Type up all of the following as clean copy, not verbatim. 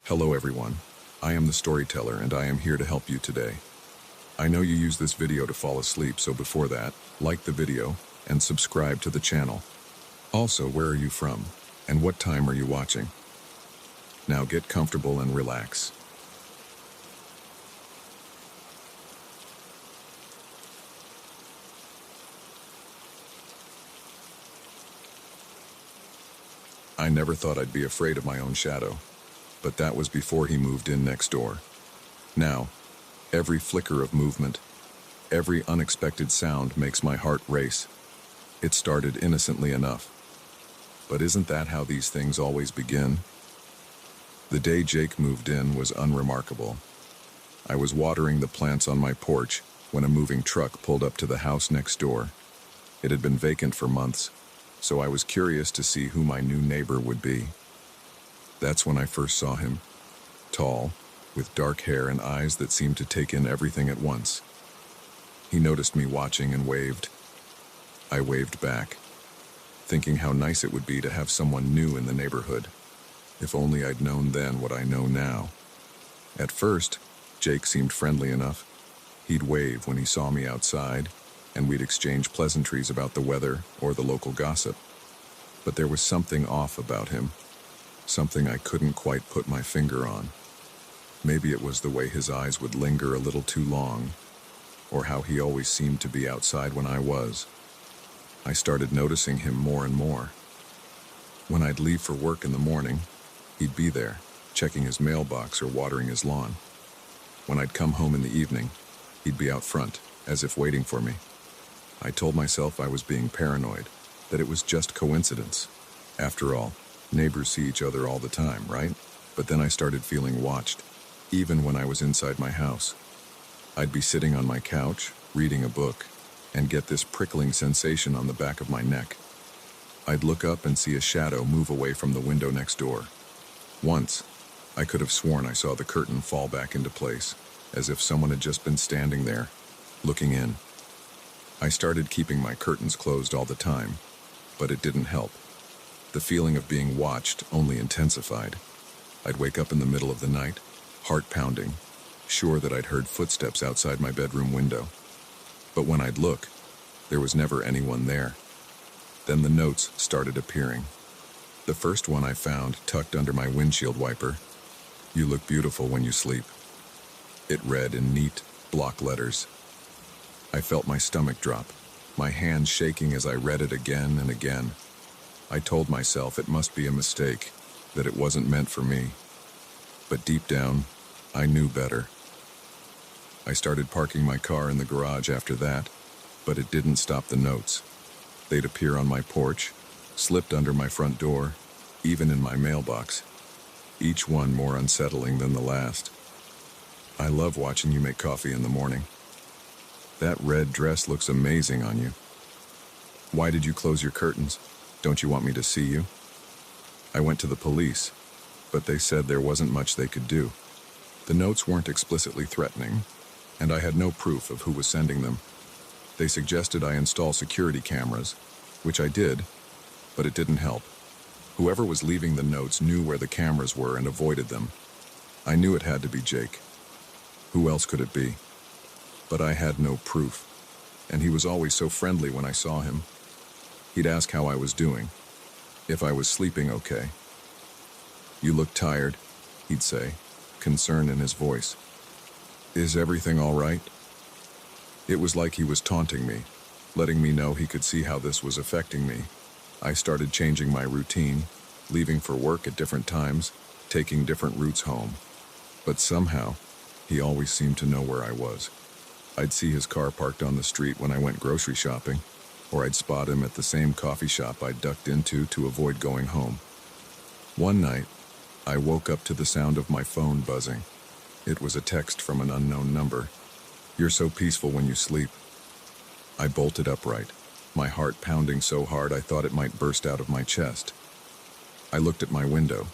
Hello everyone, I am the storyteller and I am here to help you today. I know you use this video to fall asleep, so before that, like the video and subscribe to the channel. Also, where are you from and what time are you watching? Now get comfortable and relax. I never thought I'd be afraid of my own shadow, but that was before he moved in next door. Now, every flicker of movement, every unexpected sound makes my heart race. It started innocently enough. But isn't that how these things always begin? The day Jake moved in was unremarkable. I was watering the plants on my porch when a moving truck pulled up to the house next door. It had been vacant for months, so I was curious to see who my new neighbor would be. That's when I first saw him. Tall, with dark hair and eyes that seemed to take in everything at once. He noticed me watching and waved. I waved back, thinking how nice it would be to have someone new in the neighborhood. If only I'd known then what I know now. At first, Jake seemed friendly enough. He'd wave when he saw me outside, and we'd exchange pleasantries about the weather or the local gossip. But there was something off about him. Something I couldn't quite put my finger on. Maybe it was the way his eyes would linger a little too long, or how he always seemed to be outside when I was. I started noticing him more and more. When I'd leave for work in the morning, he'd be there, checking his mailbox or watering his lawn. When I'd come home in the evening, he'd be out front, as if waiting for me. I told myself I was being paranoid, that it was just coincidence. After all, neighbors see each other all the time, right? But then I started feeling watched, even when I was inside my house. I'd be sitting on my couch, reading a book, and get this prickling sensation on the back of my neck. I'd look up and see a shadow move away from the window next door. Once, I could have sworn I saw the curtain fall back into place, as if someone had just been standing there, looking in. I started keeping my curtains closed all the time, but it didn't help. The feeling of being watched only intensified. I'd wake up in the middle of the night, heart pounding, sure that I'd heard footsteps outside my bedroom window. But when I'd look, there was never anyone there. Then the notes started appearing. The first one I found tucked under my windshield wiper. "You look beautiful when you sleep." It read in neat, block letters. I felt my stomach drop, my hands shaking as I read it again and again. I told myself it must be a mistake, that it wasn't meant for me. But deep down, I knew better. I started parking my car in the garage after that, but it didn't stop the notes. They'd appear on my porch, slipped under my front door, even in my mailbox. Each one more unsettling than the last. "I love watching you make coffee in the morning." "That red dress looks amazing on you." "Why did you close your curtains? Don't you want me to see you?" I went to the police, but they said there wasn't much they could do. The notes weren't explicitly threatening, and I had no proof of who was sending them. They suggested I install security cameras, which I did, but it didn't help. Whoever was leaving the notes knew where the cameras were and avoided them. I knew it had to be Jake. Who else could it be? But I had no proof, and he was always so friendly when I saw him. He'd ask how I was doing, if I was sleeping okay. "You look tired," he'd say, concern in his voice. "Is everything all right?" It was like he was taunting me, letting me know he could see how this was affecting me. I started changing my routine, leaving for work at different times, taking different routes home. But somehow, he always seemed to know where I was. I'd see his car parked on the street when I went grocery shopping, or I'd spot him at the same coffee shop I'd ducked into to avoid going home. One night, I woke up to the sound of my phone buzzing. It was a text from an unknown number. "You're so peaceful when you sleep." I bolted upright, my heart pounding so hard I thought it might burst out of my chest. I looked at my window,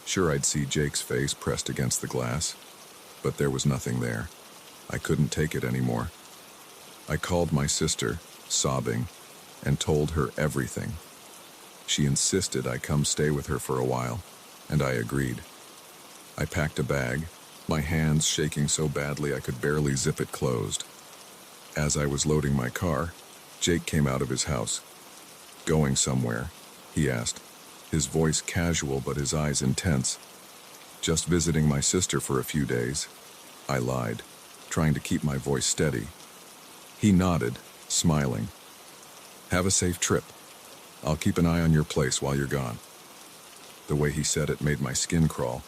sure I'd see Jake's face pressed against the glass, but there was nothing there. I couldn't take it anymore. I called my sister, sobbing, and told her everything. She insisted I come stay with her for a while, and I agreed. I packed a bag, my hands shaking so badly I could barely zip it closed. As I was loading my car, Jake came out of his house. "Going somewhere?" he asked, his voice casual but his eyes intense. "Just visiting my sister for a few days," I lied, trying to keep my voice steady. He nodded, smiling. "Have a safe trip. I'll keep an eye on your place while you're gone." The way he said it made my skin crawl.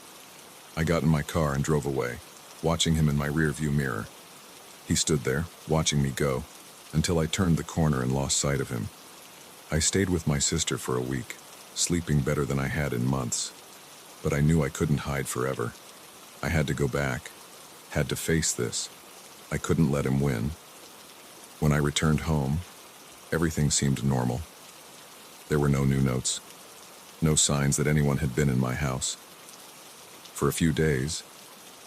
I got in my car and drove away, watching him in my rearview mirror. He stood there, watching me go, until I turned the corner and lost sight of him. I stayed with my sister for a week, sleeping better than I had in months. But I knew I couldn't hide forever. I had to go back, had to face this. I couldn't let him win. When I returned home, everything seemed normal. There were no new notes, no signs that anyone had been in my house. For a few days,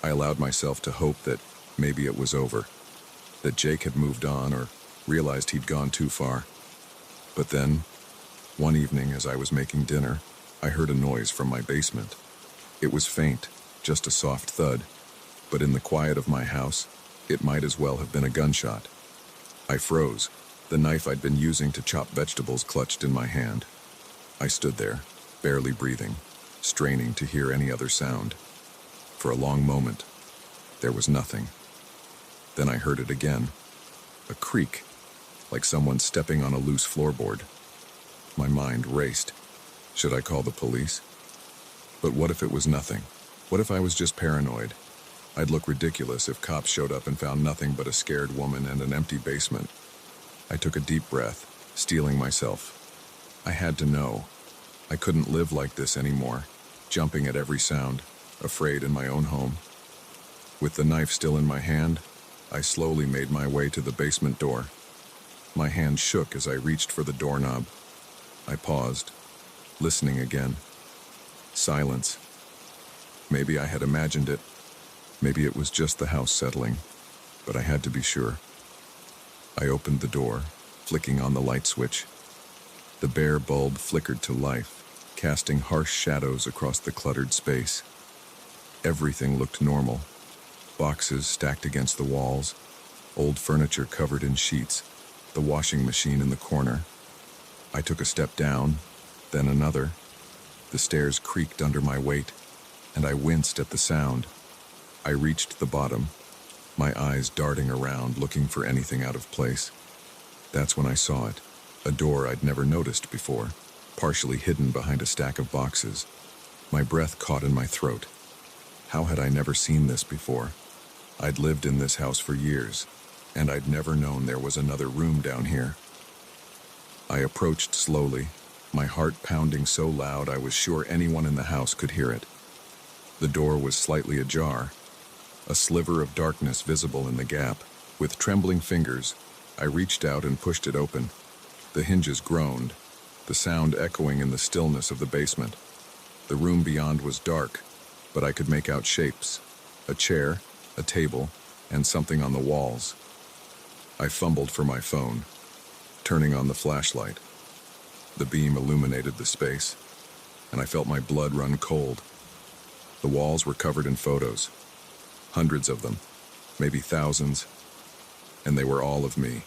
I allowed myself to hope that maybe it was over, that Jake had moved on or realized he'd gone too far. But then, one evening as I was making dinner, I heard a noise from my basement. It was faint, just a soft thud, but in the quiet of my house, it might as well have been a gunshot. I froze, the knife I'd been using to chop vegetables clutched in my hand. I stood there, barely breathing, straining to hear any other sound. For a long moment, there was nothing. Then I heard it again, a creak, like someone stepping on a loose floorboard. My mind raced. Should I call the police? But what if it was nothing? What if I was just paranoid? I'd look ridiculous if cops showed up and found nothing but a scared woman and an empty basement. I took a deep breath, steeling myself. I had to know. I couldn't live like this anymore, jumping at every sound, afraid in my own home. With the knife still in my hand, I slowly made my way to the basement door. My hand shook as I reached for the doorknob. I paused, listening again. Silence. Maybe I had imagined it. Maybe it was just the house settling, but I had to be sure. I opened the door, flicking on the light switch. The bare bulb flickered to life, casting harsh shadows across the cluttered space. Everything looked normal. Boxes stacked against the walls, old furniture covered in sheets, the washing machine in the corner. I took a step down, then another. The stairs creaked under my weight, and I winced at the sound. I reached the bottom, my eyes darting around looking for anything out of place. That's when I saw it, a door I'd never noticed before, partially hidden behind a stack of boxes. My breath caught in my throat. How had I never seen this before? I'd lived in this house for years, and I'd never known there was another room down here. I approached slowly, my heart pounding so loud I was sure anyone in the house could hear it. The door was slightly ajar, a sliver of darkness visible in the gap. With trembling fingers, I reached out and pushed it open. The hinges groaned, the sound echoing in the stillness of the basement. The room beyond was dark, but I could make out shapes, a chair, a table, and something on the walls. I fumbled for my phone, turning on the flashlight. The beam illuminated the space, and I felt my blood run cold. The walls were covered in photos, hundreds of them, maybe thousands, and they were all of me.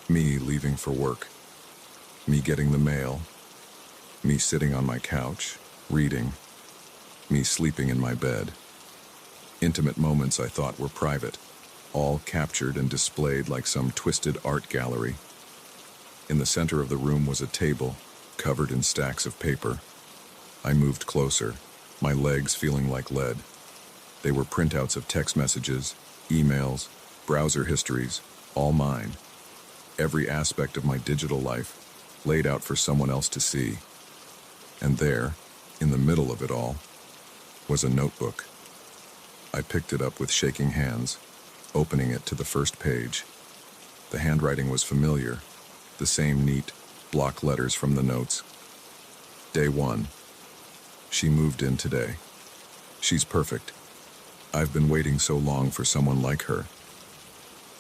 Me leaving for work, me getting the mail, me sitting on my couch, reading, me sleeping in my bed. Intimate moments I thought were private, all captured and displayed like some twisted art gallery. In the center of the room was a table, covered in stacks of paper. I moved closer, my legs feeling like lead. They were printouts of text messages, emails, browser histories, all mine. Every aspect of my digital life, laid out for someone else to see. And there, in the middle of it all, was a notebook. I picked it up with shaking hands, opening it to the first page. The handwriting was familiar, the same neat, block letters from the notes. Day 1. She moved in today. She's perfect. I've been waiting so long for someone like her.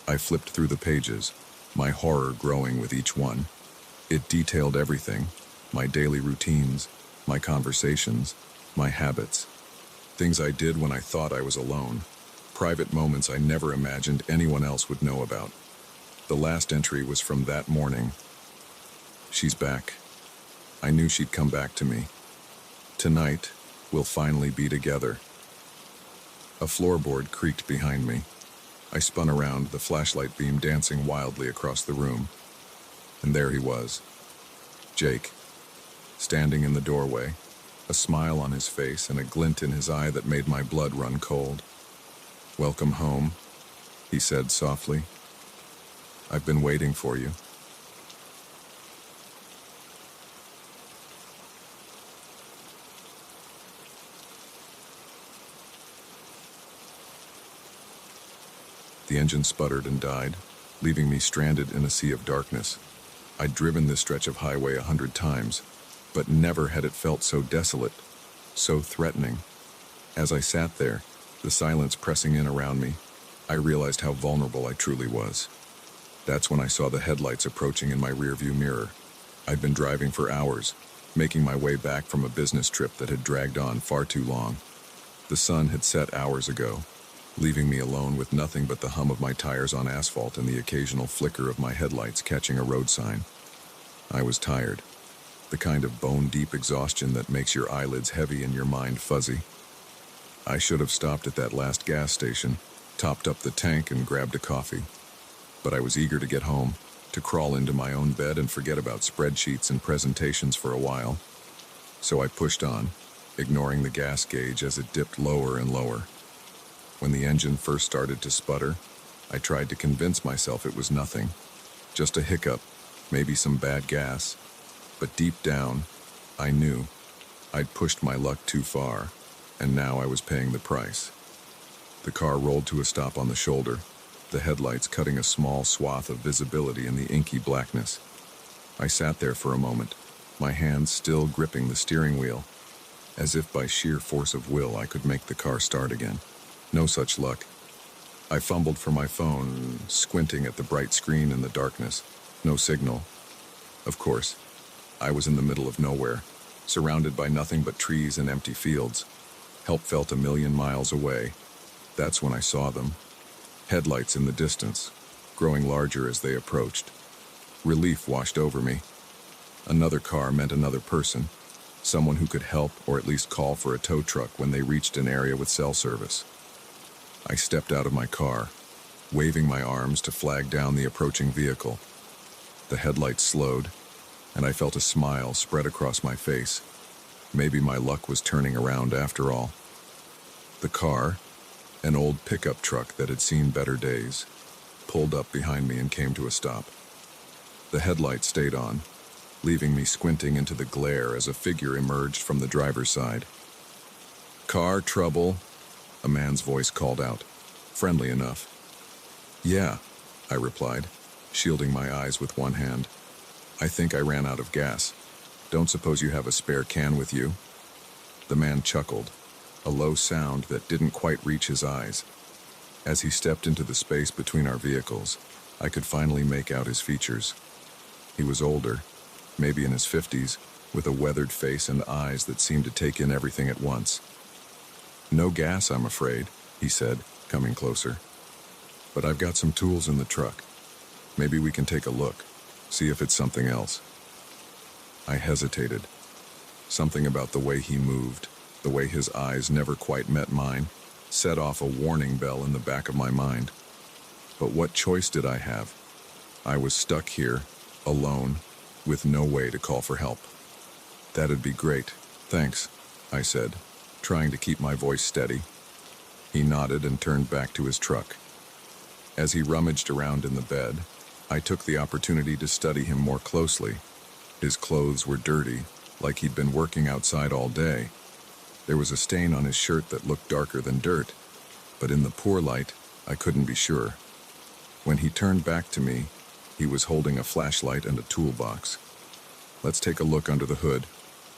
I flipped through the pages, my horror growing with each one. It detailed everything, my daily routines, my conversations, my habits. Things I did when I thought I was alone. Private moments I never imagined anyone else would know about. The last entry was from that morning. She's back. I knew she'd come back to me. Tonight, we'll finally be together. A floorboard creaked behind me. I spun around, the flashlight beam dancing wildly across the room. And there he was. Jake, standing in the doorway, a smile on his face and a glint in his eye that made my blood run cold. "Welcome home," he said softly. "I've been waiting for you." The engine sputtered and died, leaving me stranded in a sea of darkness. I'd driven this stretch of highway 100 times, but never had it felt so desolate, so threatening. As I sat there, the silence pressing in around me, I realized how vulnerable I truly was. That's when I saw the headlights approaching in my rearview mirror. I'd been driving for hours, making my way back from a business trip that had dragged on far too long. The sun had set hours ago, leaving me alone with nothing but the hum of my tires on asphalt and the occasional flicker of my headlights catching a road sign. I was tired, the kind of bone-deep exhaustion that makes your eyelids heavy and your mind fuzzy. I should have stopped at that last gas station, topped up the tank and grabbed a coffee. But I was eager to get home, to crawl into my own bed and forget about spreadsheets and presentations for a while. So I pushed on, ignoring the gas gauge as it dipped lower and lower. When the engine first started to sputter, I tried to convince myself it was nothing. Just a hiccup, maybe some bad gas. But deep down, I knew I'd pushed my luck too far, and now I was paying the price. The car rolled to a stop on the shoulder, the headlights cutting a small swath of visibility in the inky blackness. I sat there for a moment, my hands still gripping the steering wheel, as if by sheer force of will I could make the car start again. No such luck. I fumbled for my phone, squinting at the bright screen in the darkness. No signal. Of course, I was in the middle of nowhere, surrounded by nothing but trees and empty fields. Help felt a million miles away. That's when I saw them. Headlights in the distance, growing larger as they approached. Relief washed over me. Another car meant another person, someone who could help or at least call for a tow truck when they reached an area with cell service. I stepped out of my car, waving my arms to flag down the approaching vehicle. The headlights slowed, and I felt a smile spread across my face. Maybe my luck was turning around after all. The car, an old pickup truck that had seen better days, pulled up behind me and came to a stop. The headlights stayed on, leaving me squinting into the glare as a figure emerged from the driver's side. "Car trouble?" a man's voice called out, friendly enough. "Yeah," I replied, shielding my eyes with one hand. "I think I ran out of gas. Don't suppose you have a spare can with you?" The man chuckled, a low sound that didn't quite reach his eyes. As he stepped into the space between our vehicles, I could finally make out his features. He was older, maybe in his 50s, with a weathered face and eyes that seemed to take in everything at once. "No gas, I'm afraid," he said, coming closer. "But I've got some tools in the truck. Maybe we can take a look, see if it's something else." I hesitated. Something about the way he moved, the way his eyes never quite met mine, set off a warning bell in the back of my mind. But what choice did I have? I was stuck here, alone, with no way to call for help. "That'd be great, thanks," I said, trying to keep my voice steady. He nodded and turned back to his truck. As he rummaged around in the bed, I took the opportunity to study him more closely. His clothes were dirty, like he'd been working outside all day. There was a stain on his shirt that looked darker than dirt, but in the poor light, I couldn't be sure. When he turned back to me, he was holding a flashlight and a toolbox. "Let's take a look under the hood,"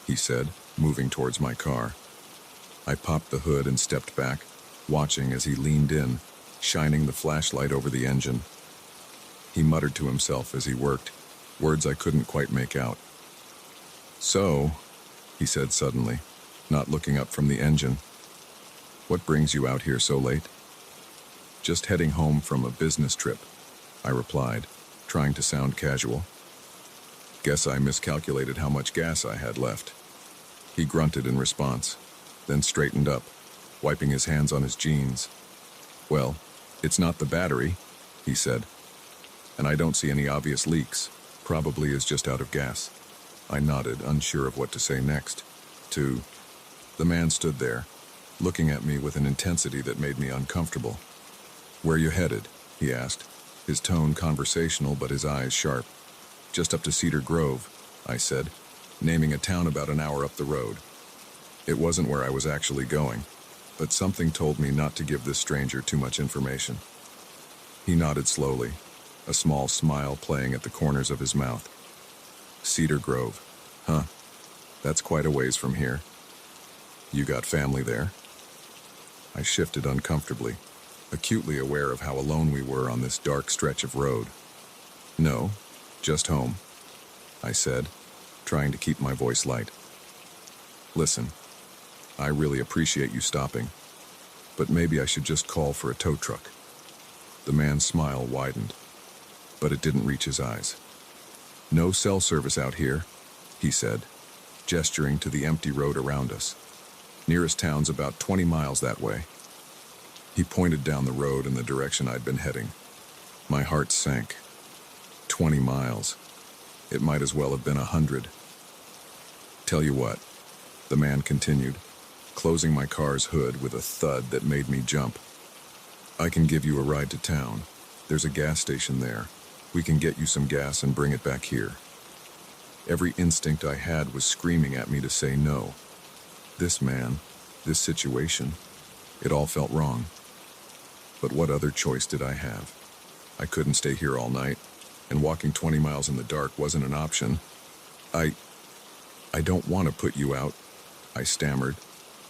he said, moving towards my car. I popped the hood and stepped back, watching as he leaned in, shining the flashlight over the engine. He muttered to himself as he worked, words I couldn't quite make out. "So," he said suddenly, not looking up from the engine, What brings you out here so late? Just heading home from a business trip, I replied, trying to sound casual. Guess I miscalculated how much gas I had left. He grunted in response, then straightened up, wiping his hands on his jeans. Well, it's not the battery, he said, and I don't see any obvious leaks. Probably is just out of gas. I nodded, unsure of what to say next. The man stood there, looking at me with an intensity that made me uncomfortable. Where you headed? He asked, his tone conversational but his eyes sharp. Just up to Cedar Grove, I said, naming a town about an hour up the road. It wasn't where I was actually going, but something told me not to give this stranger too much information. He nodded slowly, a small smile playing at the corners of his mouth. Cedar Grove, huh? That's quite a ways from here. You got family there? I shifted uncomfortably, acutely aware of how alone we were on this dark stretch of road. No, just home, I said, trying to keep my voice light. Listen, I really appreciate you stopping, but maybe I should just call for a tow truck. The man's smile widened, but it didn't reach his eyes. No cell service out here, he said, gesturing to the empty road around us. Nearest town's about 20 miles that way. He pointed down the road in the direction I'd been heading. My heart sank. 20 miles. It might as well have been 100. Tell you what, the man continued, closing my car's hood with a thud that made me jump. I can give you a ride to town. There's a gas station there. We can get you some gas and bring it back here. Every instinct I had was screaming at me to say no. This man, this situation, it all felt wrong. But what other choice did I have? I couldn't stay here all night, and walking 20 miles in the dark wasn't an option. I don't want to put you out, I stammered,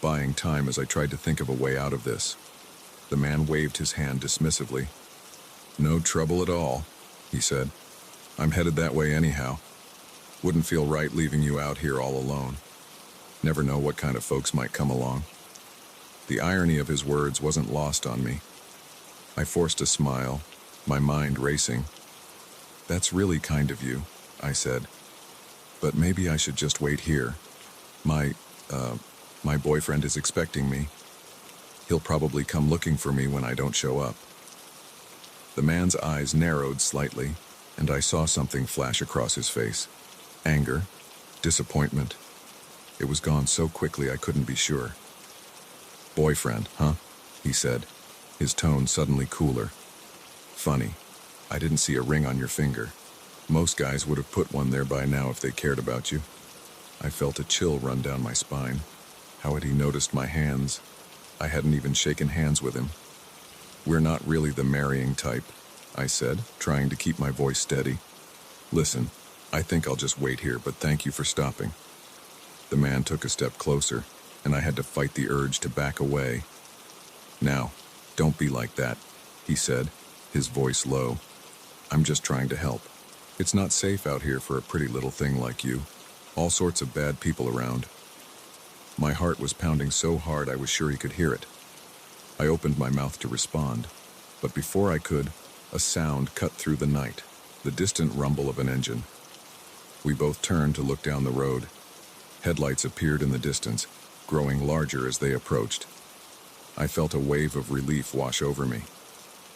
buying time as I tried to think of a way out of this. The man waved his hand dismissively. No trouble at all, he said. I'm headed that way anyhow. Wouldn't feel right leaving you out here all alone. Never know what kind of folks might come along. The irony of his words wasn't lost on me. I forced a smile, my mind racing. That's really kind of you, I said. But maybe I should just wait here. My boyfriend is expecting me. He'll probably come looking for me when I don't show up. The man's eyes narrowed slightly, and I saw something flash across his face. Anger, disappointment. It was gone so quickly I couldn't be sure. Boyfriend, huh? He said, his tone suddenly cooler. Funny, I didn't see a ring on your finger. Most guys would have put one there by now if they cared about you. I felt a chill run down my spine. How had he noticed my hands? I hadn't even shaken hands with him. We're not really the marrying type, I said, trying to keep my voice steady. Listen, I think I'll just wait here, but thank you for stopping. The man took a step closer, and I had to fight the urge to back away. Now, don't be like that, he said, his voice low. I'm just trying to help. It's not safe out here for a pretty little thing like you. All sorts of bad people around. My heart was pounding so hard I was sure he could hear it. I opened my mouth to respond, but before I could, a sound cut through the night, the distant rumble of an engine. We both turned to look down the road. Headlights appeared in the distance, growing larger as they approached. I felt a wave of relief wash over me.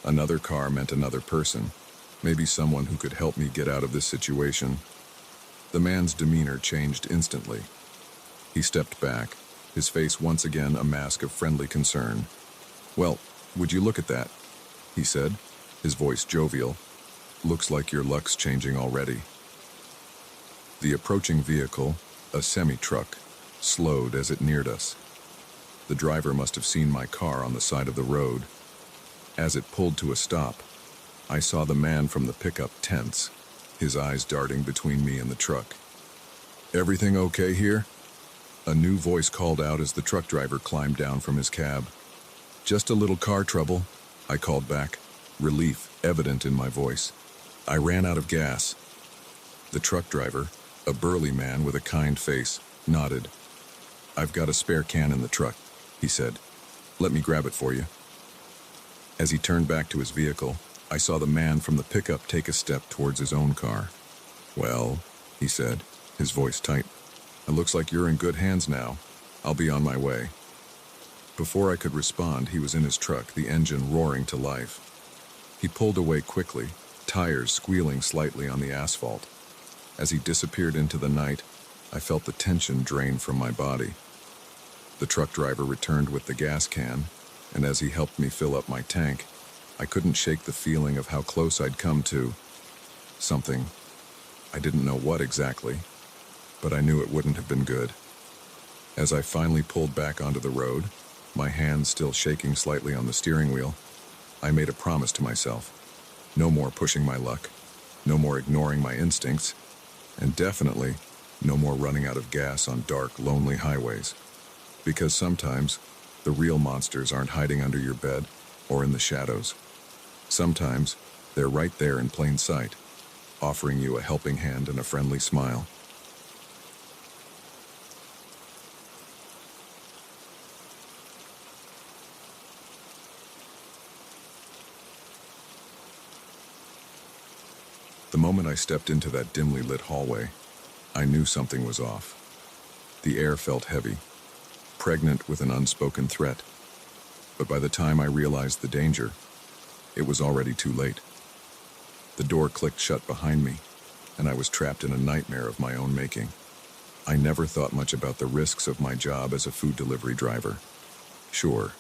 Another car meant another person, maybe someone who could help me get out of this situation. The man's demeanor changed instantly. He stepped back, his face once again a mask of friendly concern. Well, would you look at that? He said, his voice jovial. Looks like your luck's changing already. The approaching vehicle, a semi-truck, slowed as it neared us. The driver must have seen my car on the side of the road. As it pulled to a stop, I saw the man from the pickup tense, his eyes darting between me and the truck. Everything okay here? A new voice called out as the truck driver climbed down from his cab. Just a little car trouble, I called back, relief evident in my voice. I ran out of gas. The truck driver, a burly man with a kind face, nodded. I've got a spare can in the truck, he said. Let me grab it for you." As he turned back to his vehicle, I saw the man from the pickup take a step towards his own car. "Well," he said, his voice tight, "it looks like you're in good hands now. I'll be on my way." Before I could respond, he was in his truck, the engine roaring to life. He pulled away quickly, tires squealing slightly on the asphalt. As he disappeared into the night, I felt the tension drain from my body. The truck driver returned with the gas can, and as he helped me fill up my tank, I couldn't shake the feeling of how close I'd come to something. I didn't know what exactly, but I knew it wouldn't have been good. As I finally pulled back onto the road, my hands still shaking slightly on the steering wheel, I made a promise to myself. No more pushing my luck, no more ignoring my instincts, and definitely no more running out of gas on dark, lonely highways. Because sometimes, the real monsters aren't hiding under your bed or in the shadows. Sometimes, they're right there in plain sight, offering you a helping hand and a friendly smile. The moment I stepped into that dimly lit hallway, I knew something was off. The air felt heavy, pregnant with an unspoken threat. But by the time I realized the danger, it was already too late. The door clicked shut behind me, and I was trapped in a nightmare of my own making. I never thought much about the risks of my job as a food delivery driver. Sure,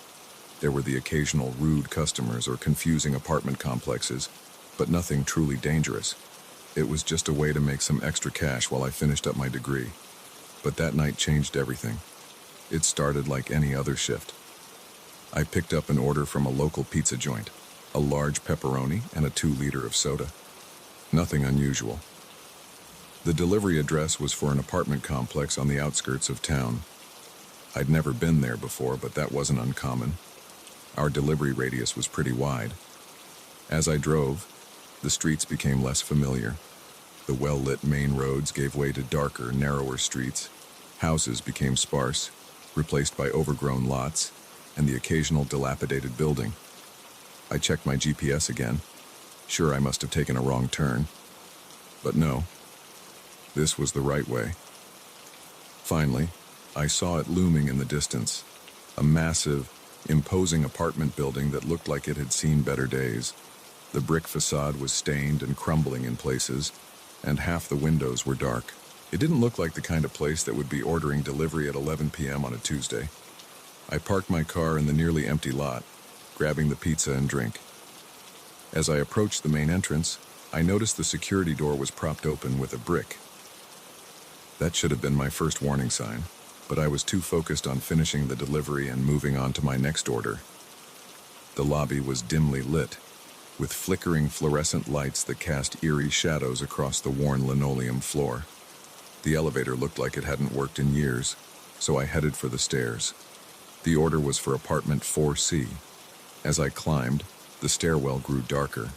there were the occasional rude customers or confusing apartment complexes, but nothing truly dangerous. It was just a way to make some extra cash while I finished up my degree. But that night changed everything. It started like any other shift. I picked up an order from a local pizza joint, a large pepperoni and a 2-liter of soda. Nothing unusual. The delivery address was for an apartment complex on the outskirts of town. I'd never been there before, but that wasn't uncommon. Our delivery radius was pretty wide. As I drove, the streets became less familiar. The well-lit main roads gave way to darker, narrower streets. Houses became sparse, replaced by overgrown lots, and the occasional dilapidated building. I checked my GPS again. Sure, I must have taken a wrong turn. But no, this was the right way. Finally, I saw it looming in the distance. A massive, imposing apartment building that looked like it had seen better days. The brick facade was stained and crumbling in places, and half the windows were dark. It didn't look like the kind of place that would be ordering delivery at 11 p.m. on a Tuesday. I parked my car in the nearly empty lot, grabbing the pizza and drink. As I approached the main entrance, I noticed the security door was propped open with a brick. That should have been my first warning sign, but I was too focused on finishing the delivery and moving on to my next order. The lobby was dimly lit, with flickering fluorescent lights that cast eerie shadows across the worn linoleum floor. The elevator looked like it hadn't worked in years, so I headed for the stairs. The order was for apartment 4C. As I climbed, the stairwell grew darker.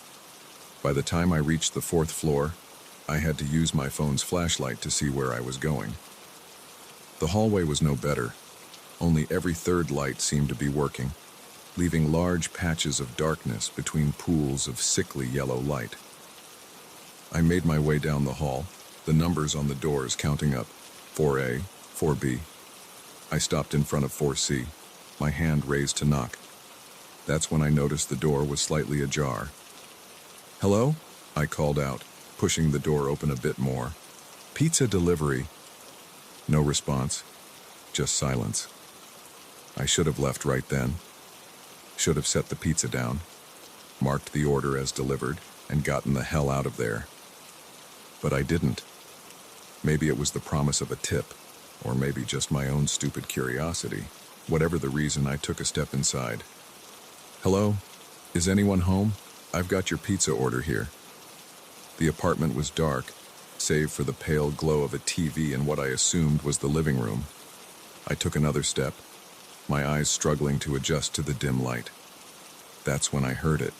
By the time I reached the 4th floor, I had to use my phone's flashlight to see where I was going. The hallway was no better. Only every 3rd light seemed to be working, leaving large patches of darkness between pools of sickly yellow light. I made my way down the hall, the numbers on the doors counting up, 4A, 4B. I stopped in front of 4C, my hand raised to knock. That's when I noticed the door was slightly ajar. "Hello?" I called out, pushing the door open a bit more. "Pizza delivery." No response, just silence. I should have left right then. Should have set the pizza down, marked the order as delivered, and gotten the hell out of there. But I didn't. Maybe it was the promise of a tip, or maybe just my own stupid curiosity. Whatever the reason, I took a step inside. "Hello? Is anyone home? I've got your pizza order here." The apartment was dark, save for the pale glow of a TV in what I assumed was the living room. I took another step, my eyes struggling to adjust to the dim light. That's when I heard it,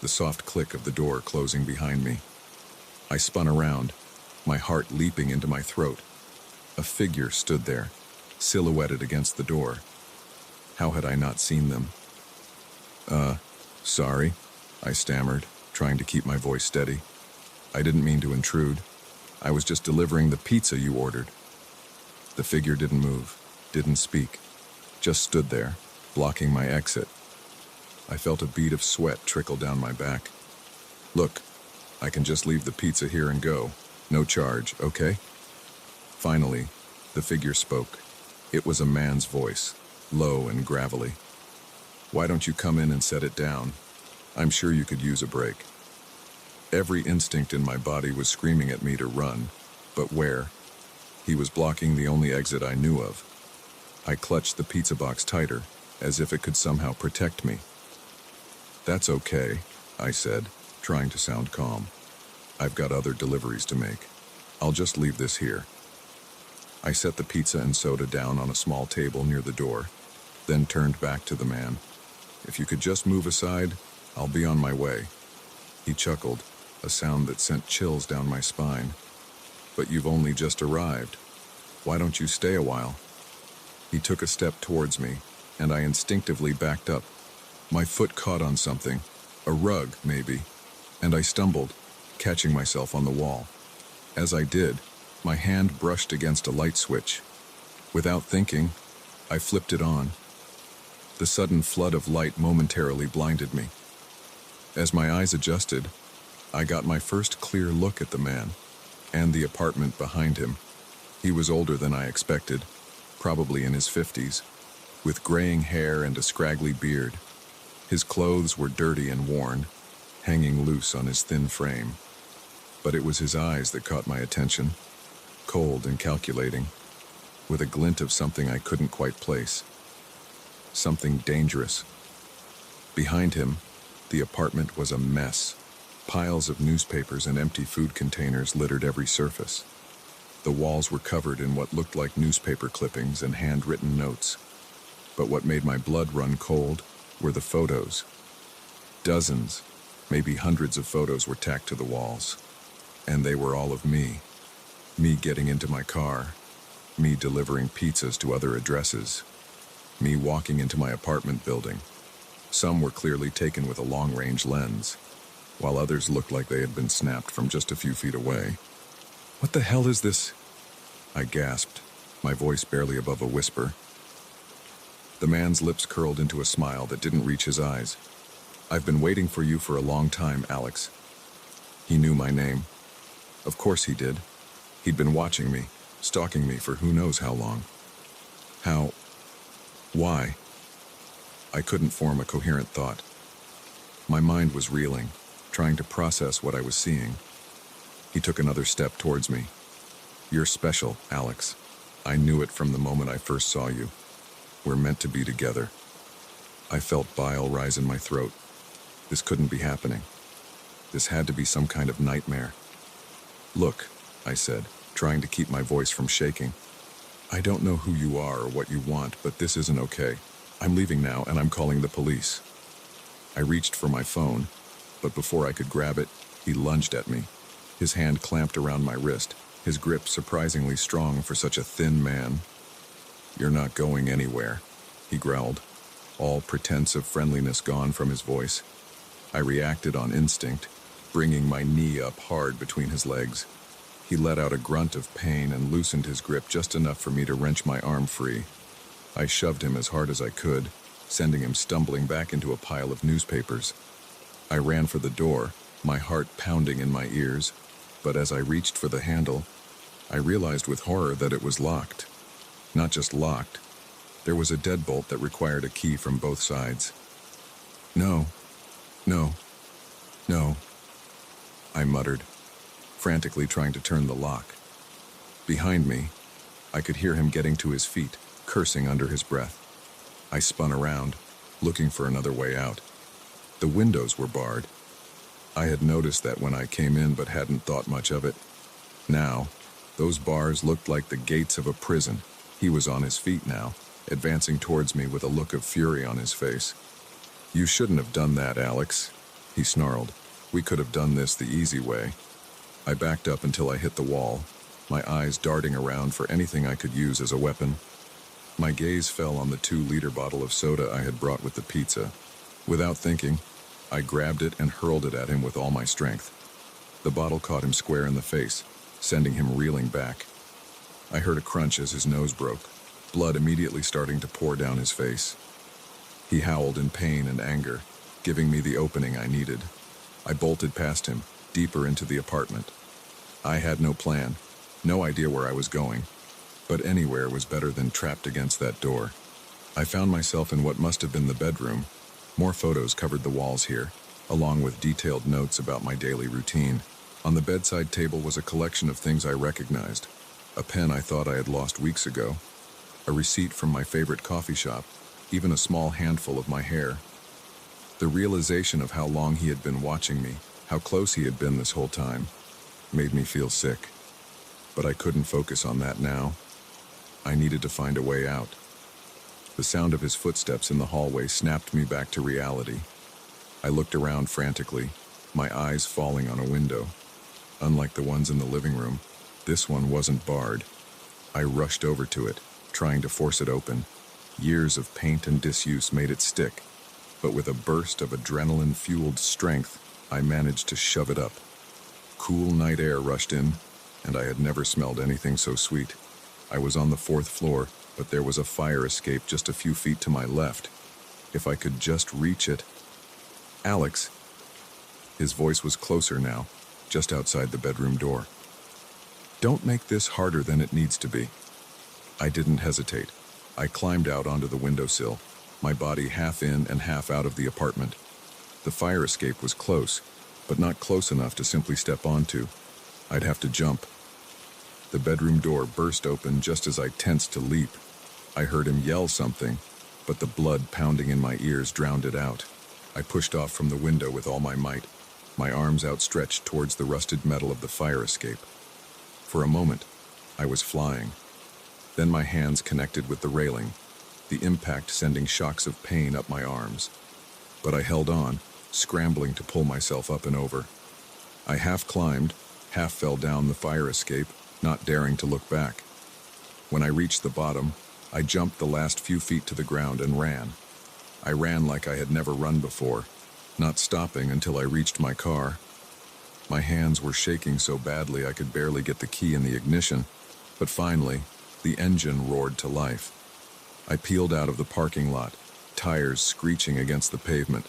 the soft click of the door closing behind me. I spun around, my heart leaping into my throat. A figure stood there, silhouetted against the door. How had I not seen them? Sorry, I stammered, trying to keep my voice steady. I didn't mean to intrude. I was just delivering the pizza you ordered. The figure didn't move, didn't speak, just stood there, blocking my exit. I felt a bead of sweat trickle down my back. Look, I can just leave the pizza here and go. No charge, okay? Finally, the figure spoke. It was a man's voice, low and gravelly. Why don't you come in and set it down? I'm sure you could use a break. Every instinct in my body was screaming at me to run, but where? He was blocking the only exit I knew of. I clutched the pizza box tighter, as if it could somehow protect me. That's okay, I said, trying to sound calm. I've got other deliveries to make. I'll just leave this here. I set the pizza and soda down on a small table near the door, then turned back to the man. If you could just move aside, I'll be on my way. He chuckled, a sound that sent chills down my spine. But you've only just arrived. Why don't you stay a while? He took a step towards me, and I instinctively backed up. My foot caught on something, a rug, maybe, and I stumbled, catching myself on the wall. As I did, my hand brushed against a light switch. Without thinking, I flipped it on. The sudden flood of light momentarily blinded me. As my eyes adjusted, I got my first clear look at the man, and the apartment behind him. He was older than I expected, probably in his 50s, with graying hair and a scraggly beard. His clothes were dirty and worn, hanging loose on his thin frame. But it was his eyes that caught my attention, cold and calculating, with a glint of something I couldn't quite place. Something dangerous. Behind him, the apartment was a mess. Piles of newspapers and empty food containers littered every surface. The walls were covered in what looked like newspaper clippings and handwritten notes. But what made my blood run cold were the photos. Dozens, maybe hundreds of photos were tacked to the walls. And they were all of me. Me getting into my car. Me delivering pizzas to other addresses. Me walking into my apartment building. Some were clearly taken with a long-range lens, while others looked like they had been snapped from just a few feet away. What the hell is this? I gasped, my voice barely above a whisper. The man's lips curled into a smile that didn't reach his eyes. I've been waiting for you for a long time, Alex. He knew my name. Of course he did. He'd been watching me, stalking me for who knows how long. How? Why? I couldn't form a coherent thought. My mind was reeling, trying to process what I was seeing. He took another step towards me. You're special, Alex. I knew it from the moment I first saw you. We're meant to be together. I felt bile rise in my throat. This couldn't be happening. This had to be some kind of nightmare. Look, I said, trying to keep my voice from shaking. I don't know who you are or what you want, but this isn't okay. I'm leaving now, and I'm calling the police. I reached for my phone, but before I could grab it, he lunged at me. His hand clamped around my wrist, his grip surprisingly strong for such a thin man. You're not going anywhere, he growled, all pretense of friendliness gone from his voice. I reacted on instinct, bringing my knee up hard between his legs. He let out a grunt of pain and loosened his grip just enough for me to wrench my arm free. I shoved him as hard as I could, sending him stumbling back into a pile of newspapers. I ran for the door, my heart pounding in my ears, but as I reached for the handle, I realized with horror that it was locked. Not just locked, there was a deadbolt that required a key from both sides. No, I muttered, frantically trying to turn the lock. Behind me, I could hear him getting to his feet, cursing under his breath. I spun around, looking for another way out. The windows were barred. I had noticed that when I came in but hadn't thought much of it. Now, those bars looked like the gates of a prison. He was on his feet now, advancing towards me with a look of fury on his face. You shouldn't have done that, Alex, he snarled. We could have done this the easy way. I backed up until I hit the wall, my eyes darting around for anything I could use as a weapon. My gaze fell on the 2-liter bottle of soda I had brought with the pizza. Without thinking, I grabbed it and hurled it at him with all my strength. The bottle caught him square in the face, sending him reeling back. I heard a crunch as his nose broke, blood immediately starting to pour down his face. He howled in pain and anger, giving me the opening I needed. I bolted past him, deeper into the apartment. I had no plan, no idea where I was going, but anywhere was better than trapped against that door. I found myself in what must have been the bedroom. More photos covered the walls here, along with detailed notes about my daily routine. On the bedside table was a collection of things I recognized. A pen I thought I had lost weeks ago, a receipt from my favorite coffee shop, even a small handful of my hair. The realization of how long he had been watching me, how close he had been this whole time, made me feel sick. But I couldn't focus on that now. I needed to find a way out. The sound of his footsteps in the hallway snapped me back to reality. I looked around frantically, my eyes falling on a window. Unlike the ones in the living room, this one wasn't barred. I rushed over to it, trying to force it open. Years of paint and disuse made it stick, but with a burst of adrenaline-fueled strength, I managed to shove it up. Cool night air rushed in, and I had never smelled anything so sweet. I was on the 4th floor, but there was a fire escape just a few feet to my left. If I could just reach it... Alex! His voice was closer now, just outside the bedroom door. Don't make this harder than it needs to be. I didn't hesitate. I climbed out onto the windowsill, my body half in and half out of the apartment. The fire escape was close, but not close enough to simply step onto. I'd have to jump. The bedroom door burst open just as I tensed to leap. I heard him yell something, but the blood pounding in my ears drowned it out. I pushed off from the window with all my might, my arms outstretched towards the rusted metal of the fire escape. For a moment, I was flying. Then my hands connected with the railing, the impact sending shocks of pain up my arms. But I held on, scrambling to pull myself up and over. I half climbed, half fell down the fire escape, not daring to look back. When I reached the bottom, I jumped the last few feet to the ground and ran. I ran like I had never run before, not stopping until I reached my car. My hands were shaking so badly I could barely get the key in the ignition, but finally, the engine roared to life. I peeled out of the parking lot, tires screeching against the pavement.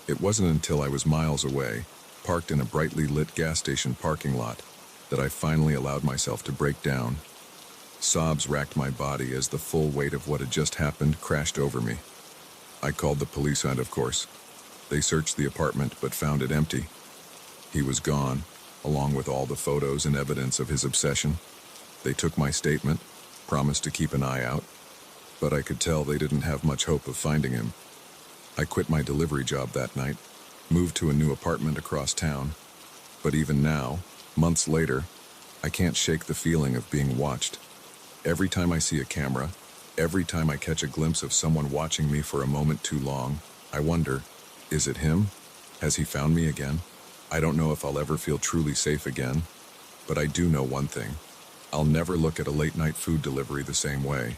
It wasn't until I was miles away, parked in a brightly lit gas station parking lot, that I finally allowed myself to break down. Sobs racked my body as the full weight of what had just happened crashed over me. I called the police and, of course. They searched the apartment but found it empty. He was gone, along with all the photos and evidence of his obsession. They took my statement, promised to keep an eye out, but I could tell they didn't have much hope of finding him. I quit my delivery job that night, moved to a new apartment across town, but even now, months later, I can't shake the feeling of being watched. Every time I see a camera, every time I catch a glimpse of someone watching me for a moment too long, I wonder, is it him? Has he found me again? I don't know if I'll ever feel truly safe again, but I do know one thing. I'll never look at a late-night food delivery the same way.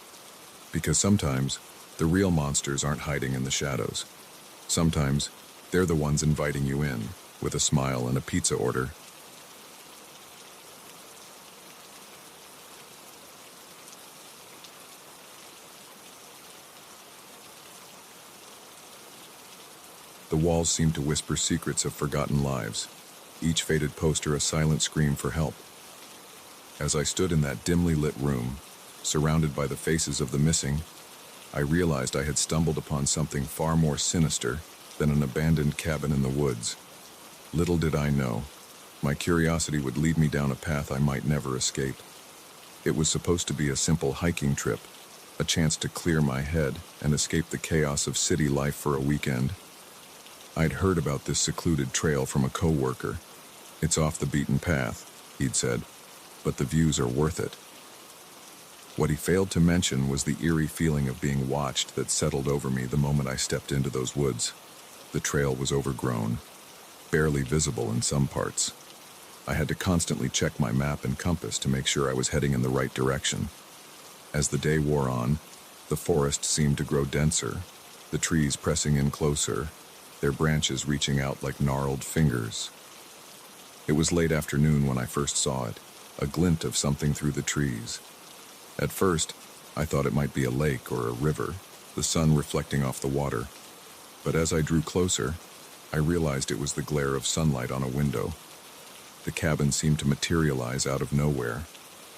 Because sometimes, the real monsters aren't hiding in the shadows. Sometimes, they're the ones inviting you in, with a smile and a pizza order. The walls seemed to whisper secrets of forgotten lives, each faded poster a silent scream for help. As I stood in that dimly lit room, surrounded by the faces of the missing, I realized I had stumbled upon something far more sinister than an abandoned cabin in the woods. Little did I know, my curiosity would lead me down a path I might never escape. It was supposed to be a simple hiking trip, a chance to clear my head and escape the chaos of city life for a weekend. I'd heard about this secluded trail from a coworker. It's off the beaten path, he'd said, but the views are worth it. What he failed to mention was the eerie feeling of being watched that settled over me the moment I stepped into those woods. The trail was overgrown, barely visible in some parts. I had to constantly check my map and compass to make sure I was heading in the right direction. As the day wore on, The forest seemed to grow denser, the trees pressing in closer, their branches reaching out like gnarled fingers. It was late afternoon when I first saw it, a glint of something through the trees. At first, I thought it might be a lake or a river, the sun reflecting off the water. But as I drew closer, I realized it was the glare of sunlight on a window. The cabin seemed to materialize out of nowhere,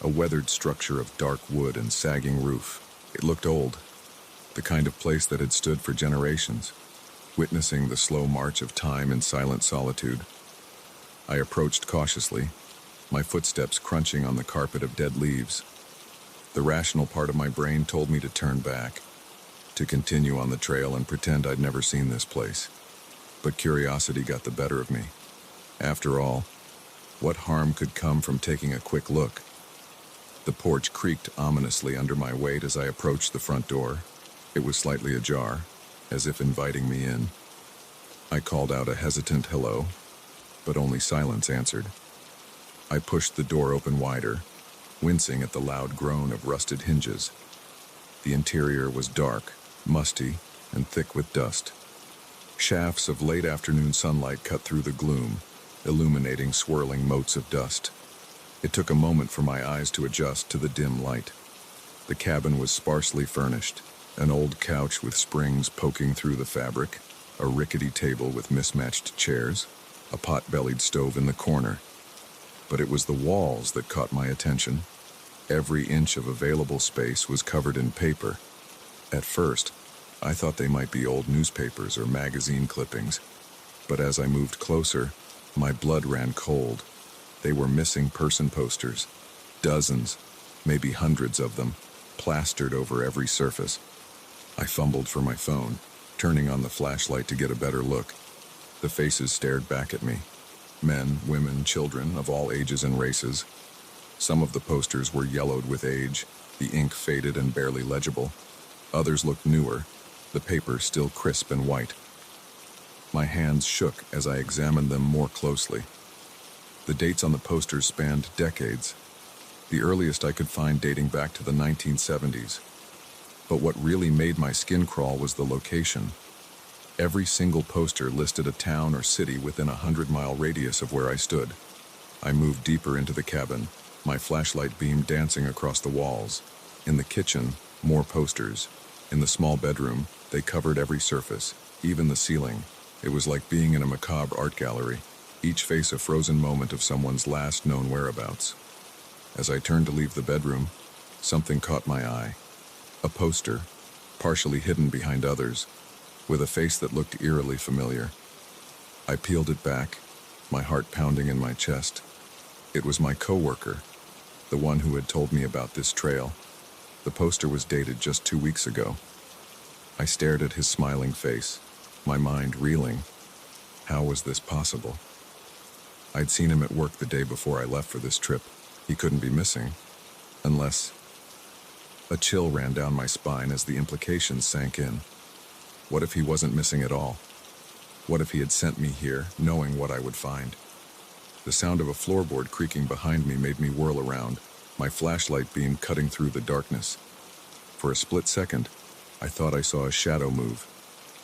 a weathered structure of dark wood and sagging roof. It looked old, the kind of place that had stood for generations, witnessing the slow march of time in silent solitude. I approached cautiously, my footsteps crunching on the carpet of dead leaves. The rational part of my brain told me to turn back, to continue on the trail and pretend I'd never seen this place. But curiosity got the better of me. After all, what harm could come from taking a quick look? The porch creaked ominously under my weight as I approached the front door. It was slightly ajar, as if inviting me in. I called out a hesitant hello, but only silence answered. I pushed the door open wider, wincing at the loud groan of rusted hinges. The interior was dark, musty, and thick with dust. Shafts of late afternoon sunlight cut through the gloom, illuminating swirling motes of dust. It took a moment for my eyes to adjust to the dim light. The cabin was sparsely furnished, an old couch with springs poking through the fabric, a rickety table with mismatched chairs, a pot-bellied stove in the corner. But it was the walls that caught my attention. Every inch of available space was covered in paper. At first, I thought they might be old newspapers or magazine clippings, but as I moved closer, my blood ran cold. They were missing person posters, dozens, maybe hundreds of them, plastered over every surface. I fumbled for my phone, turning on the flashlight to get a better look. The faces stared back at me. Men, women, children of all ages and races. Some of the posters were yellowed with age, the ink faded and barely legible. Others looked newer, the paper still crisp and white. My hands shook as I examined them more closely. The dates on the posters spanned decades, the earliest I could find dating back to the 1970s. But what really made my skin crawl was the location. Every single poster listed a town or city within a 100-mile radius of where I stood. I moved deeper into the cabin, my flashlight beam dancing across the walls. In the kitchen, more posters. In the small bedroom, they covered every surface, even the ceiling. It was like being in a macabre art gallery, each face a frozen moment of someone's last known whereabouts. As I turned to leave the bedroom, something caught my eye. A poster, partially hidden behind others, with a face that looked eerily familiar. I peeled it back, my heart pounding in my chest. It was my coworker, the one who had told me about this trail. The poster was dated just 2 weeks ago. I stared at his smiling face, my mind reeling. How was this possible? I'd seen him at work the day before I left for this trip. He couldn't be missing, unless... A chill ran down my spine as the implications sank in. What if he wasn't missing at all? What if he had sent me here, knowing what I would find? The sound of a floorboard creaking behind me made me whirl around, my flashlight beam cutting through the darkness. For a split second, I thought I saw a shadow move,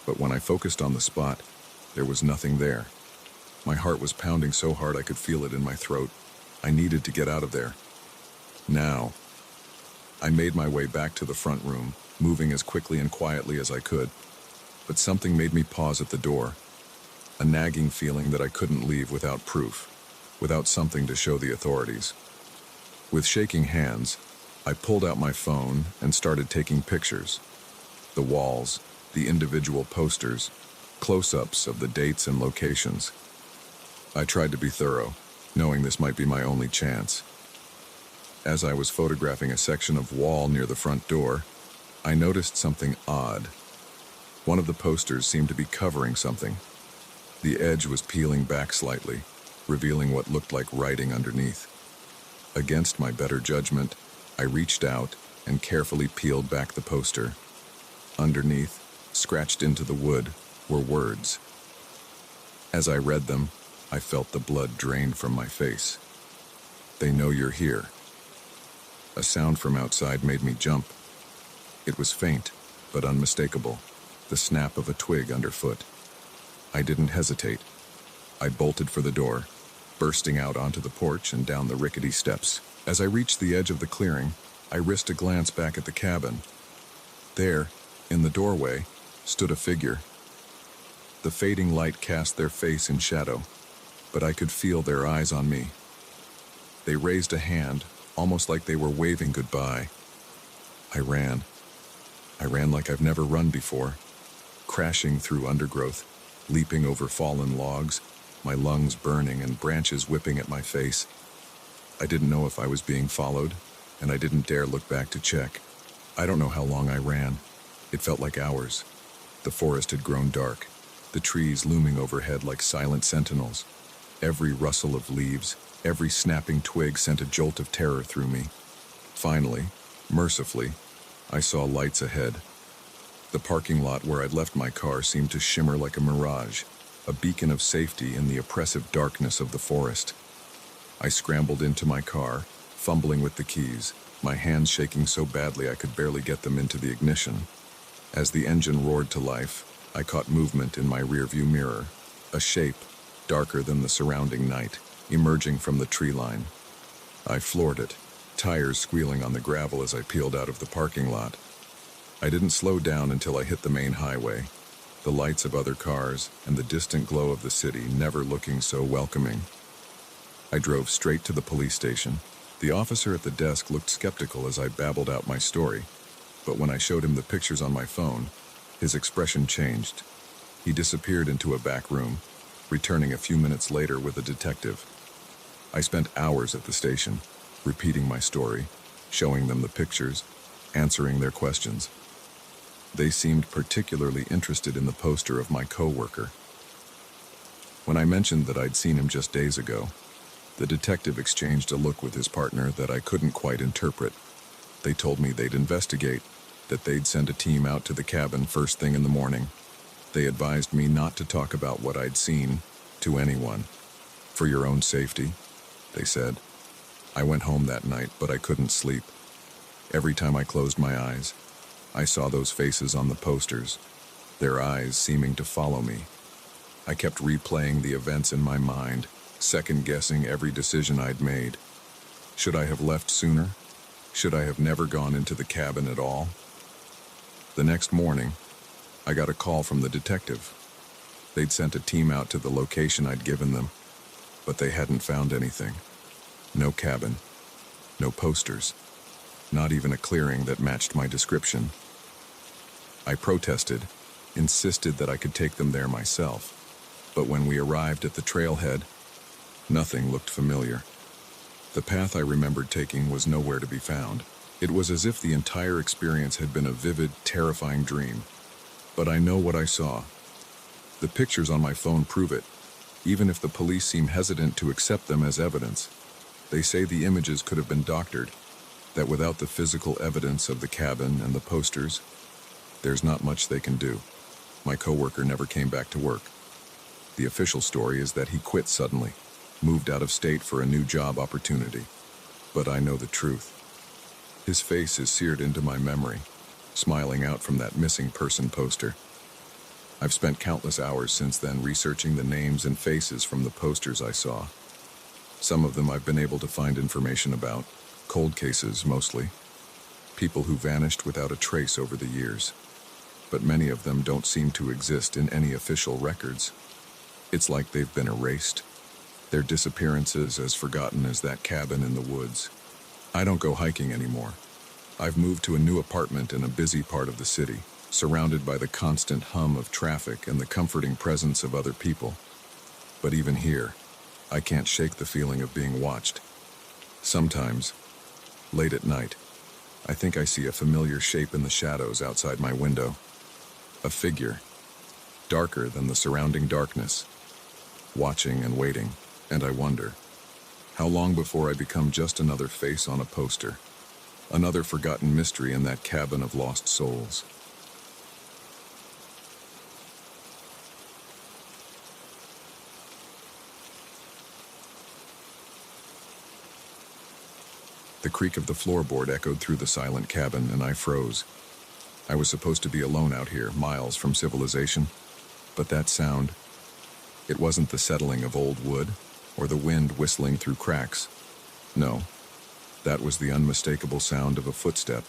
but when I focused on the spot, there was nothing there. My heart was pounding so hard I could feel it in my throat. I needed to get out of there. Now. I made my way back to the front room, moving as quickly and quietly as I could. But something made me pause at the door. A nagging feeling that I couldn't leave without proof, without something to show the authorities. With shaking hands, I pulled out my phone and started taking pictures. The walls, the individual posters, close-ups of the dates and locations. I tried to be thorough, knowing this might be my only chance. As I was photographing a section of wall near the front door, I noticed something odd. One of the posters seemed to be covering something. The edge was peeling back slightly, revealing what looked like writing underneath. Against my better judgment, I reached out and carefully peeled back the poster. Underneath, scratched into the wood, were words. As I read them, I felt the blood drain from my face. "They know you're here." A sound from outside made me jump. It was faint, but unmistakable, the snap of a twig underfoot. I didn't hesitate. I bolted for the door, bursting out onto the porch and down the rickety steps. As I reached the edge of the clearing, I risked a glance back at the cabin. There, in the doorway, stood a figure. The fading light cast their face in shadow, but I could feel their eyes on me. They raised a hand, almost like they were waving goodbye. I ran. I ran like I've never run before, crashing through undergrowth, leaping over fallen logs, my lungs burning and branches whipping at my face. I didn't know if I was being followed, and I didn't dare look back to check. I don't know how long I ran. It felt like hours. The forest had grown dark, the trees looming overhead like silent sentinels. Every rustle of leaves, every snapping twig sent a jolt of terror through me. Finally, mercifully, I saw lights ahead. The parking lot where I'd left my car seemed to shimmer like a mirage, a beacon of safety in the oppressive darkness of the forest. I scrambled into my car, fumbling with the keys, my hands shaking so badly I could barely get them into the ignition. As the engine roared to life, I caught movement in my rearview mirror, a shape, darker than the surrounding night, emerging from the tree line. I floored it, tires squealing on the gravel as I peeled out of the parking lot. I didn't slow down until I hit the main highway, the lights of other cars and the distant glow of the city never looking so welcoming. I drove straight to the police station. The officer at the desk looked skeptical as I babbled out my story, but when I showed him the pictures on my phone, his expression changed. He disappeared into a back room, returning a few minutes later with a detective. I spent hours at the station, repeating my story, showing them the pictures, answering their questions. They seemed particularly interested in the poster of my coworker. When I mentioned that I'd seen him just days ago, the detective exchanged a look with his partner that I couldn't quite interpret. They told me they'd investigate, that they'd send a team out to the cabin first thing in the morning. They advised me not to talk about what I'd seen to anyone. For your own safety, they said. I went home that night, but I couldn't sleep. Every time I closed my eyes, I saw those faces on the posters, their eyes seeming to follow me. I kept replaying the events in my mind, second-guessing every decision I'd made. Should I have left sooner? Should I have never gone into the cabin at all? The next morning, I got a call from the detective. They'd sent a team out to the location I'd given them, but they hadn't found anything. No cabin, no posters, not even a clearing that matched my description. I protested, insisted that I could take them there myself, but when we arrived at the trailhead, nothing looked familiar. The path I remembered taking was nowhere to be found. It was as if the entire experience had been a vivid, terrifying dream. But I know what I saw. The pictures on my phone prove it, even if the police seem hesitant to accept them as evidence. They say the images could have been doctored, that without the physical evidence of the cabin and the posters, there's not much they can do. My coworker never came back to work. The official story is that he quit suddenly, moved out of state for a new job opportunity. But I know the truth. His face is seared into my memory, smiling out from that missing person poster. I've spent countless hours since then researching the names and faces from the posters I saw. Some of them I've been able to find information about, cold cases mostly, people who vanished without a trace over the years. But many of them don't seem to exist in any official records. It's like they've been erased, their disappearances as forgotten as that cabin in the woods. I don't go hiking anymore. I've moved to a new apartment in a busy part of the city, surrounded by the constant hum of traffic and the comforting presence of other people. But even here, I can't shake the feeling of being watched. Sometimes, late at night, I think I see a familiar shape in the shadows outside my window. A figure, darker than the surrounding darkness, watching and waiting, and I wonder, how long before I become just another face on a poster, another forgotten mystery in that cabin of lost souls? The creak of the floorboard echoed through the silent cabin, and I froze. I was supposed to be alone out here, miles from civilization. But that sound, it wasn't the settling of old wood or the wind whistling through cracks. No, that was the unmistakable sound of a footstep,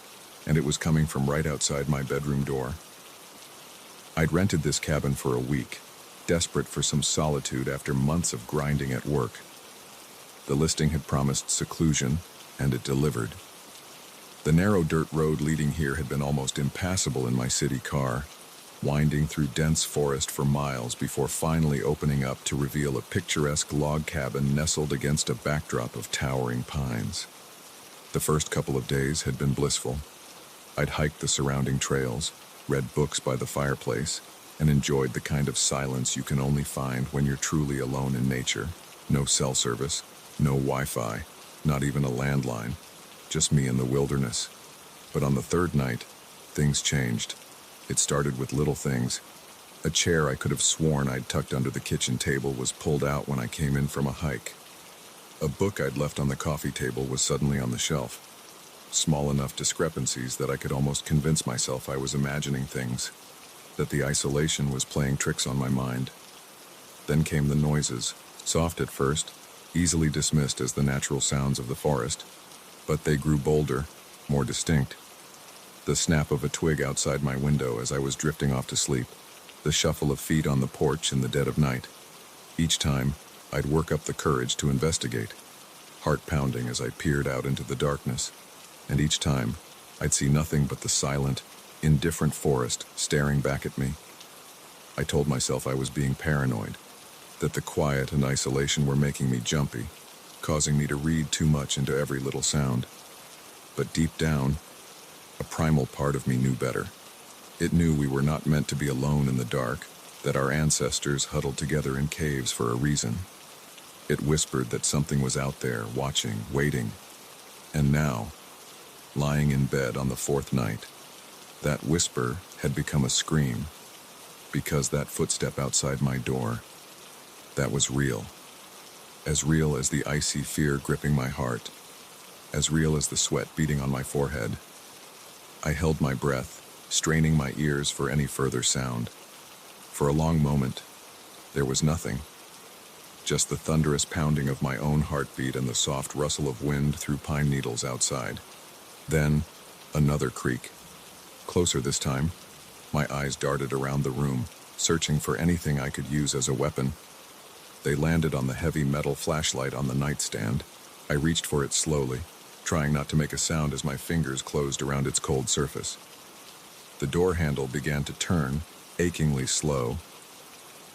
and it was coming from right outside my bedroom door. I'd rented this cabin for a week, desperate for some solitude after months of grinding at work. The listing had promised seclusion, and it delivered. The narrow dirt road leading here had been almost impassable in my city car, winding through dense forest for miles before finally opening up to reveal a picturesque log cabin nestled against a backdrop of towering pines. The first couple of days had been blissful. I'd hiked the surrounding trails, read books by the fireplace, and enjoyed the kind of silence you can only find when you're truly alone in nature. No cell service, no Wi-Fi, not even a landline, just me in the wilderness. But on the third night, things changed. It started with little things. A chair I could have sworn I'd tucked under the kitchen table was pulled out when I came in from a hike. A book I'd left on the coffee table was suddenly on the shelf. Small enough discrepancies that I could almost convince myself I was imagining things, that the isolation was playing tricks on my mind. Then came the noises, soft at first, easily dismissed as the natural sounds of the forest, but they grew bolder, more distinct. The snap of a twig outside my window as I was drifting off to sleep, the shuffle of feet on the porch in the dead of night. Each time, I'd work up the courage to investigate, heart pounding as I peered out into the darkness. And each time, I'd see nothing but the silent, indifferent forest staring back at me. I told myself I was being paranoid, that the quiet and isolation were making me jumpy, causing me to read too much into every little sound. But deep down, a primal part of me knew better. It knew we were not meant to be alone in the dark, that our ancestors huddled together in caves for a reason. It whispered that something was out there, watching, waiting. And now, lying in bed on the fourth night, that whisper had become a scream, because that footstep outside my door, that was real as the icy fear gripping my heart, as real as the sweat beating on my forehead. I held my breath, straining my ears for any further sound. For a long moment, there was nothing, just the thunderous pounding of my own heartbeat and the soft rustle of wind through pine needles outside. Then, another creak. Closer this time, my eyes darted around the room, searching for anything I could use as a weapon. They landed on the heavy metal flashlight on the nightstand. I reached for it slowly, trying not to make a sound as my fingers closed around its cold surface. The door handle began to turn, achingly slow.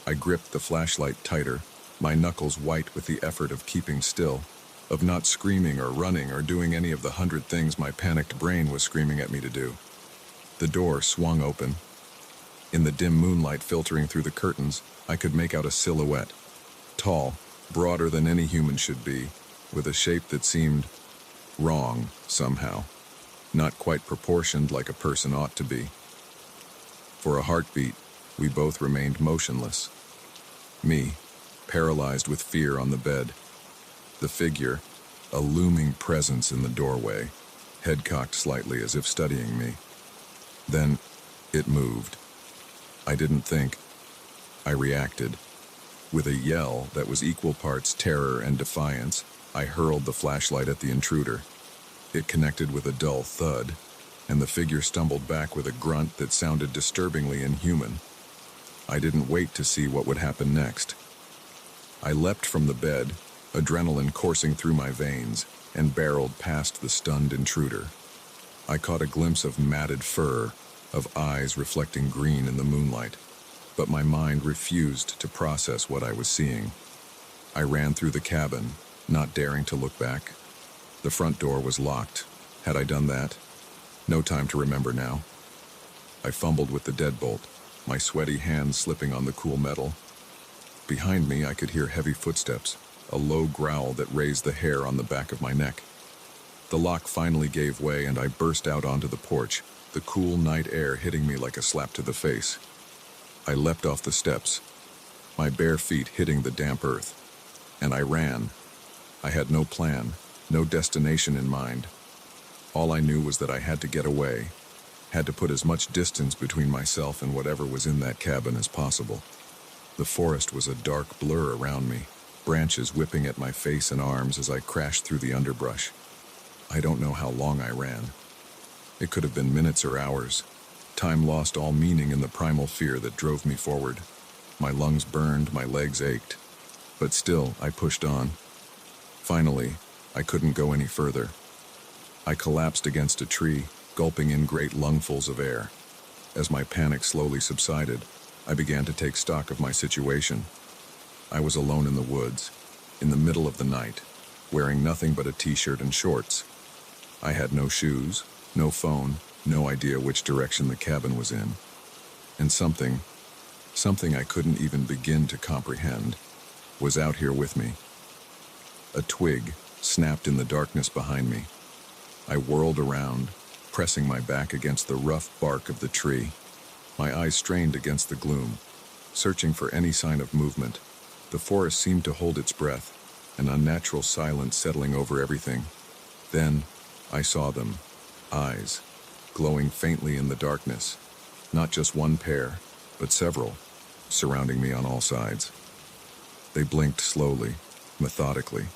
I gripped the flashlight tighter, my knuckles white with the effort of keeping still, of not screaming or running or doing any of the 100 things my panicked brain was screaming at me to do. The door swung open. In the dim moonlight filtering through the curtains, I could make out a silhouette, tall, broader than any human should be, with a shape that seemed wrong somehow, not quite proportioned like a person ought to be. For a heartbeat, we both remained motionless. Me, paralyzed with fear on the bed. The figure, a looming presence in the doorway, head cocked slightly as if studying me. Then, it moved. I didn't think. I reacted. With a yell that was equal parts terror and defiance, I hurled the flashlight at the intruder. It connected with a dull thud, and the figure stumbled back with a grunt that sounded disturbingly inhuman. I didn't wait to see what would happen next. I leapt from the bed, adrenaline coursing through my veins, and barreled past the stunned intruder. I caught a glimpse of matted fur, of eyes reflecting green in the moonlight, but my mind refused to process what I was seeing. I ran through the cabin, not daring to look back. The front door was locked. Had I done that? No time to remember now. I fumbled with the deadbolt, my sweaty hands slipping on the cool metal. Behind me, I could hear heavy footsteps, a low growl that raised the hair on the back of my neck. The lock finally gave way, and I burst out onto the porch, the cool night air hitting me like a slap to the face. I leapt off the steps, my bare feet hitting the damp earth, and I ran. I had no plan, no destination in mind. All I knew was that I had to get away, Had to put as much distance between myself and whatever was in that cabin as possible. The forest was a dark blur around me, branches whipping at my face and arms as I crashed through the underbrush. I don't know how long I ran. It could have been minutes or hours. Time lost all meaning in the primal fear that drove me forward. My lungs burned, my legs ached. But still, I pushed on. Finally, I couldn't go any further. I collapsed against a tree, gulping in great lungfuls of air. As my panic slowly subsided, I began to take stock of my situation. I was alone in the woods, in the middle of the night, wearing nothing but a t-shirt and shorts. I had no shoes, no phone, no idea which direction the cabin was in. And something I couldn't even begin to comprehend, was out here with me. A twig snapped in the darkness behind me. I whirled around, pressing my back against the rough bark of the tree. My eyes strained against the gloom, searching for any sign of movement. The forest seemed to hold its breath, an unnatural silence settling over everything. Then, I saw them, eyes, glowing faintly in the darkness. Not just one pair, but several, surrounding me on all sides. They blinked slowly, methodically,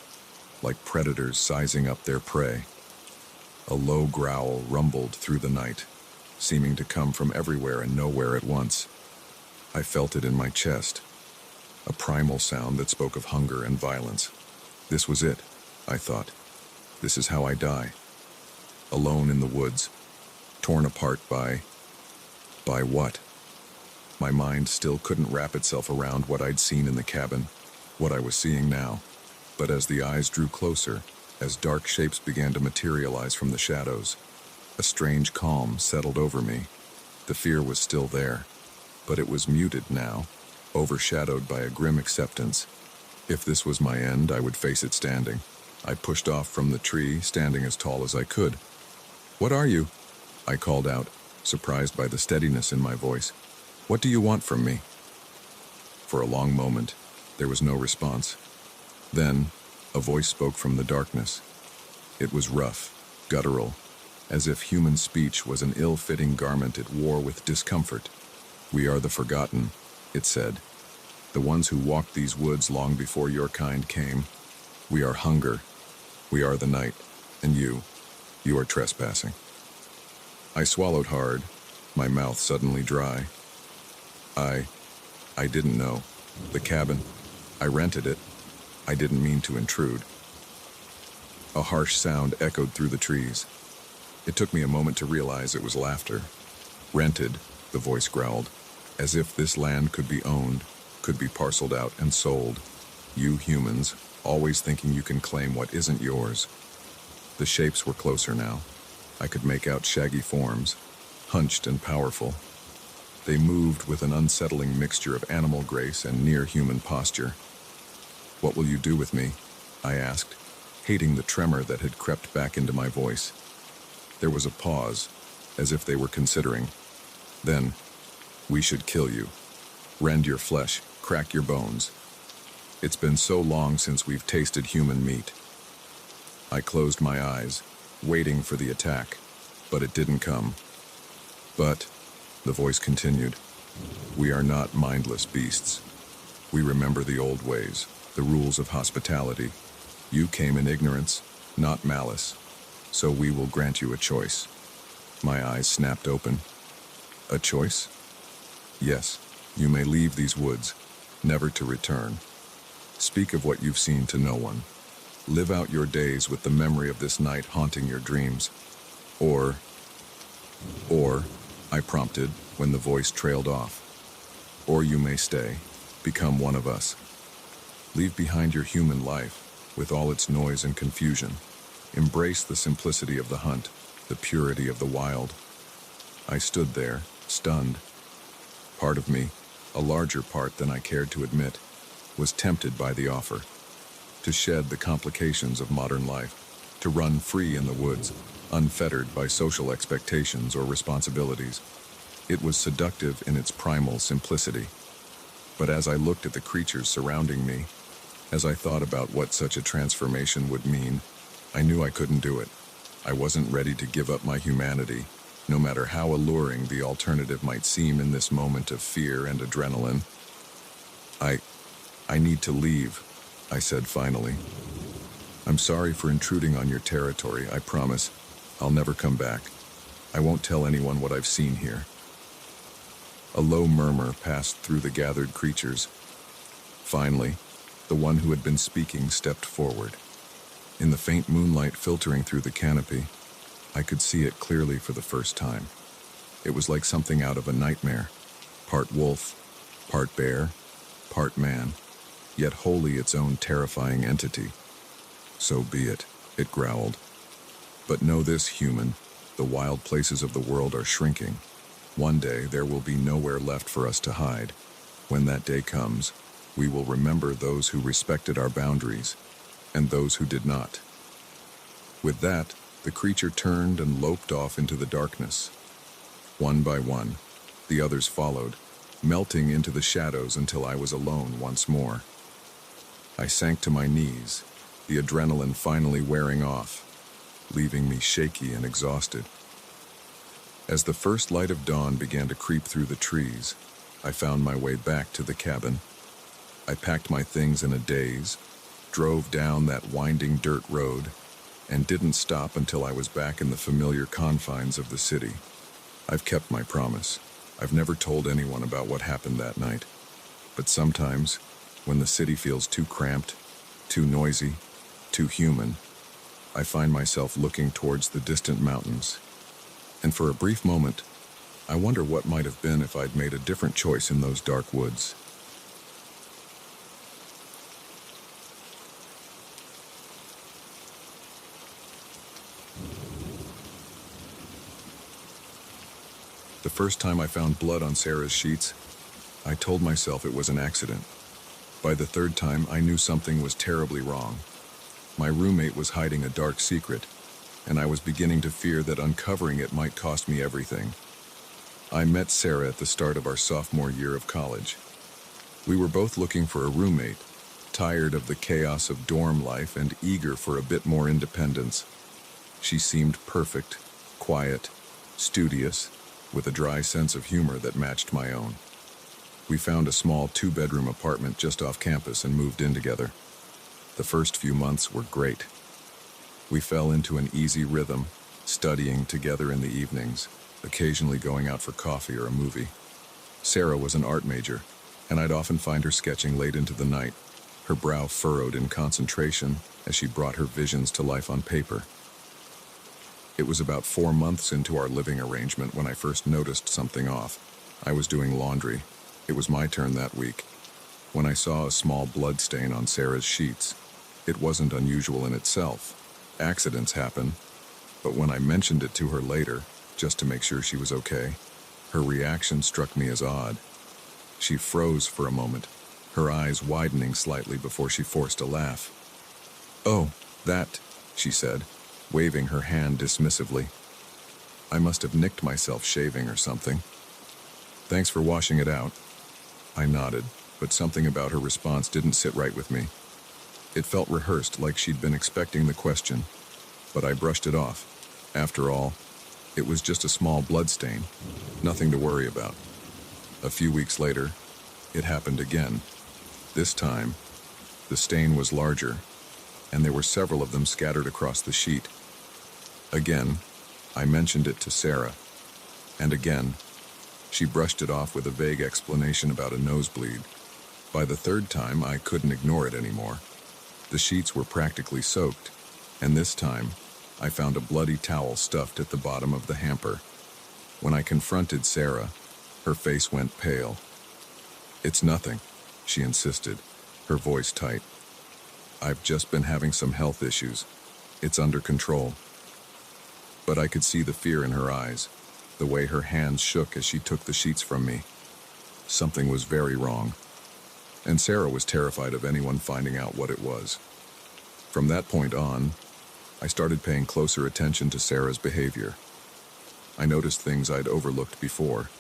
like predators sizing up their prey. A low growl rumbled through the night, seeming to come from everywhere and nowhere at once. I felt it in my chest, a primal sound that spoke of hunger and violence. This was it, I thought. This is how I die. Alone in the woods, torn apart by what? My mind still couldn't wrap itself around what I'd seen in the cabin, what I was seeing now. But as the eyes drew closer, as dark shapes began to materialize from the shadows, a strange calm settled over me. The fear was still there, but it was muted now, overshadowed by a grim acceptance. If this was my end, I would face it standing. I pushed off from the tree, standing as tall as I could. "What are you?" I called out, surprised by the steadiness in my voice. "What do you want from me?" For a long moment, there was no response. Then, a voice spoke from the darkness. It was rough, guttural, as if human speech was an ill-fitting garment at war with discomfort. "We are the forgotten," it said. "The ones who walked these woods long before your kind came. We are hunger. We are the night. And you are trespassing." I swallowed hard, my mouth suddenly dry. I didn't know. The cabin, I rented it. I didn't mean to intrude. A harsh sound echoed through the trees. It took me a moment to realize it was laughter. "Rented," the voice growled, "as if this land could be owned, could be parceled out and sold. You humans, always thinking you can claim what isn't yours." The shapes were closer now. I could make out shaggy forms, hunched and powerful. They moved with an unsettling mixture of animal grace and near-human posture. "What will you do with me?" I asked, hating the tremor that had crept back into my voice. There was a pause, as if they were considering. Then, "We should kill you. Rend your flesh, crack your bones. It's been so long since we've tasted human meat." I closed my eyes, waiting for the attack, but it didn't come. "But," the voice continued, "we are not mindless beasts. We remember the old ways, the rules of hospitality. You came in ignorance, not malice, so we will grant you a choice." My eyes snapped open. "A choice?" "Yes, you may leave these woods, never to return. Speak of what you've seen to no one. Live out your days with the memory of this night haunting your dreams. Or, I prompted when the voice trailed off. "Or you may stay, become one of us. Leave behind your human life, with all its noise and confusion. Embrace the simplicity of the hunt, the purity of the wild." I stood there, stunned. Part of me, a larger part than I cared to admit, was tempted by the offer. To shed the complications of modern life, to run free in the woods, unfettered by social expectations or responsibilities. It was seductive in its primal simplicity. But as I looked at the creatures surrounding me, as I thought about what such a transformation would mean, I knew I couldn't do it. I wasn't ready to give up my humanity, no matter how alluring the alternative might seem in this moment of fear and adrenaline. I need to leave, I said finally. I'm sorry for intruding on your territory, I promise. I'll never come back. I won't tell anyone what I've seen here. A low murmur passed through the gathered creatures. Finally, the one who had been speaking stepped forward. In the faint moonlight filtering through the canopy, I could see it clearly for the first time. It was like something out of a nightmare. Part wolf, part bear, part man, yet wholly its own terrifying entity. So be it, it growled. But know this, human, the wild places of the world are shrinking. One day there will be nowhere left for us to hide. When that day comes, we will remember those who respected our boundaries, and those who did not. With that, the creature turned and loped off into the darkness. One by one, the others followed, melting into the shadows until I was alone once more. I sank to my knees, the adrenaline finally wearing off, leaving me shaky and exhausted. As the first light of dawn began to creep through the trees, I found my way back to the cabin. I packed my things in a daze, drove down that winding dirt road, and didn't stop until I was back in the familiar confines of the city. I've kept my promise. I've never told anyone about what happened that night. But sometimes, when the city feels too cramped, too noisy, too human, I find myself looking towards the distant mountains. And for a brief moment, I wonder what might have been if I'd made a different choice in those dark woods. The first time I found blood on Sarah's sheets, I told myself it was an accident. By the third time, I knew something was terribly wrong. My roommate was hiding a dark secret, and I was beginning to fear that uncovering it might cost me everything. I met Sarah at the start of our sophomore year of college. We were both looking for a roommate, tired of the chaos of dorm life and eager for a bit more independence. She seemed perfect, quiet, studious, with a dry sense of humor that matched my own. We found a small 2-bedroom apartment just off campus and moved in together. The first few months were great. We fell into an easy rhythm, studying together in the evenings, occasionally going out for coffee or a movie. Sarah was an art major, and I'd often find her sketching late into the night, her brow furrowed in concentration as she brought her visions to life on paper. It was about 4 months into our living arrangement when I first noticed something off. I was doing laundry. It was my turn that week. When I saw a small blood stain on Sarah's sheets, it wasn't unusual in itself. Accidents happen, but when I mentioned it to her later, just to make sure she was okay, her reaction struck me as odd. She froze for a moment, her eyes widening slightly before she forced a laugh. "Oh, that," she said, waving her hand dismissively. I must have nicked myself shaving or something. "Thanks for washing it out." I nodded, but something about her response didn't sit right with me. It felt rehearsed, like she'd been expecting the question, but I brushed it off. After all, it was just a small blood stain, nothing to worry about. A few weeks later, it happened again. This time, the stain was larger, and there were several of them scattered across the sheet. Again, I mentioned it to Sarah, and again, she brushed it off with a vague explanation about a nosebleed. By the third time, I couldn't ignore it anymore. The sheets were practically soaked, and this time, I found a bloody towel stuffed at the bottom of the hamper. When I confronted Sarah, her face went pale. "It's nothing," she insisted, her voice tight. "I've just been having some health issues. It's under control." But I could see the fear in her eyes, the way her hands shook as she took the sheets from me. Something was very wrong, and Sarah was terrified of anyone finding out what it was. From that point on, I started paying closer attention to Sarah's behavior. I noticed things I'd overlooked before,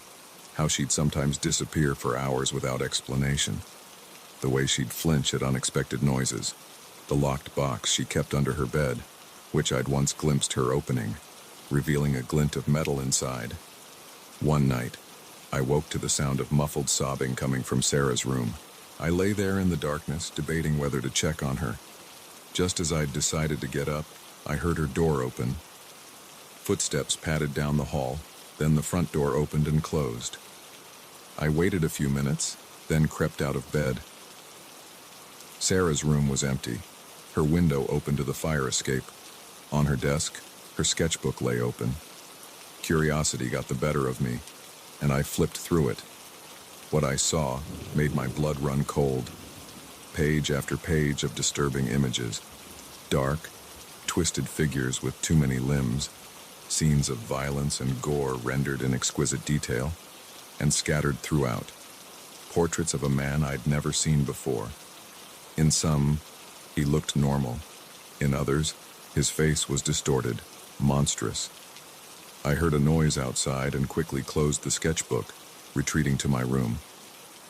how she'd sometimes disappear for hours without explanation, the way she'd flinch at unexpected noises, the locked box she kept under her bed, which I'd once glimpsed her opening. revealing a glint of metal inside. One night, I woke to the sound of muffled sobbing coming from Sarah's room. I lay there in the darkness, debating whether to check on her. Just as I'd decided to get up, I heard her door open. Footsteps padded down the hall, then the front door opened and closed. I waited a few minutes, then crept out of bed. Sarah's room was empty. Her window opened to the fire escape. On her desk, her sketchbook lay open. Curiosity got the better of me, and I flipped through it. What I saw made my blood run cold. Page after page of disturbing images. Dark, twisted figures with too many limbs, scenes of violence and gore rendered in exquisite detail, and scattered throughout. Portraits of a man I'd never seen before. In some, he looked normal. In others, his face was distorted, monstrous. I heard a noise outside and quickly closed the sketchbook, retreating to my room.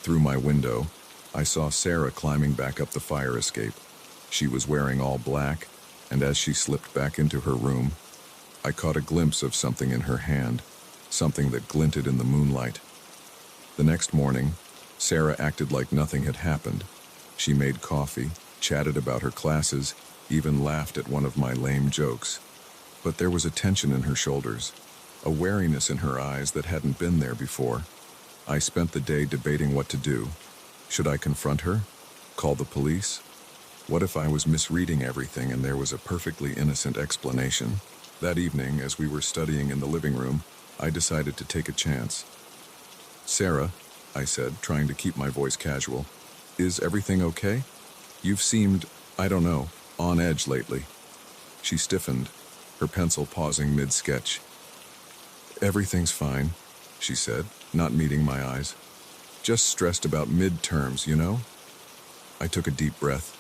Through my window, I saw Sarah climbing back up the fire escape. She was wearing all black, and as she slipped back into her room, I caught a glimpse of something in her hand, something that glinted in the moonlight. The next morning, Sarah acted like nothing had happened. She made coffee, chatted about her classes, even laughed at one of my lame jokes. But there was a tension in her shoulders, a wariness in her eyes that hadn't been there before. I spent the day debating what to do. Should I confront her? Call the police? What if I was misreading everything and there was a perfectly innocent explanation? That evening, as we were studying in the living room, I decided to take a chance. "Sarah," I said, trying to keep my voice casual, "is everything okay? You've seemed, I don't know, on edge lately." She stiffened, her pencil pausing mid-sketch. "Everything's fine," she said, not meeting my eyes. "Just stressed about midterms, you know?" I took a deep breath.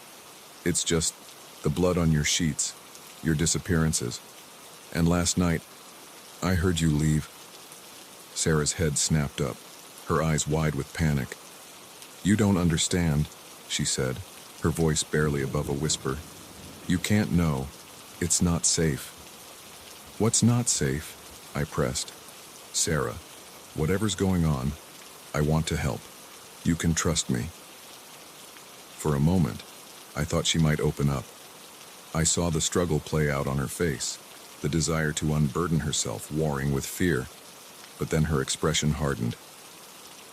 "It's just the blood on your sheets, your disappearances. And last night, I heard you leave." Sarah's head snapped up, her eyes wide with panic. "You don't understand," she said, her voice barely above a whisper. "You can't know. It's not safe." "What's not safe?" I pressed. "Sarah, whatever's going on, I want to help. You can trust me." For a moment, I thought she might open up. I saw the struggle play out on her face, the desire to unburden herself warring with fear. But then her expression hardened.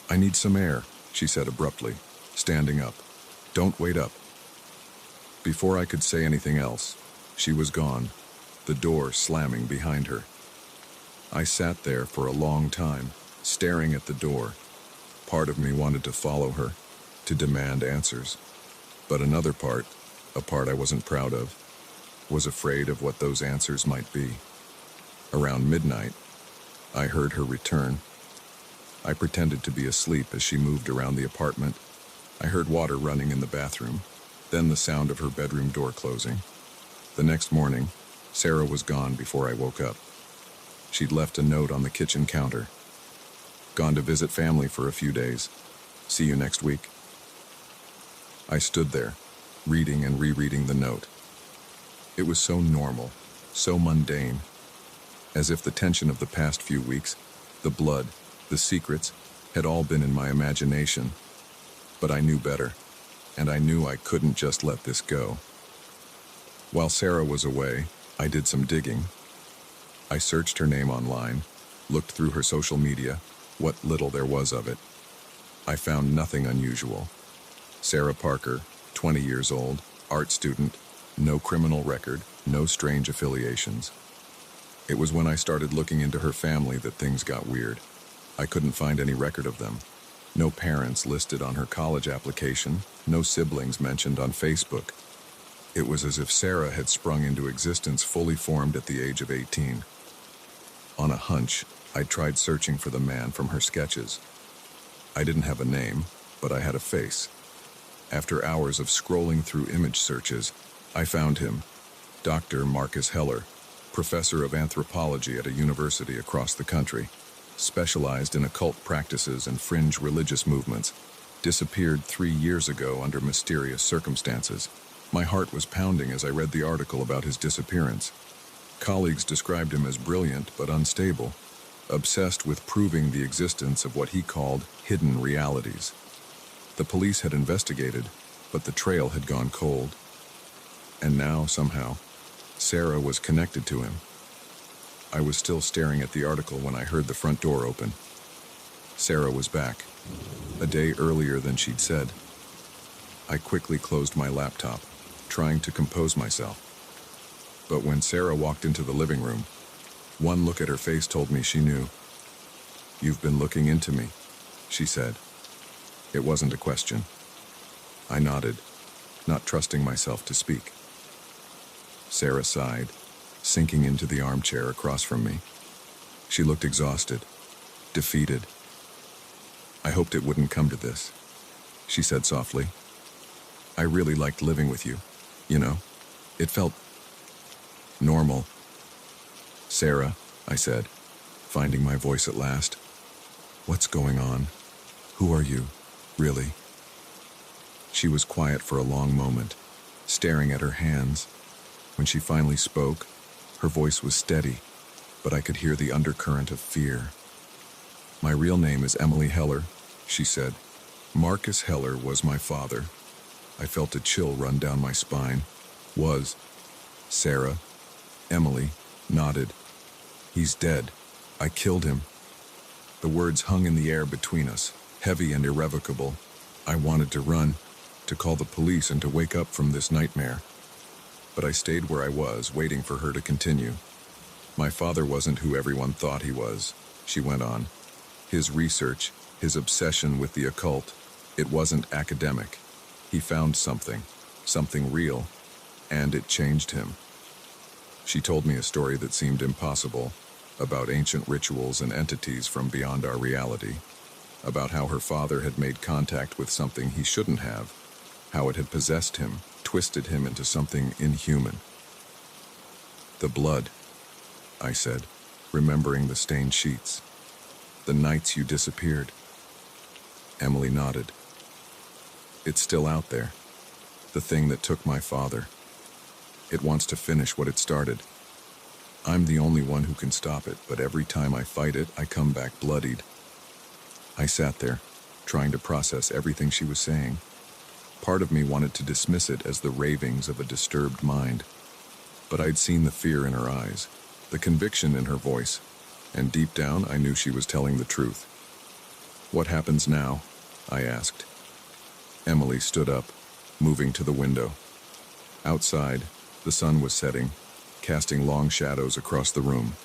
"I need some air," she said abruptly, standing up. "Don't wait up." Before I could say anything else, she was gone, the door slamming behind her. I sat there for a long time, staring at the door. Part of me wanted to follow her, to demand answers. But another part, a part I wasn't proud of, was afraid of what those answers might be. Around midnight, I heard her return. I pretended to be asleep as she moved around the apartment. I heard water running in the bathroom, then the sound of her bedroom door closing. The next morning, Sarah was gone before I woke up. She'd left a note on the kitchen counter. "Gone to visit family for a few days. See you next week." I stood there, reading and rereading the note. It was so normal, so mundane, as if the tension of the past few weeks, the blood, the secrets, had all been in my imagination. But I knew better, and I knew I couldn't just let this go. While Sarah was away, I did some digging. I searched her name online, looked through her social media, what little there was of it. I found nothing unusual. Sarah Parker, 20 years old, art student, no criminal record, no strange affiliations. It was when I started looking into her family that things got weird. I couldn't find any record of them. No parents listed on her college application, no siblings mentioned on Facebook. It was as if Sarah had sprung into existence fully formed at the age of 18. On a hunch, I tried searching for the man from her sketches. I didn't have a name, but I had a face. After hours of scrolling through image searches, I found him, Dr. Marcus Heller, professor of anthropology at a university across the country, specialized in occult practices and fringe religious movements, disappeared 3 years ago under mysterious circumstances. My heart was pounding as I read the article about his disappearance. Colleagues described him as brilliant but unstable, obsessed with proving the existence of what he called hidden realities. The police had investigated, but the trail had gone cold. And now, somehow, Sarah was connected to him. I was still staring at the article when I heard the front door open. Sarah was back, a day earlier than she'd said. I quickly closed my laptop, trying to compose myself. But when Sarah walked into the living room, one look at her face told me she knew. "You've been looking into me," she said. It wasn't a question. I nodded, not trusting myself to speak. Sarah sighed, sinking into the armchair across from me. She looked exhausted, defeated. "I hoped it wouldn't come to this," she said softly. "I really liked living with you, you know? It felt normal." "Sarah," I said, finding my voice at last. "What's going on? Who are you, really?" She was quiet for a long moment, staring at her hands. When she finally spoke, her voice was steady, but I could hear the undercurrent of fear. "My real name is Emily Heller," she said. "Marcus Heller was my father." I felt a chill run down my spine. "Was." Sarah, Emily, nodded. "He's dead. I killed him." The words hung in the air between us, heavy and irrevocable. I wanted to run, to call the police and to wake up from this nightmare. But I stayed where I was, waiting for her to continue. "My father wasn't who everyone thought he was," she went on. "His research, his obsession with the occult, it wasn't academic. He found something real, and it changed him." She told me a story that seemed impossible, about ancient rituals and entities from beyond our reality, about how her father had made contact with something he shouldn't have, how it had possessed him, twisted him into something inhuman. "The blood," I said, remembering the stained sheets. "The nights you disappeared." Emily nodded. "It's still out there, the thing that took my father. It wants to finish what it started. I'm the only one who can stop it, but every time I fight it, I come back bloodied." I sat there, trying to process everything she was saying. Part of me wanted to dismiss it as the ravings of a disturbed mind. But I'd seen the fear in her eyes, the conviction in her voice, and deep down I knew she was telling the truth. "What happens now?" I asked. Emily stood up, moving to the window. Outside, the sun was setting, casting long shadows across the room.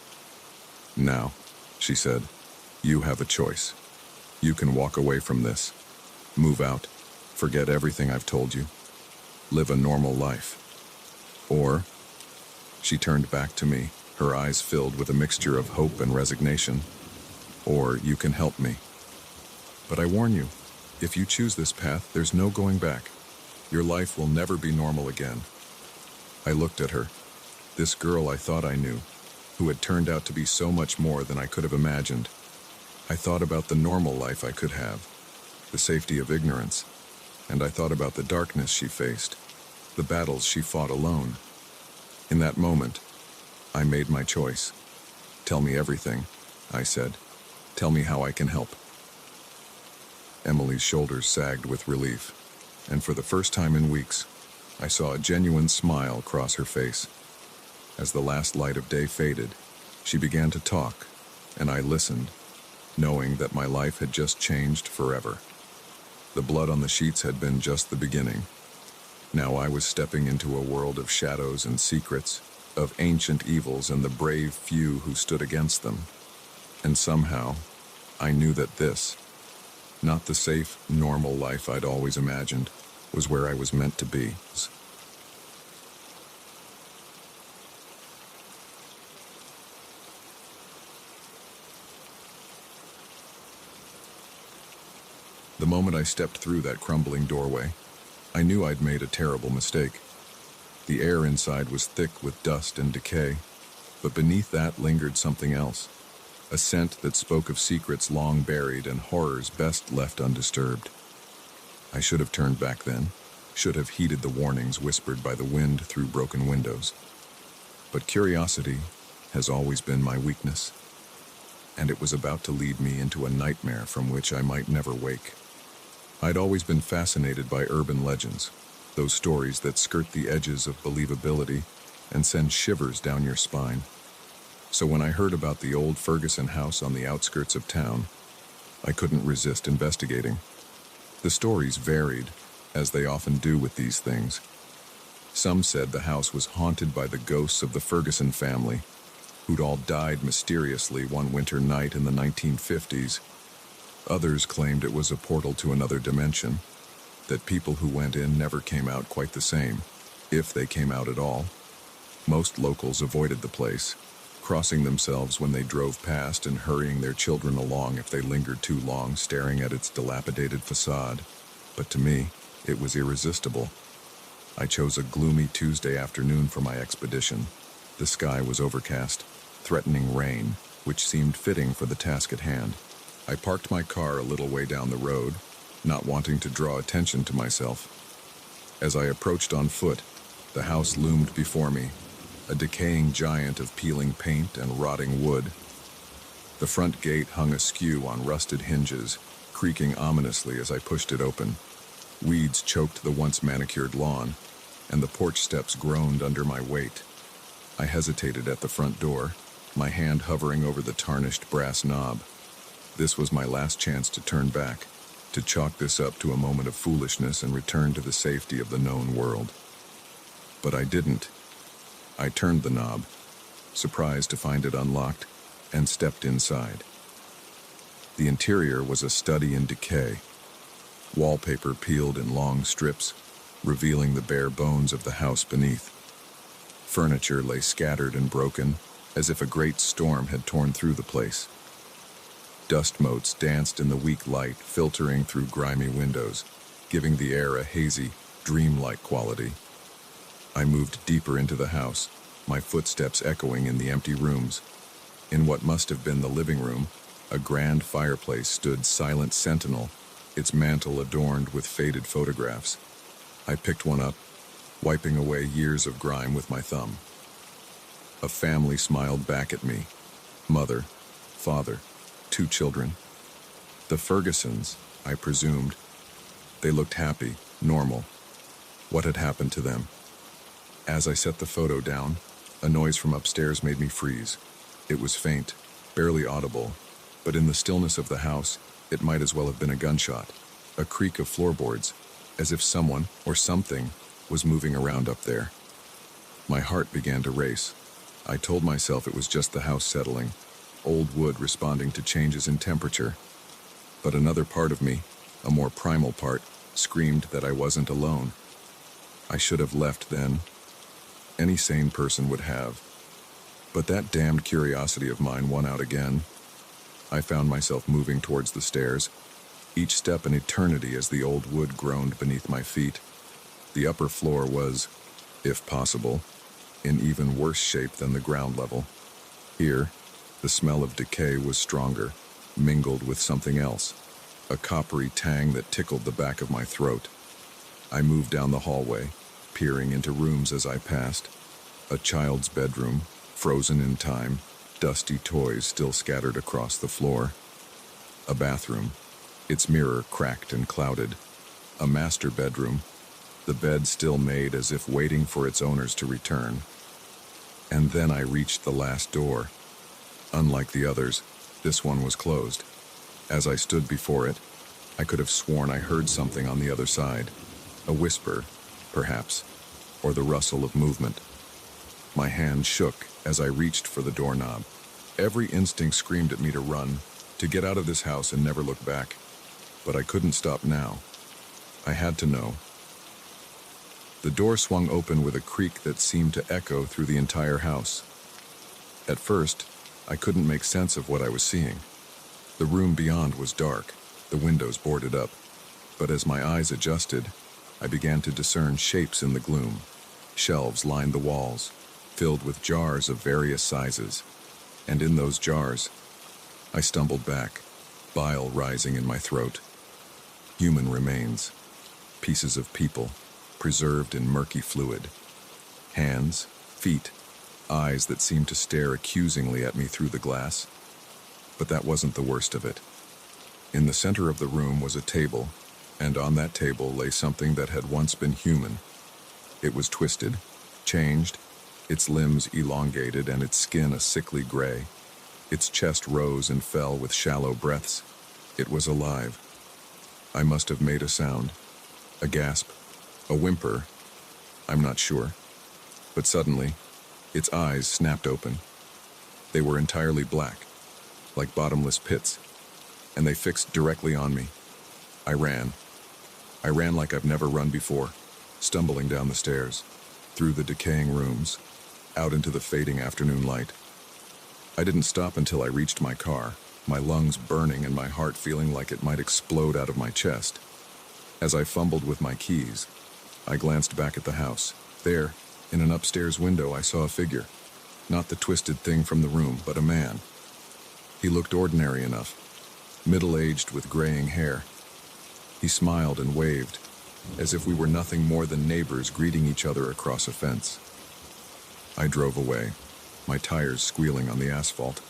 "Now," she said, "you have a choice. You can walk away from this. Move out. Forget everything I've told you. Live a normal life. Or," she turned back to me, her eyes filled with a mixture of hope and resignation, "or you can help me. But I warn you, if you choose this path, there's no going back. Your life will never be normal again." I looked at her, this girl I thought I knew, who had turned out to be so much more than I could have imagined. I thought about the normal life I could have, the safety of ignorance, and I thought about the darkness she faced, the battles she fought alone. In that moment, I made my choice. "Tell me everything," I said. "Tell me how I can help." Emily's shoulders sagged with relief, and for the first time in weeks, I saw a genuine smile cross her face. As the last light of day faded, she began to talk, and I listened, knowing that my life had just changed forever. The blood on the sheets had been just the beginning. Now I was stepping into a world of shadows and secrets, of ancient evils and the brave few who stood against them. And somehow, I knew that this, not the safe, normal life I'd always imagined, was where I was meant to be. The moment I stepped through that crumbling doorway, I knew I'd made a terrible mistake. The air inside was thick with dust and decay, but beneath that lingered something else, a scent that spoke of secrets long buried and horrors best left undisturbed. I should have turned back then, should have heeded the warnings whispered by the wind through broken windows. But curiosity has always been my weakness, and it was about to lead me into a nightmare from which I might never wake. I'd always been fascinated by urban legends, those stories that skirt the edges of believability and send shivers down your spine. So when I heard about the old Ferguson house on the outskirts of town, I couldn't resist investigating. The stories varied, as they often do with these things. Some said the house was haunted by the ghosts of the Ferguson family, who'd all died mysteriously one winter night in the 1950s. Others claimed it was a portal to another dimension, that people who went in never came out quite the same, if they came out at all. Most locals avoided the place, crossing themselves when they drove past and hurrying their children along if they lingered too long staring at its dilapidated facade. But to me, it was irresistible. I chose a gloomy Tuesday afternoon for my expedition. The sky was overcast, threatening rain, which seemed fitting for the task at hand. I parked my car a little way down the road, not wanting to draw attention to myself. As I approached on foot, the house loomed before me, a decaying giant of peeling paint and rotting wood. The front gate hung askew on rusted hinges, creaking ominously as I pushed it open. Weeds choked the once manicured lawn, and the porch steps groaned under my weight. I hesitated at the front door, my hand hovering over the tarnished brass knob. This was my last chance to turn back, to chalk this up to a moment of foolishness and return to the safety of the known world. But I didn't. I turned the knob, surprised to find it unlocked, and stepped inside. The interior was a study in decay. Wallpaper peeled in long strips, revealing the bare bones of the house beneath. Furniture lay scattered and broken, as if a great storm had torn through the place. Dust motes danced in the weak light, filtering through grimy windows, giving the air a hazy, dreamlike quality. I moved deeper into the house, my footsteps echoing in the empty rooms. In what must have been the living room, a grand fireplace stood silent sentinel, its mantel adorned with faded photographs. I picked one up, wiping away years of grime with my thumb. A family smiled back at me. Mother, father, 2 children. The Fergusons, I presumed. They looked happy, normal. What had happened to them? As I set the photo down, a noise from upstairs made me freeze. It was faint, barely audible, but in the stillness of the house, it might as well have been a gunshot. A creak of floorboards, as if someone or something was moving around up there. My heart began to race. I told myself it was just the house settling, old wood responding to changes in temperature. But another part of me, a more primal part, screamed that I wasn't alone. I should have left then. Any sane person would have. But that damned curiosity of mine won out again. I found myself moving towards the stairs, each step an eternity as the old wood groaned beneath my feet. The upper floor was, if possible, in even worse shape than the ground level. Here, the smell of decay was stronger, mingled with something else, a coppery tang that tickled the back of my throat. I moved down the hallway, peering into rooms as I passed. A child's bedroom, frozen in time, dusty toys still scattered across the floor. A bathroom, its mirror cracked and clouded. A master bedroom, the bed still made as if waiting for its owners to return. And then I reached the last door. Unlike the others, this one was closed. As I stood before it, I could have sworn I heard something on the other side. A whisper, perhaps, or the rustle of movement. My hand shook as I reached for the doorknob. Every instinct screamed at me to run, to get out of this house and never look back. But I couldn't stop now. I had to know. The door swung open with a creak that seemed to echo through the entire house. At first, I couldn't make sense of what I was seeing. The room beyond was dark, the windows boarded up. But as my eyes adjusted, I began to discern shapes in the gloom. Shelves lined the walls, filled with jars of various sizes. And in those jars, I stumbled back, bile rising in my throat. Human remains, pieces of people, preserved in murky fluid. Hands, feet, eyes that seemed to stare accusingly at me through the glass. But that wasn't the worst of it. In the center of the room was a table, and on that table lay something that had once been human. It was twisted, changed, its limbs elongated and its skin a sickly gray. Its chest rose and fell with shallow breaths. It was alive. I must have made a sound, a gasp, a whimper, I'm not sure. But suddenly, its eyes snapped open. They were entirely black, like bottomless pits, and they fixed directly on me. I ran. I ran like I've never run before, stumbling down the stairs, through the decaying rooms, out into the fading afternoon light. I didn't stop until I reached my car, my lungs burning and my heart feeling like it might explode out of my chest. As I fumbled with my keys, I glanced back at the house. There, in an upstairs window, I saw a figure. Not the twisted thing from the room, but a man. He looked ordinary enough, middle-aged with graying hair. He smiled and waved, as if we were nothing more than neighbors greeting each other across a fence. I drove away, my tires squealing on the asphalt.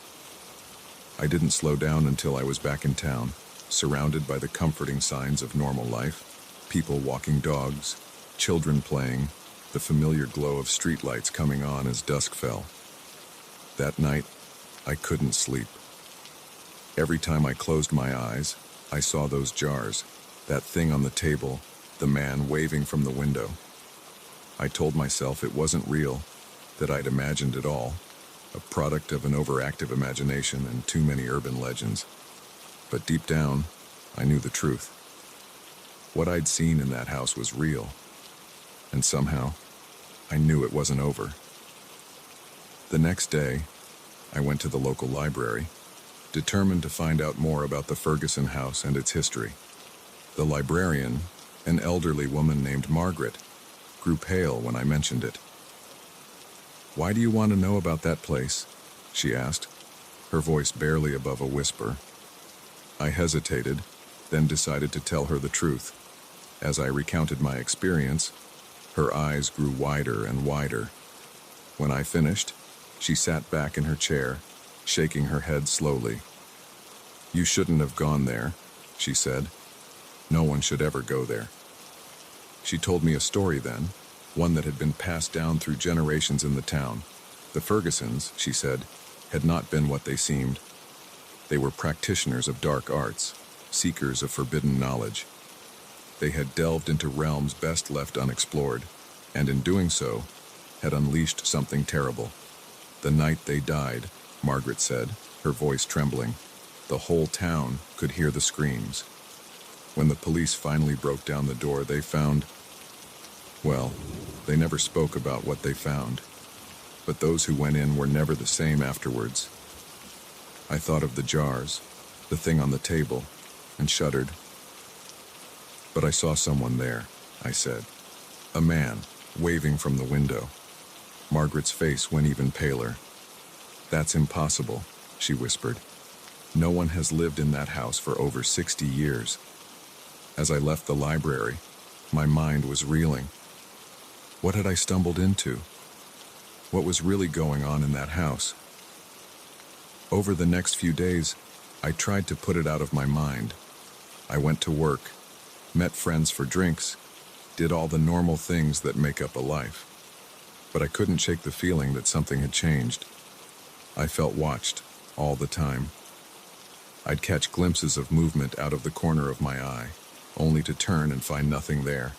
I didn't slow down until I was back in town, surrounded by the comforting signs of normal life, people walking dogs, children playing, the familiar glow of streetlights coming on as dusk fell. That night, I couldn't sleep. Every time I closed my eyes, I saw those jars, that thing on the table, the man waving from the window. I told myself it wasn't real, that I'd imagined it all, a product of an overactive imagination and too many urban legends. But deep down, I knew the truth. What I'd seen in that house was real, and somehow, I knew it wasn't over. The next day, I went to the local library, determined to find out more about the Ferguson house and its history. The librarian, an elderly woman named Margaret, grew pale when I mentioned it. "Why do you want to know about that place?" she asked, her voice barely above a whisper. I hesitated, then decided to tell her the truth. As I recounted my experience, her eyes grew wider and wider. When I finished, she sat back in her chair, shaking her head slowly. "You shouldn't have gone there," she said. "No one should ever go there." She told me a story then, one that had been passed down through generations in the town. The Fergusons, she said, had not been what they seemed. They were practitioners of dark arts, seekers of forbidden knowledge. They had delved into realms best left unexplored, and in doing so, had unleashed something terrible. The night they died, Margaret said, her voice trembling, the whole town could hear the screams. When the police finally broke down the door, they found... Well, they never spoke about what they found, but those who went in were never the same afterwards. I thought of the jars, the thing on the table, and shuddered. "But I saw someone there," I said. "A man, waving from the window." Margaret's face went even paler. "That's impossible," she whispered. "No one has lived in that house for over 60 years. As I left the library, my mind was reeling. What had I stumbled into? What was really going on in that house? Over the next few days, I tried to put it out of my mind. I went to work, met friends for drinks, did all the normal things that make up a life. But I couldn't shake the feeling that something had changed. I felt watched all the time. I'd catch glimpses of movement out of the corner of my eye, only to turn and find nothing there.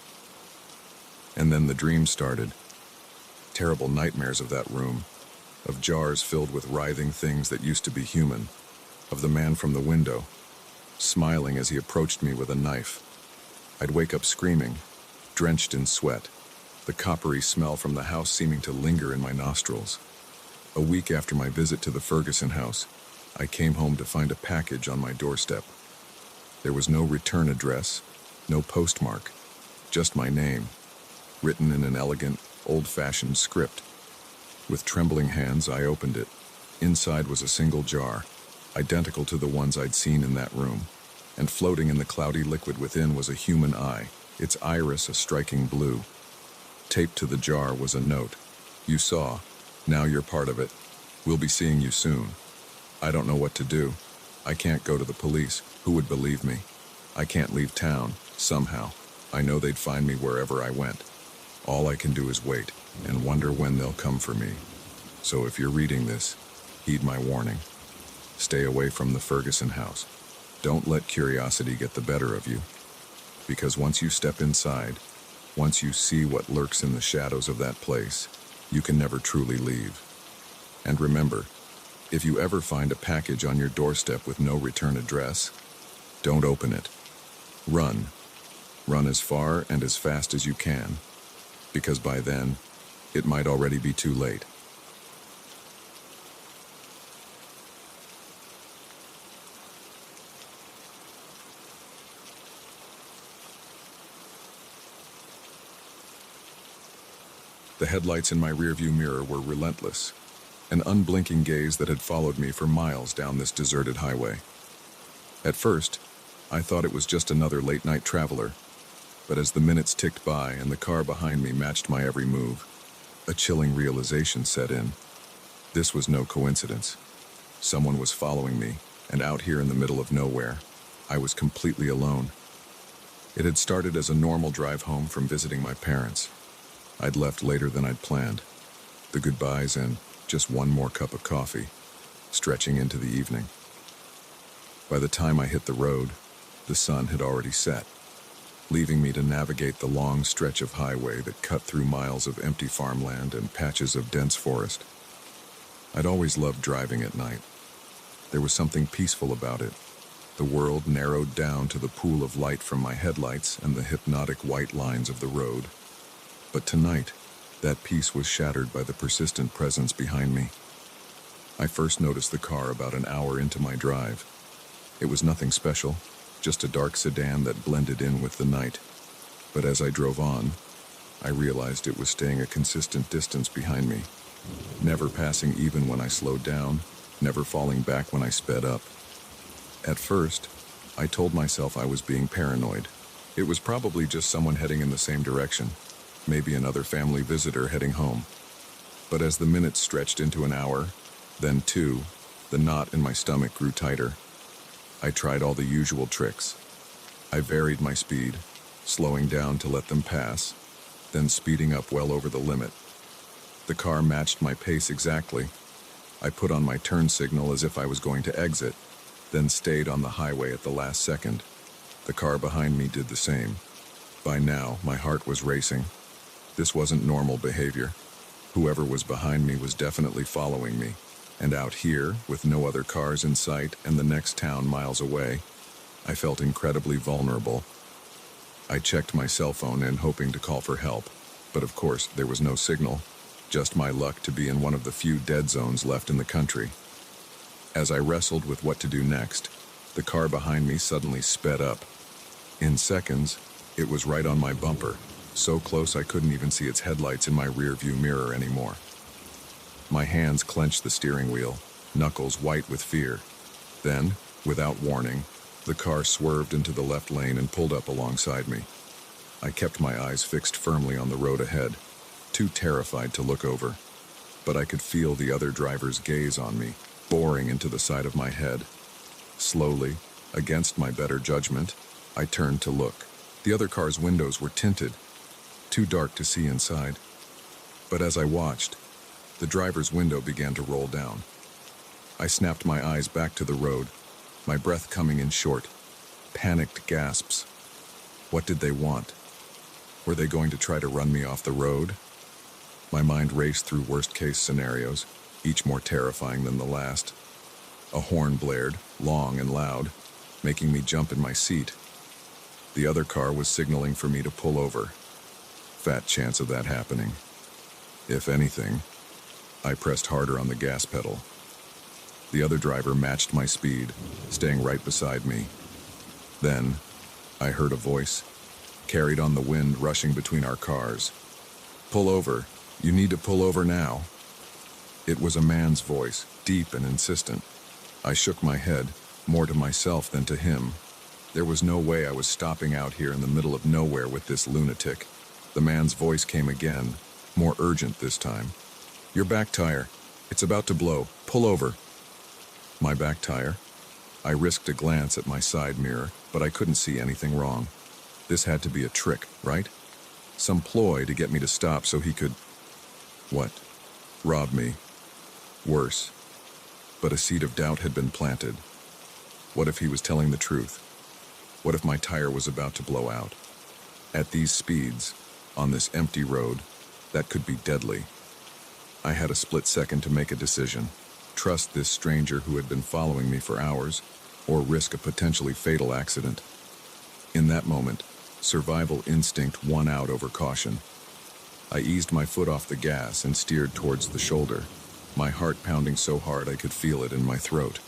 And then the dreams started. Terrible nightmares of that room, of jars filled with writhing things that used to be human, of the man from the window, smiling as he approached me with a knife. I'd wake up screaming, drenched in sweat, the coppery smell from the house seeming to linger in my nostrils. A week after my visit to the Ferguson house, I came home to find a package on my doorstep. There was no return address, no postmark, just my name, written in an elegant, old-fashioned script. With trembling hands, I opened it. Inside was a single jar, identical to the ones I'd seen in that room, and floating in the cloudy liquid within was a human eye, its iris a striking blue. Taped to the jar was a note. "You saw. Now you're part of it. We'll be seeing you soon. I don't know what to do. I can't go to the police. Who would believe me? I can't leave town, somehow. I know they'd find me wherever I went. All I can do is wait and wonder when they'll come for me. So if you're reading this, heed my warning. Stay away from the Ferguson house. Don't let curiosity get the better of you. Because once you step inside, once you see what lurks in the shadows of that place, you can never truly leave. And remember, if you ever find a package on your doorstep with no return address, don't open it. Run. Run as far and as fast as you can, because by then, it might already be too late. The headlights in my rearview mirror were relentless, an unblinking gaze that had followed me for miles down this deserted highway. At first, I thought it was just another late-night traveler, but as the minutes ticked by and the car behind me matched my every move, a chilling realization set in. This was no coincidence. Someone was following me, and out here in the middle of nowhere, I was completely alone. It had started as a normal drive home from visiting my parents. I'd left later than I'd planned. The goodbyes and just one more cup of coffee, stretching into the evening. By the time I hit the road, the sun had already set, leaving me to navigate the long stretch of highway that cut through miles of empty farmland and patches of dense forest. I'd always loved driving at night. There was something peaceful about it. The world narrowed down to the pool of light from my headlights and the hypnotic white lines of the road. But tonight, that peace was shattered by the persistent presence behind me. I first noticed the car about an hour into my drive. It was nothing special, just a dark sedan that blended in with the night. But as I drove on, I realized it was staying a consistent distance behind me, never passing even when I slowed down, never falling back when I sped up. At first, I told myself I was being paranoid. It was probably just someone heading in the same direction. Maybe another family visitor heading home. But as the minutes stretched into an hour, then two, the knot in my stomach grew tighter. I tried all the usual tricks. I varied my speed, slowing down to let them pass, then speeding up well over the limit. The car matched my pace exactly. I put on my turn signal as if I was going to exit, then stayed on the highway at the last second. The car behind me did the same. By now, my heart was racing. This wasn't normal behavior. Whoever was behind me was definitely following me, and out here, with no other cars in sight and the next town miles away, I felt incredibly vulnerable. I checked my cell phone in hoping to call for help, but of course there was no signal, just my luck to be in one of the few dead zones left in the country. As I wrestled with what to do next, the car behind me suddenly sped up. In seconds, it was right on my bumper, so close I couldn't even see its headlights in my rearview mirror anymore. My hands clenched the steering wheel, knuckles white with fear. Then, without warning, the car swerved into the left lane and pulled up alongside me. I kept my eyes fixed firmly on the road ahead, too terrified to look over. But I could feel the other driver's gaze on me, boring into the side of my head. Slowly, against my better judgment, I turned to look. The other car's windows were tinted, too dark to see inside. But as I watched, the driver's window began to roll down. I snapped my eyes back to the road, my breath coming in short, panicked gasps. What did they want? Were they going to try to run me off the road? My mind raced through worst-case scenarios, each more terrifying than the last. A horn blared, long and loud, making me jump in my seat. The other car was signaling for me to pull over. Fat chance of that happening. If anything, I pressed harder on the gas pedal. The other driver matched my speed, staying right beside me. Then, I heard a voice, carried on the wind rushing between our cars. "Pull over. You need to pull over now." It was a man's voice, deep and insistent. I shook my head, more to myself than to him. There was no way I was stopping out here in the middle of nowhere with this lunatic. The man's voice came again, more urgent this time. Your back tire. It's about to blow. Pull over. My back tire? I risked a glance at my side mirror, but I couldn't see anything wrong. This had to be a trick, right? Some ploy to get me to stop so he could... What? Rob me. Worse. But a seed of doubt had been planted. What if he was telling the truth? What if my tire was about to blow out? At these speeds, on this empty road, that could be deadly. I had a split second to make a decision. Trust this stranger who had been following me for hours, or risk a potentially fatal accident. In that moment, survival instinct won out over caution. I eased my foot off the gas and steered towards the shoulder, my heart pounding so hard I could feel it in my throat.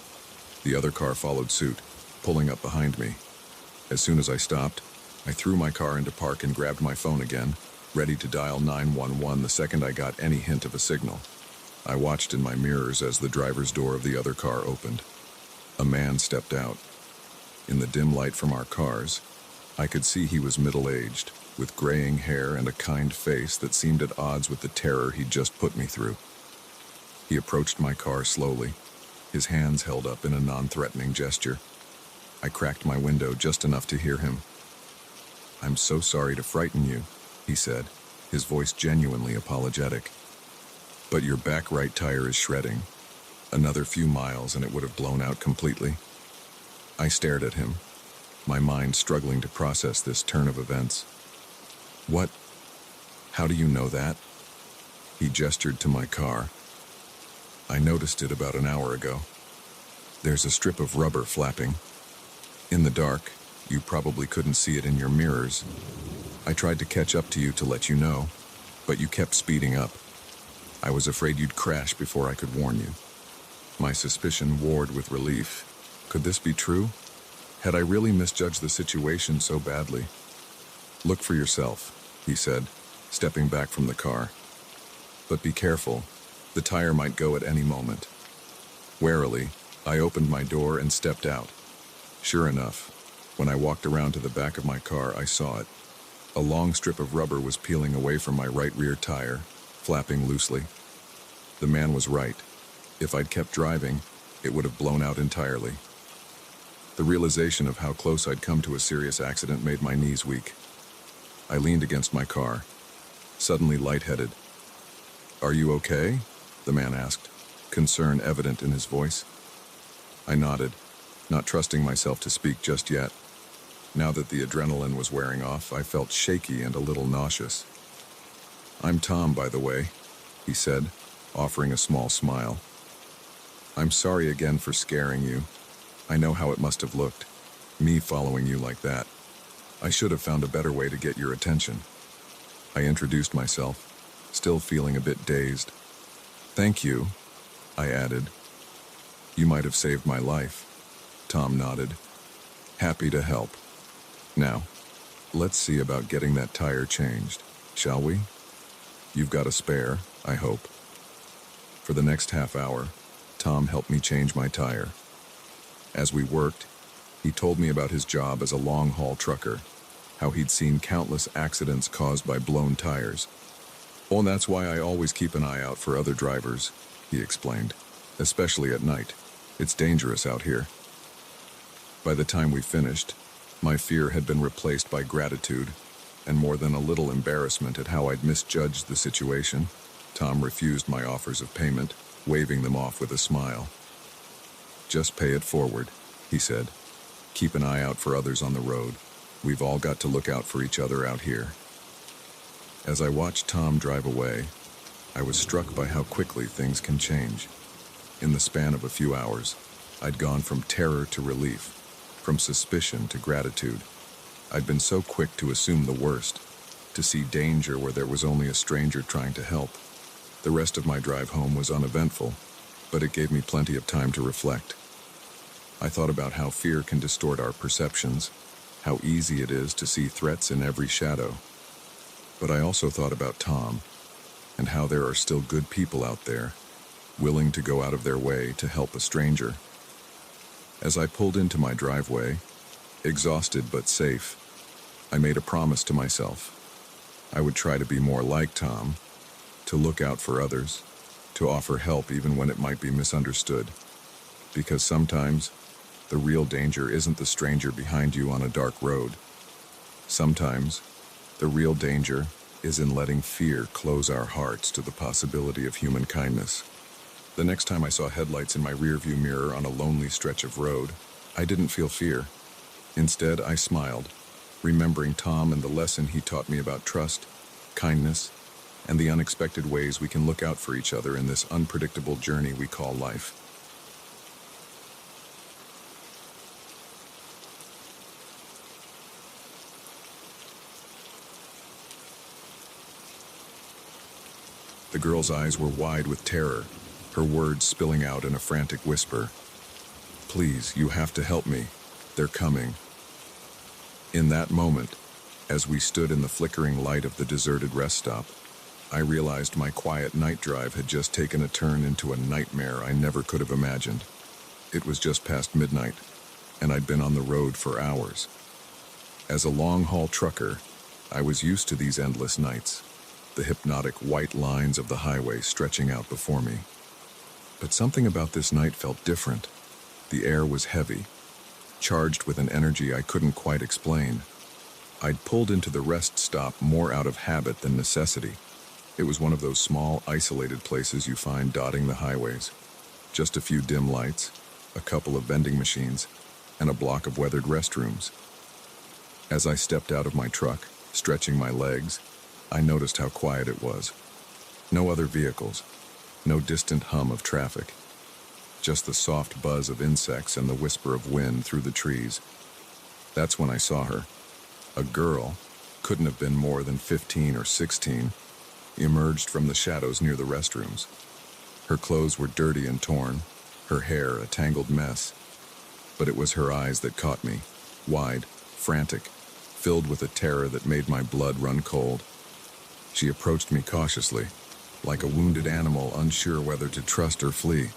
The other car followed suit, pulling up behind me. As soon as I stopped, I threw my car into park and grabbed my phone again, ready to dial 911 the second I got any hint of a signal. I watched in my mirrors as the driver's door of the other car opened. A man stepped out. In the dim light from our cars, I could see he was middle-aged, with graying hair and a kind face that seemed at odds with the terror he'd just put me through. He approached my car slowly, his hands held up in a non-threatening gesture. I cracked my window just enough to hear him. "I'm so sorry to frighten you," he said, his voice genuinely apologetic. "But your back right tire is shredding. Another few miles and it would have blown out completely." I stared at him, my mind struggling to process this turn of events. "What? How do you know that?" He gestured to my car. "I noticed it about an hour ago. There's a strip of rubber flapping. In the dark, you probably couldn't see it in your mirrors. I tried to catch up to you to let you know, but you kept speeding up. I was afraid you'd crash before I could warn you." My suspicion warred with relief. Could this be true? Had I really misjudged the situation so badly? "Look for yourself," he said, stepping back from the car. "But be careful. The tire might go at any moment." Warily, I opened my door and stepped out. Sure enough, when I walked around to the back of my car, I saw it. A long strip of rubber was peeling away from my right rear tire, flapping loosely. The man was right. If I'd kept driving, it would have blown out entirely. The realization of how close I'd come to a serious accident made my knees weak. I leaned against my car, suddenly lightheaded. "Are you okay?" the man asked, concern evident in his voice. I nodded, not trusting myself to speak just yet. Now that the adrenaline was wearing off, I felt shaky and a little nauseous. "I'm Tom, by the way," he said, offering a small smile. "I'm sorry again for scaring you. I know how it must have looked, me following you like that. I should have found a better way to get your attention." I introduced myself, still feeling a bit dazed. "Thank you," I added. "You might have saved my life." Tom nodded. "Happy to help. Now, let's see about getting that tire changed, shall we? You've got a spare, I hope." For the next half hour, Tom helped me change my tire. As we worked, he told me about his job as a long-haul trucker, how he'd seen countless accidents caused by blown tires. "Oh, and that's why I always keep an eye out for other drivers," he explained, "especially at night. It's dangerous out here." By the time we finished, my fear had been replaced by gratitude, and more than a little embarrassment at how I'd misjudged the situation. Tom refused my offers of payment, waving them off with a smile. "Just pay it forward," he said. "Keep an eye out for others on the road. We've all got to look out for each other out here." As I watched Tom drive away, I was struck by how quickly things can change. In the span of a few hours, I'd gone from terror to relief, from suspicion to gratitude. I'd been so quick to assume the worst, to see danger where there was only a stranger trying to help. The rest of my drive home was uneventful, but it gave me plenty of time to reflect. I thought about how fear can distort our perceptions, how easy it is to see threats in every shadow. But I also thought about Tom, and how there are still good people out there, willing to go out of their way to help a stranger. As I pulled into my driveway, exhausted but safe, I made a promise to myself. I would try to be more like Tom, to look out for others, to offer help even when it might be misunderstood. Because sometimes, the real danger isn't the stranger behind you on a dark road. Sometimes, the real danger is in letting fear close our hearts to the possibility of human kindness. The next time I saw headlights in my rearview mirror on a lonely stretch of road, I didn't feel fear. Instead, I smiled, remembering Tom and the lesson he taught me about trust, kindness, and the unexpected ways we can look out for each other in this unpredictable journey we call life. The girl's eyes were wide with terror, her words spilling out in a frantic whisper. "Please, you have to help me. They're coming." In that moment, as we stood in the flickering light of the deserted rest stop, I realized my quiet night drive had just taken a turn into a nightmare I never could have imagined. It was just past midnight, and I'd been on the road for hours. As a long-haul trucker, I was used to these endless nights, the hypnotic white lines of the highway stretching out before me. But something about this night felt different. The air was heavy, charged with an energy I couldn't quite explain. I'd pulled into the rest stop more out of habit than necessity. It was one of those small, isolated places you find dotting the highways. Just a few dim lights, a couple of vending machines, and a block of weathered restrooms. As I stepped out of my truck, stretching my legs, I noticed how quiet it was. No other vehicles, no distant hum of traffic. Just the soft buzz of insects and the whisper of wind through the trees. That's when I saw her. A girl, couldn't have been more than 15 or 16, emerged from the shadows near the restrooms. Her clothes were dirty and torn, her hair a tangled mess. But it was her eyes that caught me, wide, frantic, filled with a terror that made my blood run cold. She approached me cautiously, like a wounded animal unsure whether to trust or flee.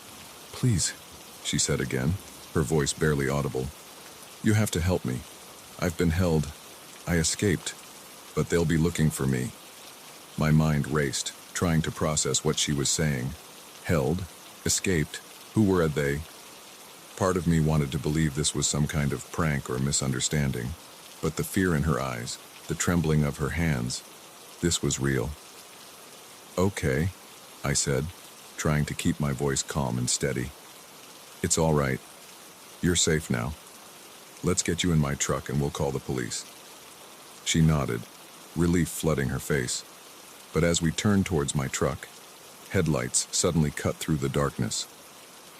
"Please," she said again, her voice barely audible. "You have to help me. I've been held. I escaped, but they'll be looking for me." My mind raced, trying to process what she was saying. Held? Escaped? Who were they? Part of me wanted to believe this was some kind of prank or misunderstanding, but the fear in her eyes, the trembling of her hands, this was real. "Okay," I said, trying to keep my voice calm and steady. "It's all right. You're safe now. Let's get you in my truck and we'll call the police." She nodded, relief flooding her face. But as we turned towards my truck, headlights suddenly cut through the darkness.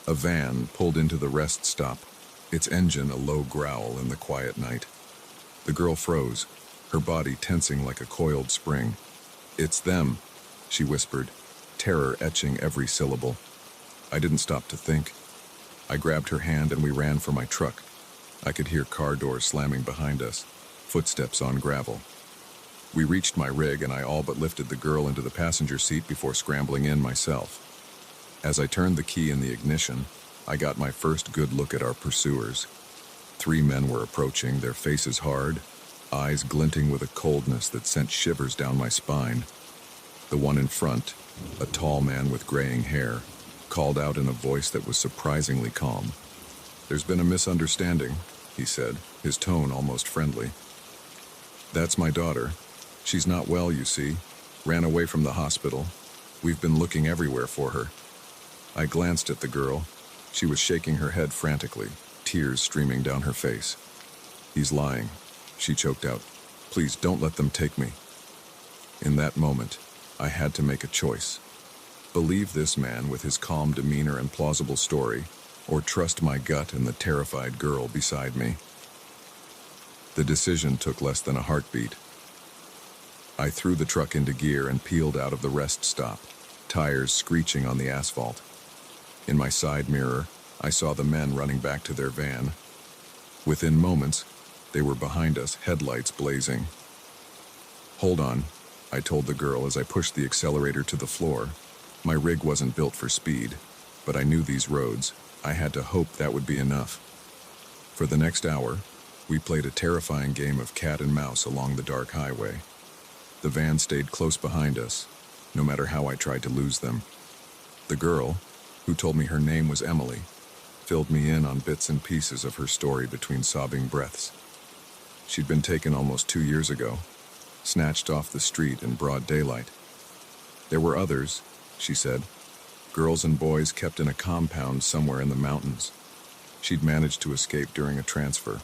A van pulled into the rest stop, its engine a low growl in the quiet night. The girl froze, her body tensing like a coiled spring. "It's them," she whispered, terror etching every syllable. I didn't stop to think. I grabbed her hand and we ran for my truck. I could hear car doors slamming behind us, footsteps on gravel. We reached my rig and I all but lifted the girl into the passenger seat before scrambling in myself. As I turned the key in the ignition, I got my first good look at our pursuers. 3 men were approaching, their faces hard, eyes glinting with a coldness that sent shivers down my spine. The one in front, a tall man with graying hair, called out in a voice that was surprisingly calm. "There's been a misunderstanding," he said, his tone almost friendly. "That's my daughter. She's not well, you see. Ran away from the hospital. We've been looking everywhere for her." I glanced at the girl. She was shaking her head frantically, tears streaming down her face. "He's lying," she choked out. "Please don't let them take me." In that moment, I had to make a choice. Believe this man with his calm demeanor and plausible story, or trust my gut and the terrified girl beside me. The decision took less than a heartbeat. I threw the truck into gear and peeled out of the rest stop, tires screeching on the asphalt. In my side mirror, I saw the men running back to their van. Within moments, they were behind us, headlights blazing. "Hold on," I told the girl as I pushed the accelerator to the floor. My rig wasn't built for speed, but I knew these roads. I had to hope that would be enough. For the next hour, we played a terrifying game of cat and mouse along the dark highway. The van stayed close behind us, no matter how I tried to lose them. The girl, who told me her name was Emily, filled me in on bits and pieces of her story between sobbing breaths. She'd been taken almost 2 years ago, snatched off the street in broad daylight. There were others, she said, girls and boys kept in a compound somewhere in the mountains. She'd managed to escape during a transfer,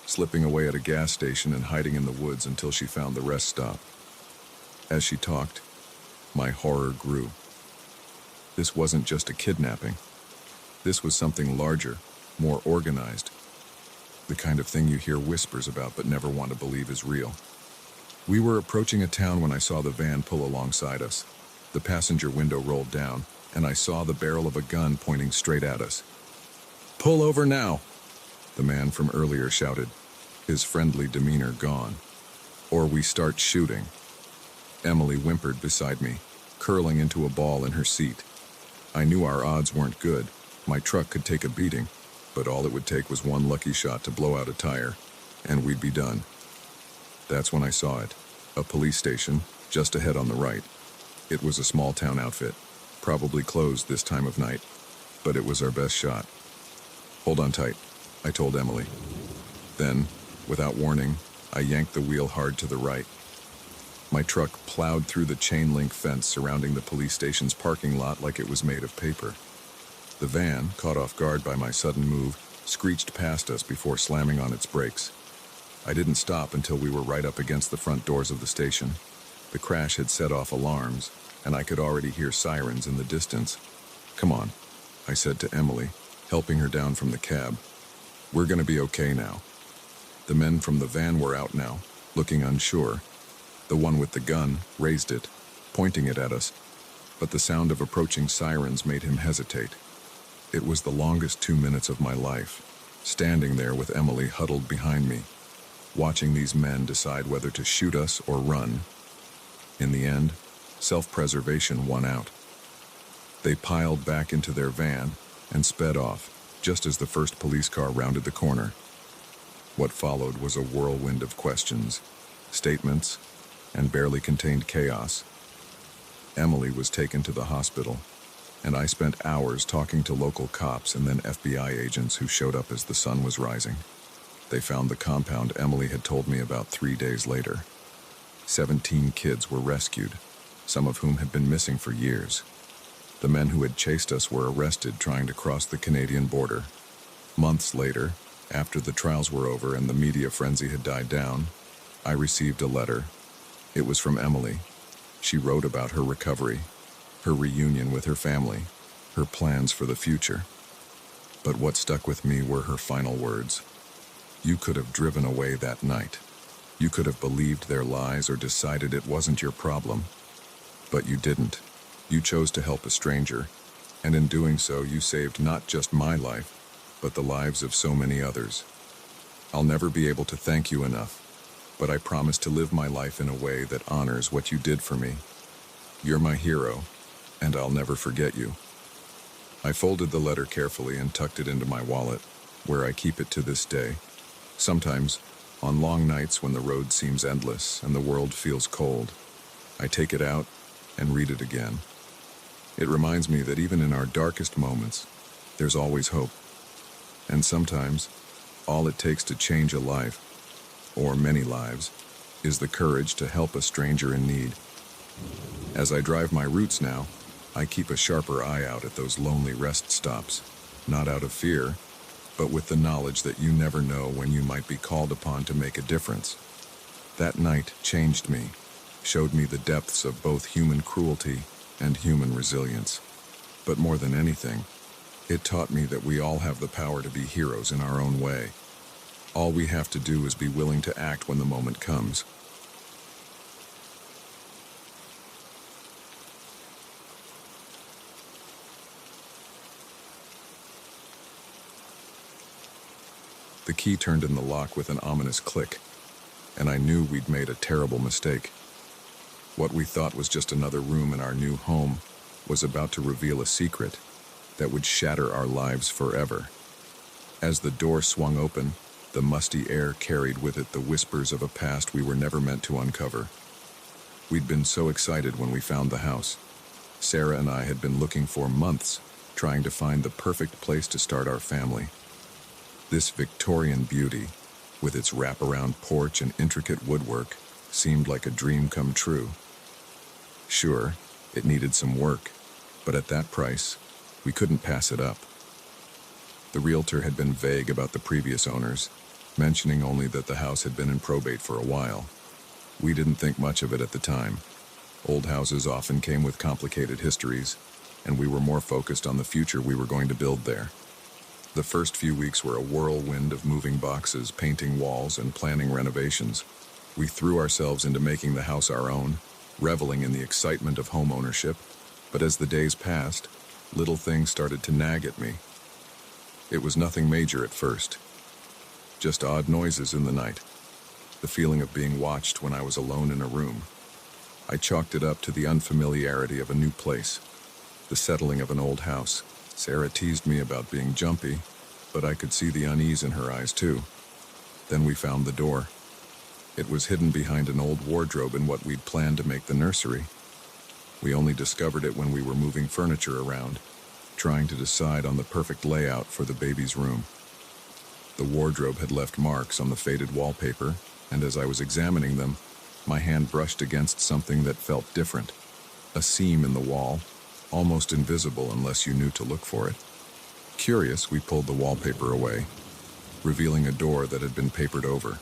slipping away at a gas station and hiding in the woods until she found the rest stop. As she talked, my horror grew. This wasn't just a kidnapping. This was something larger, more organized. The kind of thing you hear whispers about but never want to believe is real. We were approaching a town when I saw the van pull alongside us. The passenger window rolled down, and I saw the barrel of a gun pointing straight at us. "Pull over now!" the man from earlier shouted, his friendly demeanor gone. "Or we start shooting." Emily whimpered beside me, curling into a ball in her seat. I knew our odds weren't good. My truck could take a beating, but all it would take was one lucky shot to blow out a tire, and we'd be done. That's when I saw it, a police station, just ahead on the right. It was a small town outfit, probably closed this time of night, but it was our best shot. "Hold on tight," I told Emily. Then, without warning, I yanked the wheel hard to the right. My truck plowed through the chain-link fence surrounding the police station's parking lot like it was made of paper. The van, caught off guard by my sudden move, screeched past us before slamming on its brakes. I didn't stop until we were right up against the front doors of the station. The crash had set off alarms, and I could already hear sirens in the distance. "Come on," I said to Emily, helping her down from the cab. "We're going to be okay now." The men from the van were out now, looking unsure. The one with the gun raised it, pointing it at us, but the sound of approaching sirens made him hesitate. It was the longest 2 minutes of my life, standing there with Emily huddled behind me, watching these men decide whether to shoot us or run. In the end, self-preservation won out. They piled back into their van and sped off, just as the first police car rounded the corner. What followed was a whirlwind of questions, statements, and barely contained chaos. Emily was taken to the hospital, and I spent hours talking to local cops and then FBI agents who showed up as the sun was rising. They found the compound Emily had told me about 3 days later. 17 kids were rescued, some of whom had been missing for years. The men who had chased us were arrested trying to cross the Canadian border. Months later, after the trials were over and the media frenzy had died down, I received a letter. It was from Emily. She wrote about her recovery, her reunion with her family, her plans for the future. But what stuck with me were her final words. "You could have driven away that night. You could have believed their lies or decided it wasn't your problem. But you didn't. You chose to help a stranger, and in doing so you saved not just my life, but the lives of so many others. I'll never be able to thank you enough, but I promise to live my life in a way that honors what you did for me. You're my hero, and I'll never forget you." I folded the letter carefully and tucked it into my wallet, where I keep it to this day. Sometimes, on long nights when the road seems endless and the world feels cold, I take it out and read it again. It reminds me that even in our darkest moments, there's always hope. And sometimes, all it takes to change a life, or many lives, is the courage to help a stranger in need. As I drive my routes now, I keep a sharper eye out at those lonely rest stops, not out of fear, but with the knowledge that you never know when you might be called upon to make a difference. That night changed me, showed me the depths of both human cruelty and human resilience. But more than anything, it taught me that we all have the power to be heroes in our own way. All we have to do is be willing to act when the moment comes. The key turned in the lock with an ominous click, and I knew we'd made a terrible mistake. What we thought was just another room in our new home was about to reveal a secret that would shatter our lives forever. As the door swung open, the musty air carried with it the whispers of a past we were never meant to uncover. We'd been so excited when we found the house, Sarah and I had been looking for months, trying to find the perfect place to start our family. This Victorian beauty, with its wraparound porch and intricate woodwork, seemed like a dream come true. Sure, it needed some work, but at that price, we couldn't pass it up. The realtor had been vague about the previous owners, mentioning only that the house had been in probate for a while. We didn't think much of it at the time. Old houses often came with complicated histories, and we were more focused on the future we were going to build there. The first few weeks were a whirlwind of moving boxes, painting walls, and planning renovations. We threw ourselves into making the house our own, reveling in the excitement of home ownership, but as the days passed, little things started to nag at me. It was nothing major at first, just odd noises in the night, the feeling of being watched when I was alone in a room. I chalked it up to the unfamiliarity of a new place, the settling of an old house. Sarah teased me about being jumpy, but I could see the unease in her eyes too. Then we found the door. It was hidden behind an old wardrobe in what we'd planned to make the nursery. We only discovered it when we were moving furniture around, trying to decide on the perfect layout for the baby's room. The wardrobe had left marks on the faded wallpaper, and as I was examining them, my hand brushed against something that felt different. A seam in the wall, almost invisible unless you knew to look for it. Curious, we pulled the wallpaper away, revealing a door that had been papered over.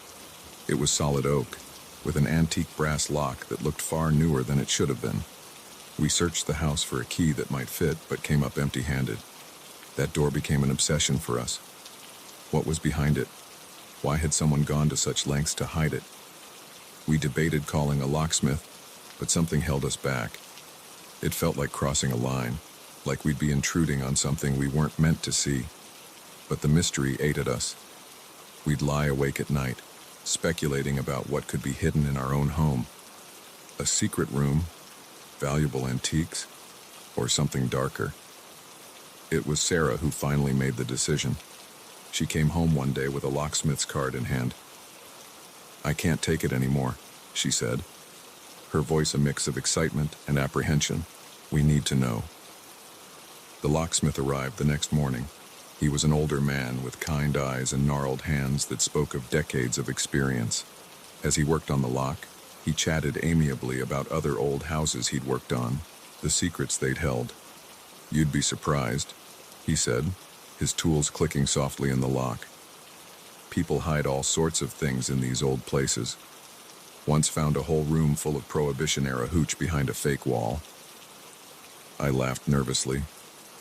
It was solid oak, with an antique brass lock that looked far newer than it should have been. We searched the house for a key that might fit, but came up empty-handed. That door became an obsession for us. What was behind it? Why had someone gone to such lengths to hide it? We debated calling a locksmith, but something held us back. It felt like crossing a line, like we'd be intruding on something we weren't meant to see. But the mystery ate at us. We'd lie awake at night, speculating about what could be hidden in our own home. A secret room, valuable antiques, or something darker. It was Sarah who finally made the decision. She came home one day with a locksmith's card in hand. "I can't take it anymore," she said, her voice a mix of excitement and apprehension. "We need to know." The locksmith arrived the next morning. He was an older man with kind eyes and gnarled hands that spoke of decades of experience. As he worked on the lock, he chatted amiably about other old houses he'd worked on, the secrets they'd held. "You'd be surprised," he said, his tools clicking softly in the lock. "People hide all sorts of things in these old places. Once found a whole room full of Prohibition-era hooch behind a fake wall." I laughed nervously,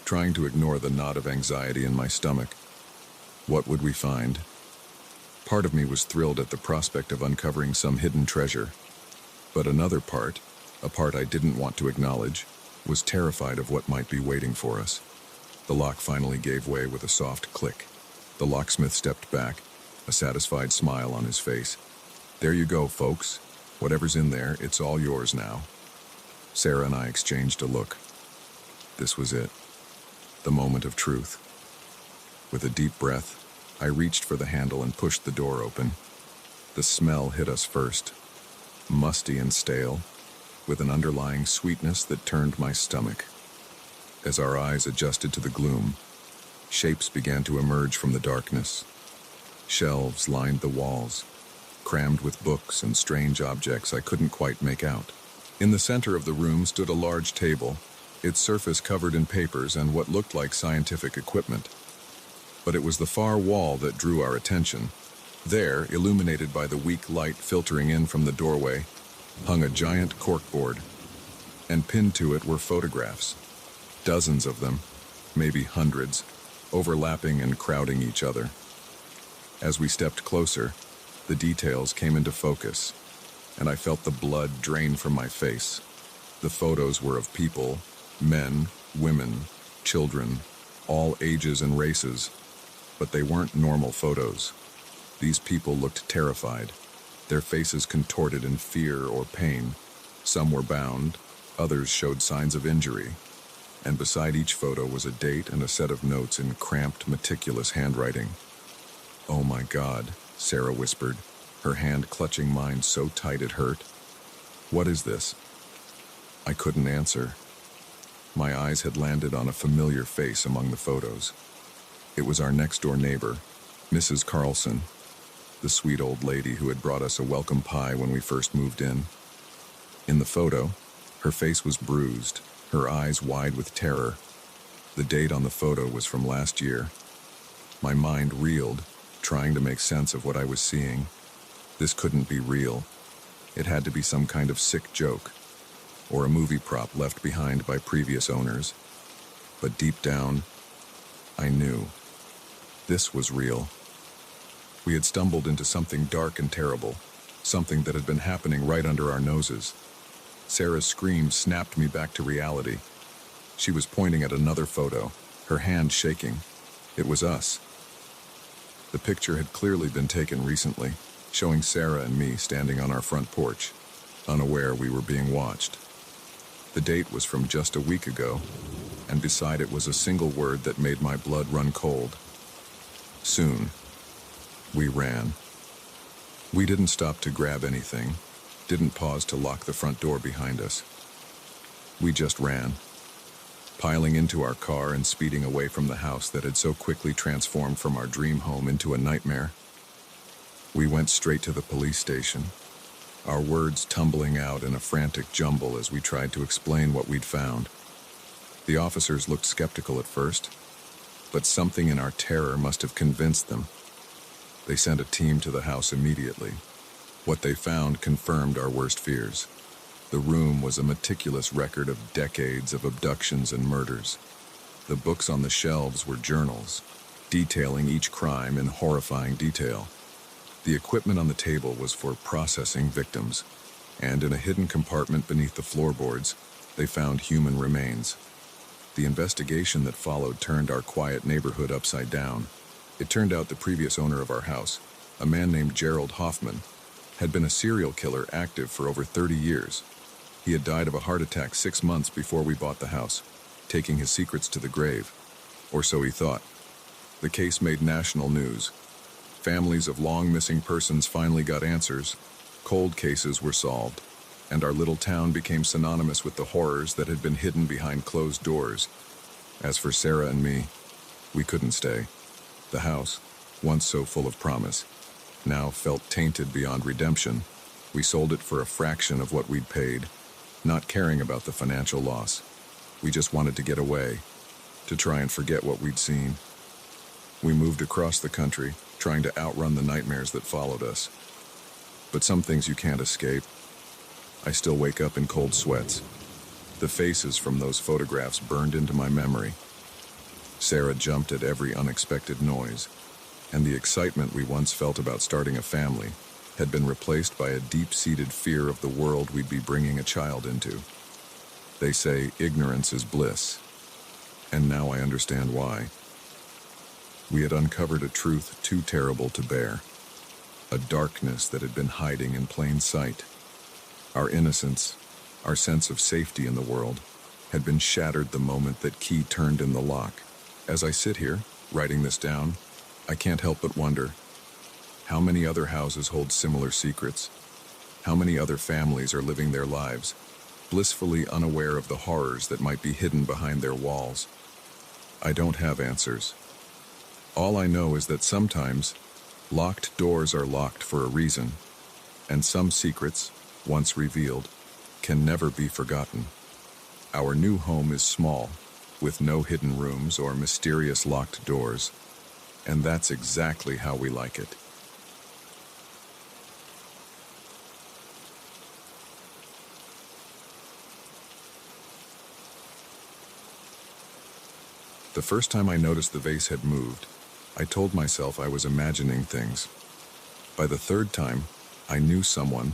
trying to ignore the knot of anxiety in my stomach. What would we find? Part of me was thrilled at the prospect of uncovering some hidden treasure, but another part, a part I didn't want to acknowledge, was terrified of what might be waiting for us. The lock finally gave way with a soft click. The locksmith stepped back, a satisfied smile on his face. "There you go, folks. Whatever's in there, it's all yours now." Sarah and I exchanged a look. This was it. The moment of truth. With a deep breath, I reached for the handle and pushed the door open. The smell hit us first, musty and stale, with an underlying sweetness that turned my stomach. As our eyes adjusted to the gloom, shapes began to emerge from the darkness. Shelves lined the walls, crammed with books and strange objects I couldn't quite make out. In the center of the room stood a large table, its surface covered in papers and what looked like scientific equipment. But it was the far wall that drew our attention. There, illuminated by the weak light filtering in from the doorway, hung a giant corkboard, and pinned to it were photographs. Dozens of them, maybe hundreds, overlapping and crowding each other. As we stepped closer, the details came into focus, and I felt the blood drain from my face. The photos were of people, men, women, children, all ages and races, but they weren't normal photos. These people looked terrified, their faces contorted in fear or pain. Some were bound, others showed signs of injury, and beside each photo was a date and a set of notes in cramped, meticulous handwriting. "Oh my God," Sarah whispered, her hand clutching mine so tight it hurt. "What is this?" I couldn't answer. My eyes had landed on a familiar face among the photos. It was our next-door neighbor, Mrs. Carlson, the sweet old lady who had brought us a welcome pie when we first moved in. In the photo, her face was bruised, her eyes wide with terror. The date on the photo was from last year. My mind reeled, trying to make sense of what I was seeing. This couldn't be real. It had to be some kind of sick joke, or a movie prop left behind by previous owners. But deep down, I knew. This was real. We had stumbled into something dark and terrible, something that had been happening right under our noses. Sarah's scream snapped me back to reality. She was pointing at another photo, her hand shaking. It was us. The picture had clearly been taken recently, showing Sarah and me standing on our front porch, unaware we were being watched. The date was from just a week ago, and beside it was a single word that made my blood run cold. Soon. We ran. We didn't stop to grab anything, didn't pause to lock the front door behind us. We just ran, piling into our car and speeding away from the house that had so quickly transformed from our dream home into a nightmare. We went straight to the police station, our words tumbling out in a frantic jumble as we tried to explain what we'd found. The officers looked skeptical at first, but something in our terror must have convinced them. They sent a team to the house immediately. What they found confirmed our worst fears. The room was a meticulous record of decades of abductions and murders. The books on the shelves were journals, detailing each crime in horrifying detail. The equipment on the table was for processing victims, and in a hidden compartment beneath the floorboards, they found human remains. The investigation that followed turned our quiet neighborhood upside down. It turned out the previous owner of our house, a man named Gerald Hoffman, had been a serial killer active for over 30 years. He had died of a heart attack 6 months before we bought the house, taking his secrets to the grave. Or so he thought. The case made national news. Families of long-missing persons finally got answers. Cold cases were solved, and our little town became synonymous with the horrors that had been hidden behind closed doors. As for Sarah and me, we couldn't stay. The house, once so full of promise, now felt tainted beyond redemption. We sold it for a fraction of what we'd paid, not caring about the financial loss. We just wanted to get away, to try and forget what we'd seen. We moved across the country, trying to outrun the nightmares that followed us. But some things you can't escape. I still wake up in cold sweats. The faces from those photographs burned into my memory. Sarah jumped at every unexpected noise, and the excitement we once felt about starting a family had been replaced by a deep-seated fear of the world we'd be bringing a child into. They say ignorance is bliss, and now I understand why. We had uncovered a truth too terrible to bear, a darkness that had been hiding in plain sight. Our innocence, our sense of safety in the world, had been shattered the moment that key turned in the lock. As I sit here, writing this down, I can't help but wonder, how many other houses hold similar secrets? How many other families are living their lives, blissfully unaware of the horrors that might be hidden behind their walls? I don't have answers. All I know is that sometimes, locked doors are locked for a reason, and some secrets, once revealed, can never be forgotten. Our new home is small, with no hidden rooms or mysterious locked doors, and that's exactly how we like it. The first time I noticed the vase had moved, I told myself I was imagining things. By the third time, I knew someone,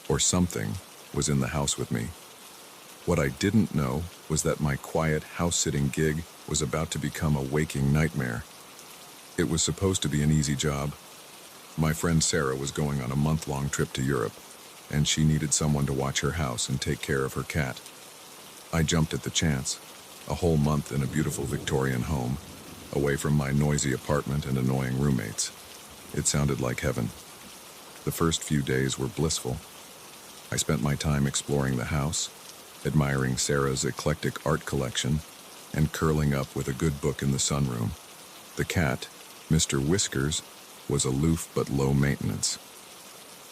or something, was in the house with me. What I didn't know was that my quiet house-sitting gig was about to become a waking nightmare. It was supposed to be an easy job. My friend Sarah was going on a month-long trip to Europe, and she needed someone to watch her house and take care of her cat. I jumped at the chance, a whole month in a beautiful Victorian home, away from my noisy apartment and annoying roommates. It sounded like heaven. The first few days were blissful. I spent my time exploring the house, admiring Sarah's eclectic art collection and curling up with a good book in the sunroom. The cat, Mr. Whiskers, was aloof but low maintenance.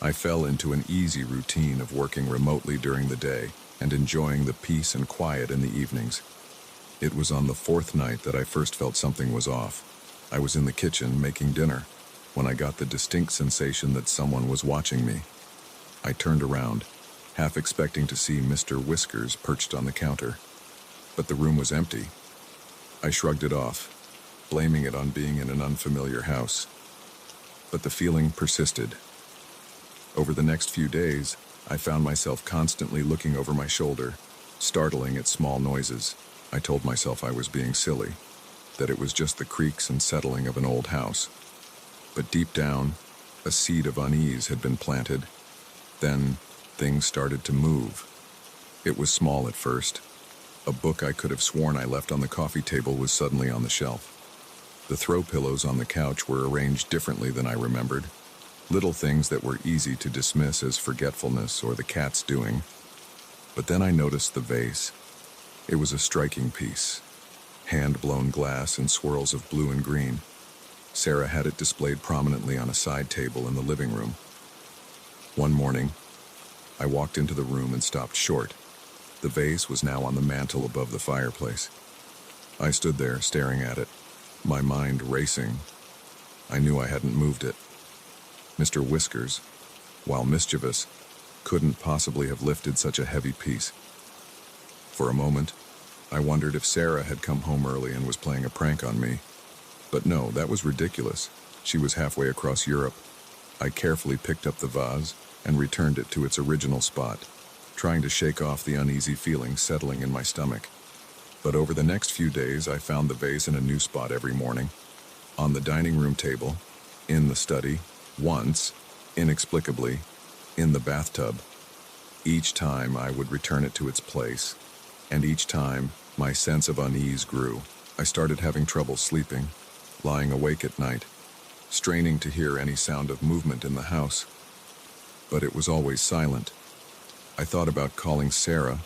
I fell into an easy routine of working remotely during the day and enjoying the peace and quiet in the evenings. It was on the fourth night that I first felt something was off. I was in the kitchen making dinner when I got the distinct sensation that someone was watching me. I turned around, half expecting to see Mr. Whiskers perched on the counter, but the room was empty. I shrugged it off, blaming it on being in an unfamiliar house. But the feeling persisted. Over the next few days, I found myself constantly looking over my shoulder, startling at small noises. I told myself I was being silly, that it was just the creaks and settling of an old house. But deep down, a seed of unease had been planted. Then, things started to move. It was small at first. A book I could have sworn I left on the coffee table was suddenly on the shelf. The throw pillows on the couch were arranged differently than I remembered. Little things that were easy to dismiss as forgetfulness or the cat's doing. But then I noticed the vase. It was a striking piece. Hand-blown glass in swirls of blue and green. Sarah had it displayed prominently on a side table in the living room. One morning, I walked into the room and stopped short. The vase was now on the mantel above the fireplace. I stood there staring at it, my mind racing. I knew I hadn't moved it. Mr. Whiskers, while mischievous, couldn't possibly have lifted such a heavy piece. For a moment, I wondered if Sarah had come home early and was playing a prank on me. But no, that was ridiculous. She was halfway across Europe. I carefully picked up the vase and returned it to its original spot, trying to shake off the uneasy feeling settling in my stomach. But over the next few days, I found the vase in a new spot every morning. On the dining room table, in the study, once, inexplicably, in the bathtub. Each time I would return it to its place, and each time my sense of unease grew. I started having trouble sleeping, lying awake at night, straining to hear any sound of movement in the house. But it was always silent. I thought about calling Sarah,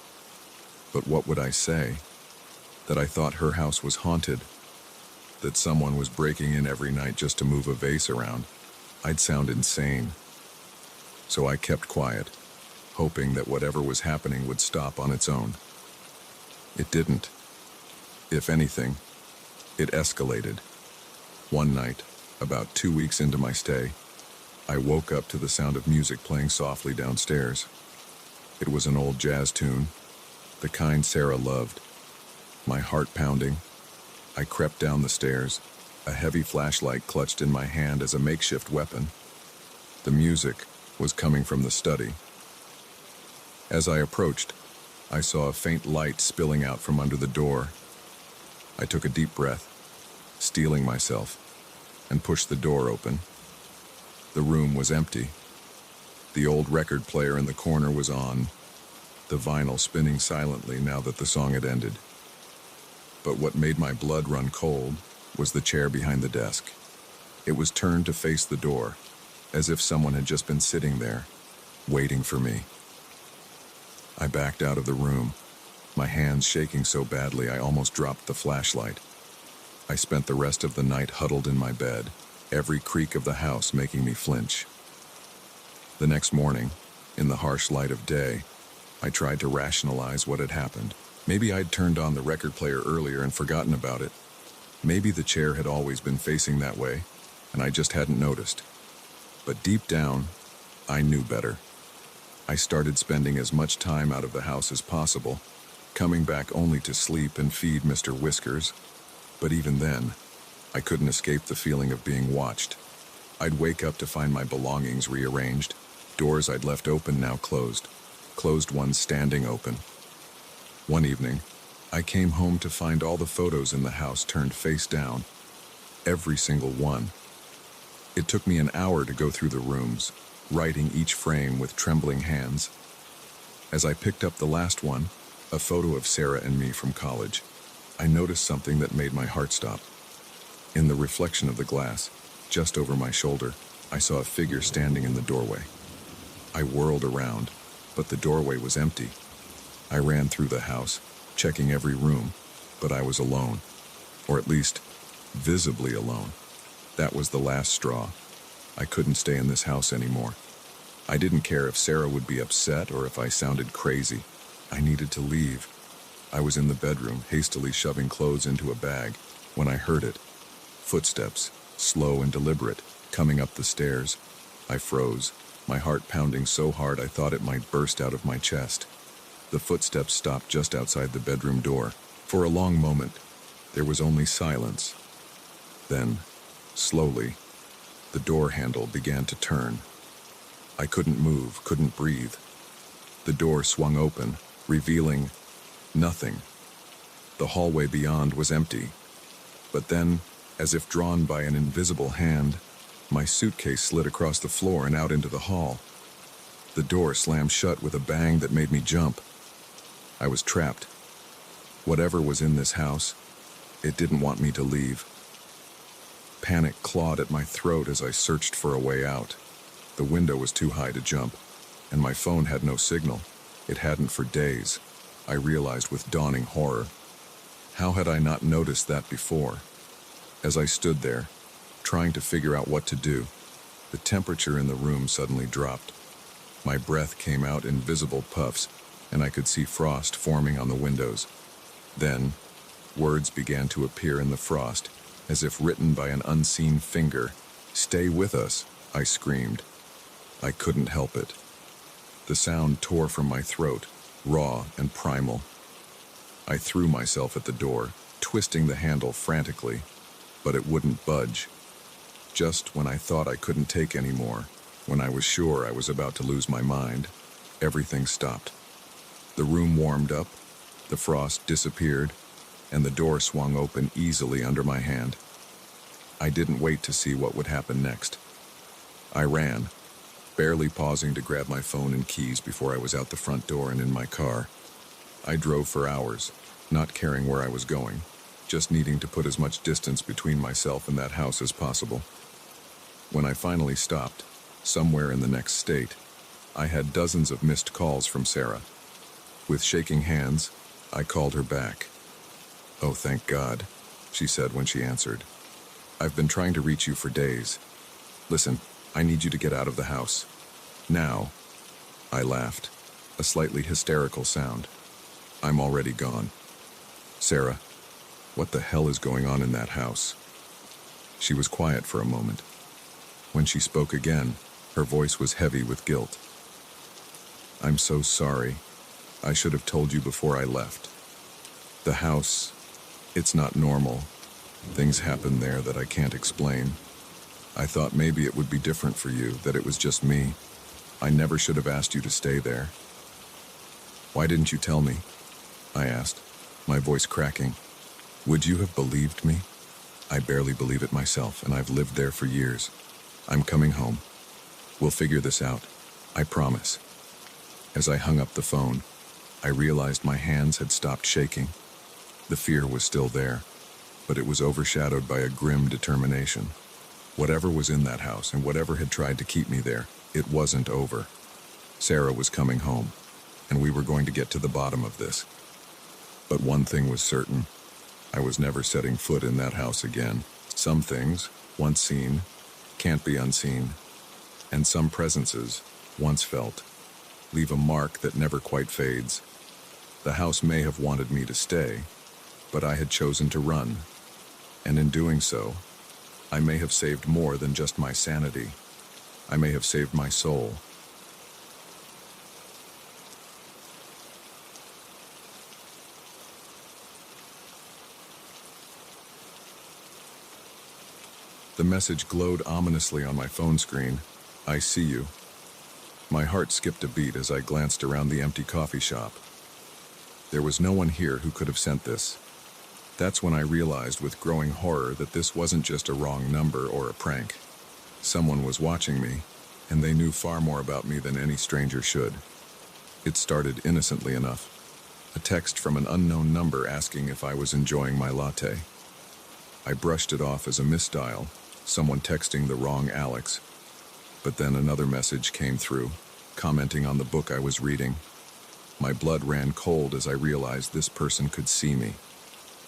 but what would I say? That I thought her house was haunted, that someone was breaking in every night just to move a vase around. I'd sound insane. So I kept quiet, hoping that whatever was happening would stop on its own. It didn't. If anything, it escalated. One night, about 2 weeks into my stay, I woke up to the sound of music playing softly downstairs. It was an old jazz tune, the kind Sarah loved. My heart pounding, I crept down the stairs, a heavy flashlight clutched in my hand as a makeshift weapon. The music was coming from the study. As I approached, I saw a faint light spilling out from under the door. I took a deep breath, steeling myself, and pushed the door open. The room was empty. The old record player in the corner was on, the vinyl spinning silently now that the song had ended. But what made my blood run cold was the chair behind the desk. It was turned to face the door, as if someone had just been sitting there, waiting for me. I backed out of the room, my hands shaking so badly I almost dropped the flashlight. I spent the rest of the night huddled in my bed, every creak of the house making me flinch. The next morning, in the harsh light of day, I tried to rationalize what had happened. Maybe I'd turned on the record player earlier and forgotten about it. Maybe the chair had always been facing that way, and I just hadn't noticed. But deep down, I knew better. I started spending as much time out of the house as possible, coming back only to sleep and feed Mr. Whiskers. But even then, I couldn't escape the feeling of being watched. I'd wake up to find my belongings rearranged, doors I'd left open now closed ones standing open. One evening, I came home to find all the photos in the house turned face down, every single one. It took me an hour to go through the rooms, writing each frame with trembling hands. As I picked up the last one, a photo of Sarah and me from college, I noticed something that made my heart stop. In the reflection of the glass, just over my shoulder, I saw a figure standing in the doorway. I whirled around, but the doorway was empty. I ran through the house, checking every room, but I was alone. Or at least, visibly alone. That was the last straw. I couldn't stay in this house anymore. I didn't care if Sarah would be upset or if I sounded crazy. I needed to leave. I was in the bedroom, hastily shoving clothes into a bag, when I heard it. Footsteps, slow and deliberate, coming up the stairs. I froze, my heart pounding so hard I thought it might burst out of my chest. The footsteps stopped just outside the bedroom door. For a long moment, there was only silence. Then, slowly, the door handle began to turn. I couldn't move, couldn't breathe. The door swung open, revealing nothing. The hallway beyond was empty. But then, as if drawn by an invisible hand, my suitcase slid across the floor and out into the hall. The door slammed shut with a bang that made me jump. I was trapped. Whatever was in this house, it didn't want me to leave. Panic clawed at my throat as I searched for a way out. The window was too high to jump, and my phone had no signal. It hadn't for days, I realized with dawning horror. How had I not noticed that before? As I stood there, trying to figure out what to do, the temperature in the room suddenly dropped. My breath came out in visible puffs, and I could see frost forming on the windows. Then, words began to appear in the frost, as if written by an unseen finger. "Stay with us," I screamed. I couldn't help it. The sound tore from my throat, raw and primal. I threw myself at the door, twisting the handle frantically, but it wouldn't budge. Just when I thought I couldn't take any more, when I was sure I was about to lose my mind, everything stopped. The room warmed up, the frost disappeared, and the door swung open easily under my hand. I didn't wait to see what would happen next. I ran, barely pausing to grab my phone and keys before I was out the front door and in my car. I drove for hours, not caring where I was going, just needing to put as much distance between myself and that house as possible. When I finally stopped, somewhere in the next state, I had dozens of missed calls from Sarah. With shaking hands, I called her back. "Oh, thank God," she said when she answered. "I've been trying to reach you for days. Listen, I need you to get out of the house. Now." I laughed, a slightly hysterical sound. "I'm already gone." "Sarah, what the hell is going on in that house?" She was quiet for a moment. When she spoke again, her voice was heavy with guilt. "I'm so sorry. I should have told you before I left. The house, it's not normal. Things happen there that I can't explain. I thought maybe it would be different for you, that it was just me. I never should have asked you to stay there." "Why didn't you tell me?" I asked, my voice cracking. "Would you have believed me? I barely believe it myself, and I've lived there for years. I'm coming home. We'll figure this out. I promise." As I hung up the phone, I realized my hands had stopped shaking. The fear was still there, but it was overshadowed by a grim determination. Whatever was in that house and whatever had tried to keep me there, it wasn't over. Sarah was coming home, and we were going to get to the bottom of this. But one thing was certain. I was never setting foot in that house again. Some things, once seen, can't be unseen, and some presences, once felt, leave a mark that never quite fades. The house may have wanted me to stay, but I had chosen to run, and in doing so, I may have saved more than just my sanity. I may have saved my soul. The message glowed ominously on my phone screen. "I see you." My heart skipped a beat as I glanced around the empty coffee shop. There was no one here who could have sent this. That's when I realized with growing horror that this wasn't just a wrong number or a prank. Someone was watching me, and they knew far more about me than any stranger should. It started innocently enough. A text from an unknown number asking if I was enjoying my latte. I brushed it off as a misdial, someone texting the wrong Alex. But then another message came through, commenting on the book I was reading. My blood ran cold as I realized this person could see me,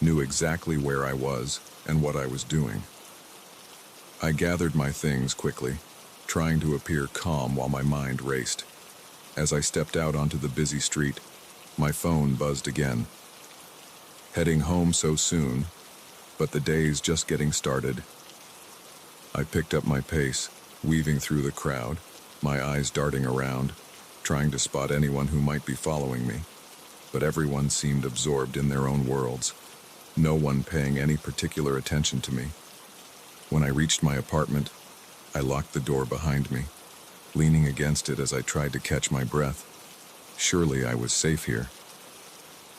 knew exactly where I was and what I was doing. I gathered my things quickly, trying to appear calm while my mind raced. As I stepped out onto the busy street, my phone buzzed again. Heading home so soon, but the day's just getting started. I picked up my pace, weaving through the crowd, my eyes darting around, trying to spot anyone who might be following me. But everyone seemed absorbed in their own worlds, no one paying any particular attention to me. When I reached my apartment, I locked the door behind me, leaning against it as I tried to catch my breath. Surely I was safe here.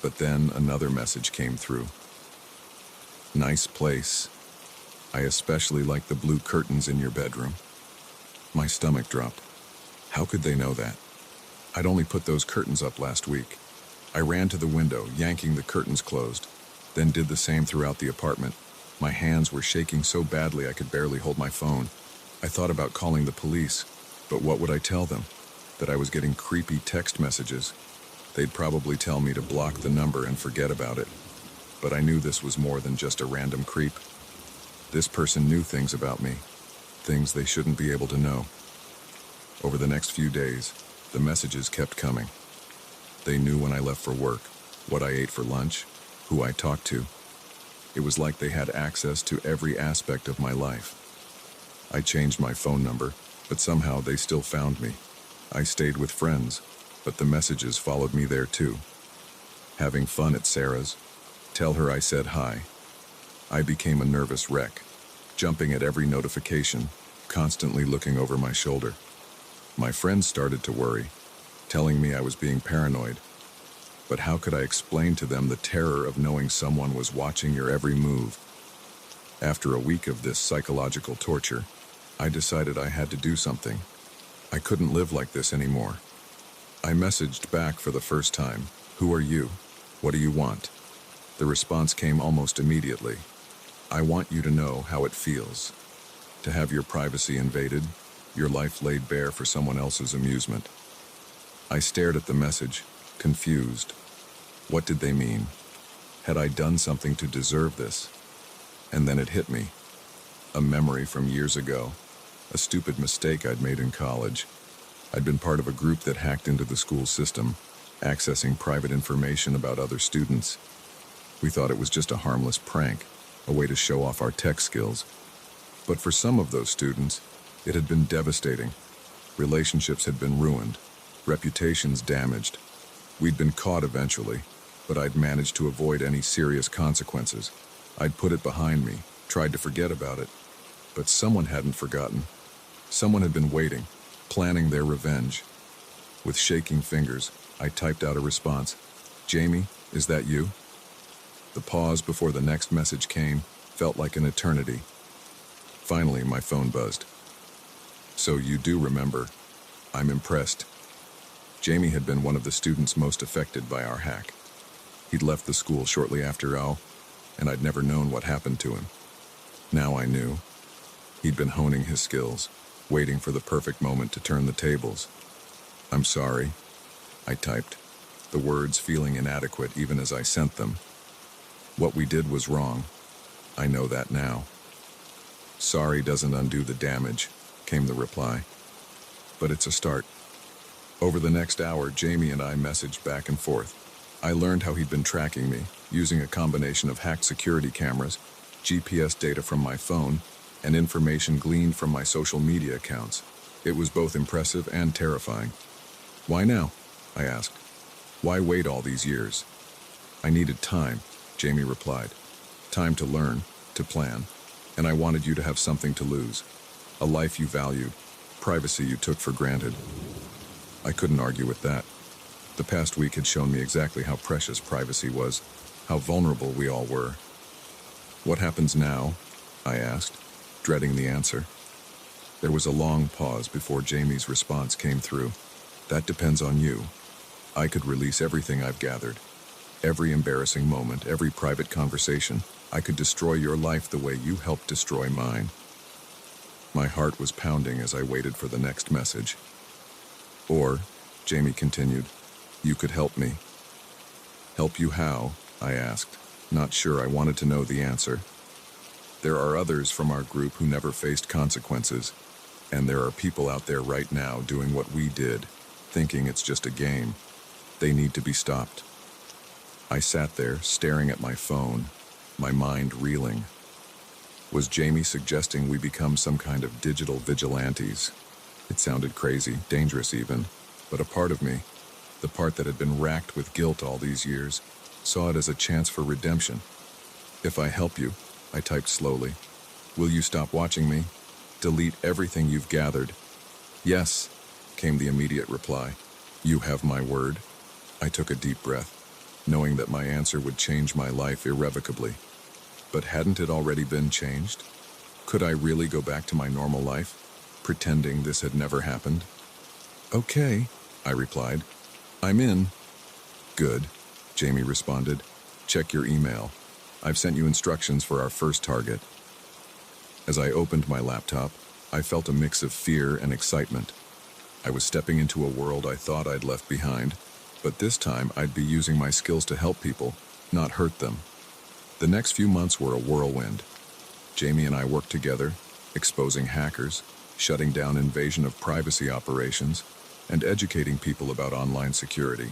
But then another message came through. Nice place. I especially like the blue curtains in your bedroom. My stomach dropped. How could they know that? I'd only put those curtains up last week. I ran to the window, yanking the curtains closed, then did the same throughout the apartment. My hands were shaking so badly I could barely hold my phone. I thought about calling the police, but what would I tell them? That I was getting creepy text messages. They'd probably tell me to block the number and forget about it. But I knew this was more than just a random creep. This person knew things about me, things they shouldn't be able to know. Over the next few days, the messages kept coming. They knew when I left for work, what I ate for lunch, who I talked to. It was like they had access to every aspect of my life. I changed my phone number, but somehow they still found me. I stayed with friends, but the messages followed me there too. Having fun at Sarah's. Tell her I said hi. I became a nervous wreck, jumping at every notification, constantly looking over my shoulder. My friends started to worry, telling me I was being paranoid. But how could I explain to them the terror of knowing someone was watching your every move? After a week of this psychological torture, I decided I had to do something. I couldn't live like this anymore. I messaged back for the first time, "Who are you? What do you want?" The response came almost immediately. "I want you to know how it feels. To have your privacy invaded, your life laid bare for someone else's amusement." I stared at the message, confused. What did they mean? Had I done something to deserve this? And then it hit me. A memory from years ago. A stupid mistake I'd made in college. I'd been part of a group that hacked into the school system, accessing private information about other students. We thought it was just a harmless prank, a way to show off our tech skills. But for some of those students, it had been devastating. Relationships had been ruined, reputations damaged. We'd been caught eventually, but I'd managed to avoid any serious consequences. I'd put it behind me, tried to forget about it. But someone hadn't forgotten. Someone had been waiting, planning their revenge. With shaking fingers, I typed out a response. "Jamie, is that you?" The pause before the next message came felt like an eternity. Finally, my phone buzzed. "So you do remember. I'm impressed." Jamie had been one of the students most affected by our hack. He'd left the school shortly after and I'd never known what happened to him. Now I knew. He'd been honing his skills, waiting for the perfect moment to turn the tables. "I'm sorry," I typed, the words feeling inadequate even as I sent them. "What we did was wrong. I know that now." "Sorry doesn't undo the damage," came the reply. "But it's a start." Over the next hour, Jamie and I messaged back and forth. I learned how he'd been tracking me, using a combination of hacked security cameras, GPS data from my phone, and information gleaned from my social media accounts. It was both impressive and terrifying. "Why now?" I asked. "Why wait all these years?" "I needed time," Jamie replied. "Time to learn, to plan, and I wanted you to have something to lose. A life you valued, privacy you took for granted." I couldn't argue with that. The past week had shown me exactly how precious privacy was, how vulnerable we all were. "What happens now?" I asked, dreading the answer. There was a long pause before Jamie's response came through. "That depends on you. I could release everything I've gathered. Every embarrassing moment, every private conversation. I could destroy your life the way you helped destroy mine." My heart was pounding as I waited for the next message. "Or," Jamie continued, You could help me. Help you how? I asked, not sure I wanted to know the answer. There are others from our group who never faced consequences, and there are people out there right now doing what we did, thinking it's just a game. They need to be stopped. I sat there, staring at my phone, my mind reeling. Was Jamie suggesting we become some kind of digital vigilantes? It sounded crazy, dangerous even, but a part of me, the part that had been racked with guilt all these years, saw it as a chance for redemption. If I help you, I typed slowly, will you stop watching me? Delete everything you've gathered. Yes, came the immediate reply. You have my word. I took a deep breath, knowing that my answer would change my life irrevocably. But hadn't it already been changed? Could I really go back to my normal life, pretending this had never happened? Okay, I replied. I'm in. Good, Jamie responded. Check your email. I've sent you instructions for our first target. As I opened my laptop, I felt a mix of fear and excitement. I was stepping into a world I thought I'd left behind, but this time I'd be using my skills to help people, not hurt them. The next few months were a whirlwind. Jamie and I worked together, exposing hackers, shutting down invasion of privacy operations, and educating people about online security.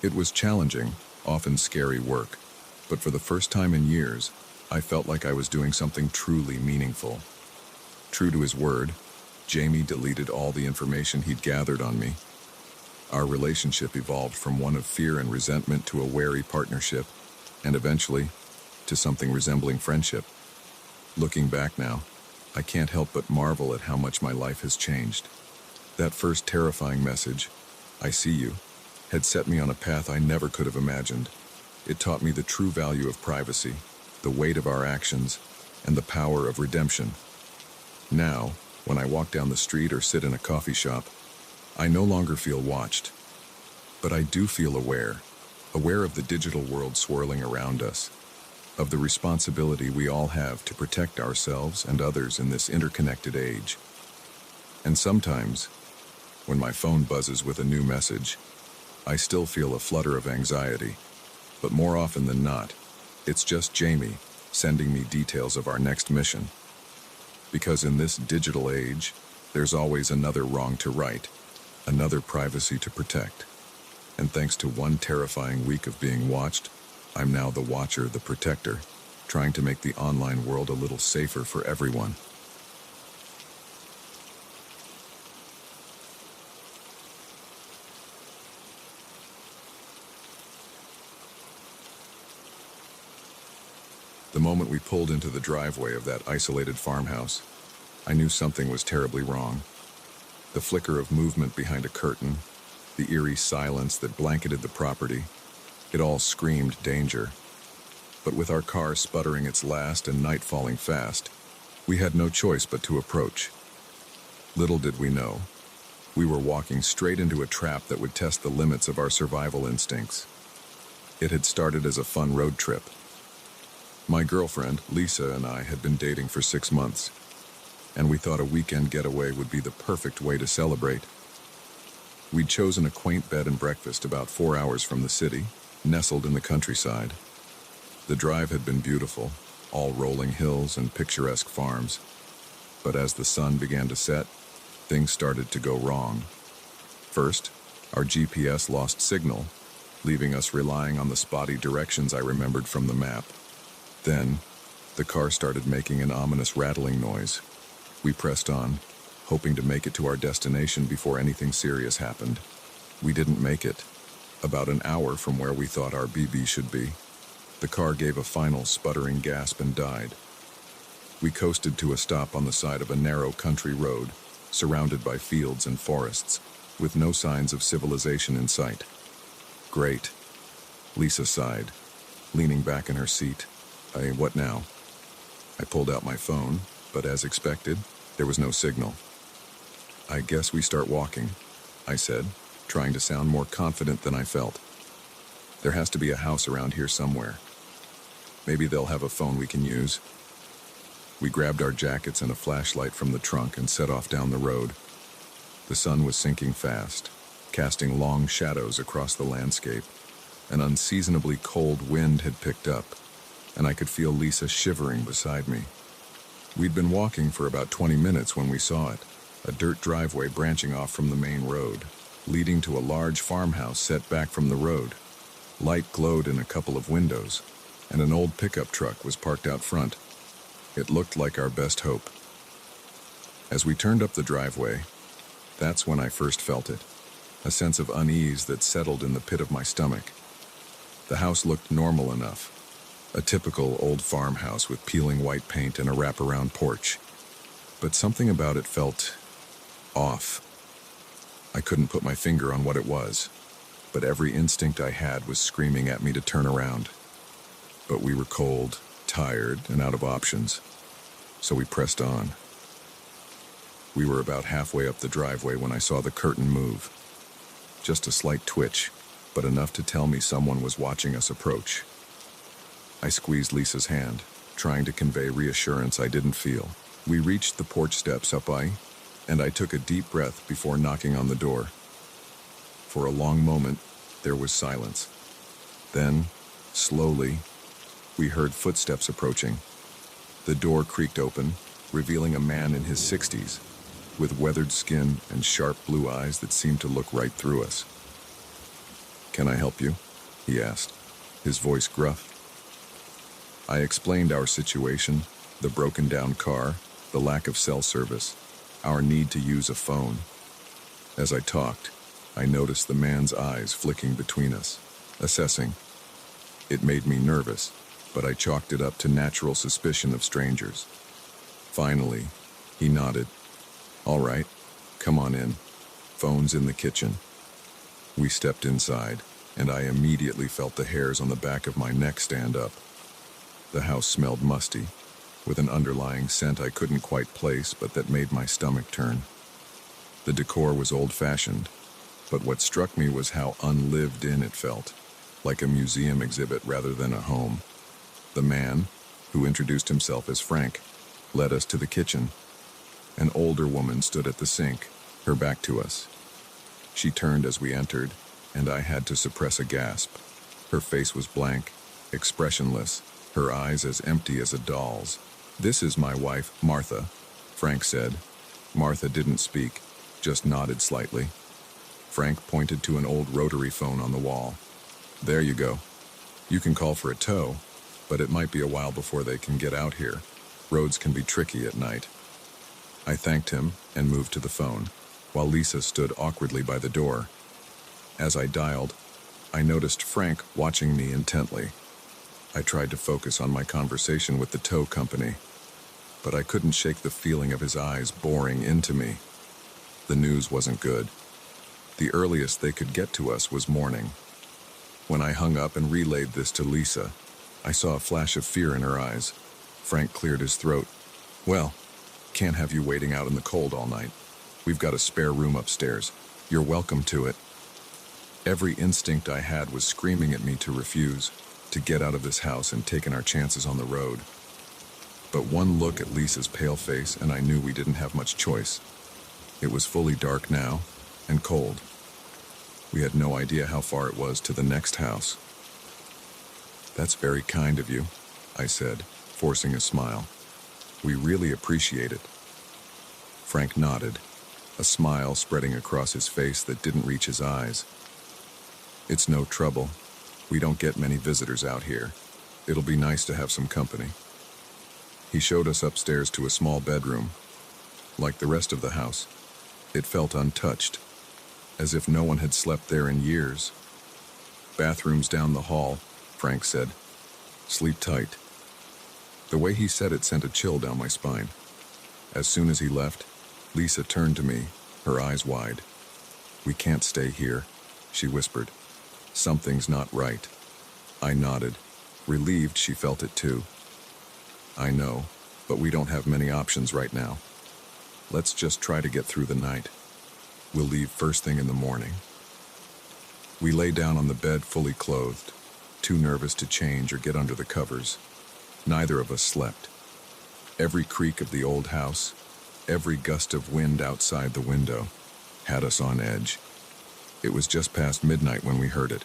It was challenging, often scary work, but for the first time in years, I felt like I was doing something truly meaningful. True to his word, Jamie deleted all the information he'd gathered on me. Our relationship evolved from one of fear and resentment to a wary partnership, and eventually, to something resembling friendship. Looking back now, I can't help but marvel at how much my life has changed. That first terrifying message, I see you, had set me on a path I never could have imagined. It taught me the true value of privacy, the weight of our actions, and the power of redemption. Now, when I walk down the street or sit in a coffee shop, I no longer feel watched. But I do feel aware of the digital world swirling around us, of the responsibility we all have to protect ourselves and others in this interconnected age. And sometimes, when my phone buzzes with a new message, I still feel a flutter of anxiety. But more often than not, it's just Jamie sending me details of our next mission. Because in this digital age, there's always another wrong to right, another privacy to protect. And thanks to one terrifying week of being watched, I'm now the watcher, the protector, trying to make the online world a little safer for everyone. The moment we pulled into the driveway of that isolated farmhouse, I knew something was terribly wrong. The flicker of movement behind a curtain, the eerie silence that blanketed the property, it all screamed danger. But with our car sputtering its last and night falling fast, we had no choice but to approach. Little did we know, we were walking straight into a trap that would test the limits of our survival instincts. It had started as a fun road trip. My girlfriend, Lisa, and I had been dating for 6 months, and we thought a weekend getaway would be the perfect way to celebrate. We'd chosen a quaint bed and breakfast about 4 hours from the city, nestled in the countryside. The drive had been beautiful, all rolling hills and picturesque farms. But as the sun began to set, things started to go wrong. First, our GPS lost signal, leaving us relying on the spotty directions I remembered from the map. Then, the car started making an ominous rattling noise. We pressed on, hoping to make it to our destination before anything serious happened. We didn't make it. About an hour from where we thought our BB should be, the car gave a final sputtering gasp and died. We coasted to a stop on the side of a narrow country road, surrounded by fields and forests, with no signs of civilization in sight. Great, Lisa sighed, leaning back in her seat. What now? I pulled out my phone, but as expected, there was no signal. I guess we start walking, I said, trying to sound more confident than I felt. There has to be a house around here somewhere. Maybe they'll have a phone we can use. We grabbed our jackets and a flashlight from the trunk and set off down the road. The sun was sinking fast, casting long shadows across the landscape. An unseasonably cold wind had picked up, and I could feel Lisa shivering beside me. We'd been walking for about 20 minutes when we saw it, a dirt driveway branching off from the main road, leading to a large farmhouse set back from the road. Light glowed in a couple of windows, and an old pickup truck was parked out front. It looked like our best hope. As we turned up the driveway, that's when I first felt it, a sense of unease that settled in the pit of my stomach. The house looked normal enough, a typical old farmhouse with peeling white paint and a wraparound porch. But something about it felt off. I couldn't put my finger on what it was, but every instinct I had was screaming at me to turn around. But we were cold, tired, and out of options, so we pressed on. We were about halfway up the driveway when I saw the curtain move. Just a slight twitch, but enough to tell me someone was watching us approach. I squeezed Lisa's hand, trying to convey reassurance I didn't feel. We reached the porch steps and I took a deep breath before knocking on the door. For a long moment, there was silence. Then, slowly, we heard footsteps approaching. The door creaked open, revealing a man in his 60s, with weathered skin and sharp blue eyes that seemed to look right through us. "Can I help you?" he asked, his voice gruff. I explained our situation, the broken-down car, the lack of cell service, our need to use a phone. As I talked, I noticed the man's eyes flicking between us, assessing. It made me nervous, but I chalked it up to natural suspicion of strangers. Finally, he nodded. "All right, come on in. Phone's in the kitchen." We stepped inside, and I immediately felt the hairs on the back of my neck stand up. The house smelled musty, with an underlying scent I couldn't quite place but that made my stomach turn. The decor was old-fashioned, but what struck me was how unlived in it felt, like a museum exhibit rather than a home. The man, who introduced himself as Frank, led us to the kitchen. An older woman stood at the sink, her back to us. She turned as we entered, and I had to suppress a gasp. Her face was blank, expressionless, her eyes as empty as a doll's. "This is my wife, Martha," Frank said. Martha didn't speak, just nodded slightly. Frank pointed to an old rotary phone on the wall. "There you go. You can call for a tow, but it might be a while before they can get out here. Roads can be tricky at night." I thanked him and moved to the phone, while Lisa stood awkwardly by the door. As I dialed, I noticed Frank watching me intently. I tried to focus on my conversation with the tow company, but I couldn't shake the feeling of his eyes boring into me. The news wasn't good. The earliest they could get to us was morning. When I hung up and relayed this to Lisa, I saw a flash of fear in her eyes. Frank cleared his throat. "Well, can't have you waiting out in the cold all night. We've got a spare room upstairs. You're welcome to it." Every instinct I had was screaming at me to refuse, to get out of this house and taking our chances on the road. But one look at Lisa's pale face and I knew we didn't have much choice. It was fully dark now, and cold. We had no idea how far it was to the next house. "That's very kind of you," I said, forcing a smile. "We really appreciate it." Frank nodded, a smile spreading across his face that didn't reach his eyes. "It's no trouble. We don't get many visitors out here. It'll be nice to have some company." He showed us upstairs to a small bedroom. Like the rest of the house, it felt untouched, as if no one had slept there in years. "Bathrooms down the hall," Frank said. "Sleep tight." The way he said it sent a chill down my spine. As soon as he left, Lisa turned to me, her eyes wide. "We can't stay here," she whispered. "Something's not right." I nodded, relieved she felt it too. "I know, but we don't have many options right now. Let's just try to get through the night. We'll leave first thing in the morning." We lay down on the bed fully clothed, too nervous to change or get under the covers. Neither of us slept. Every creak of the old house, every gust of wind outside the window, had us on edge. It was just past midnight when we heard it.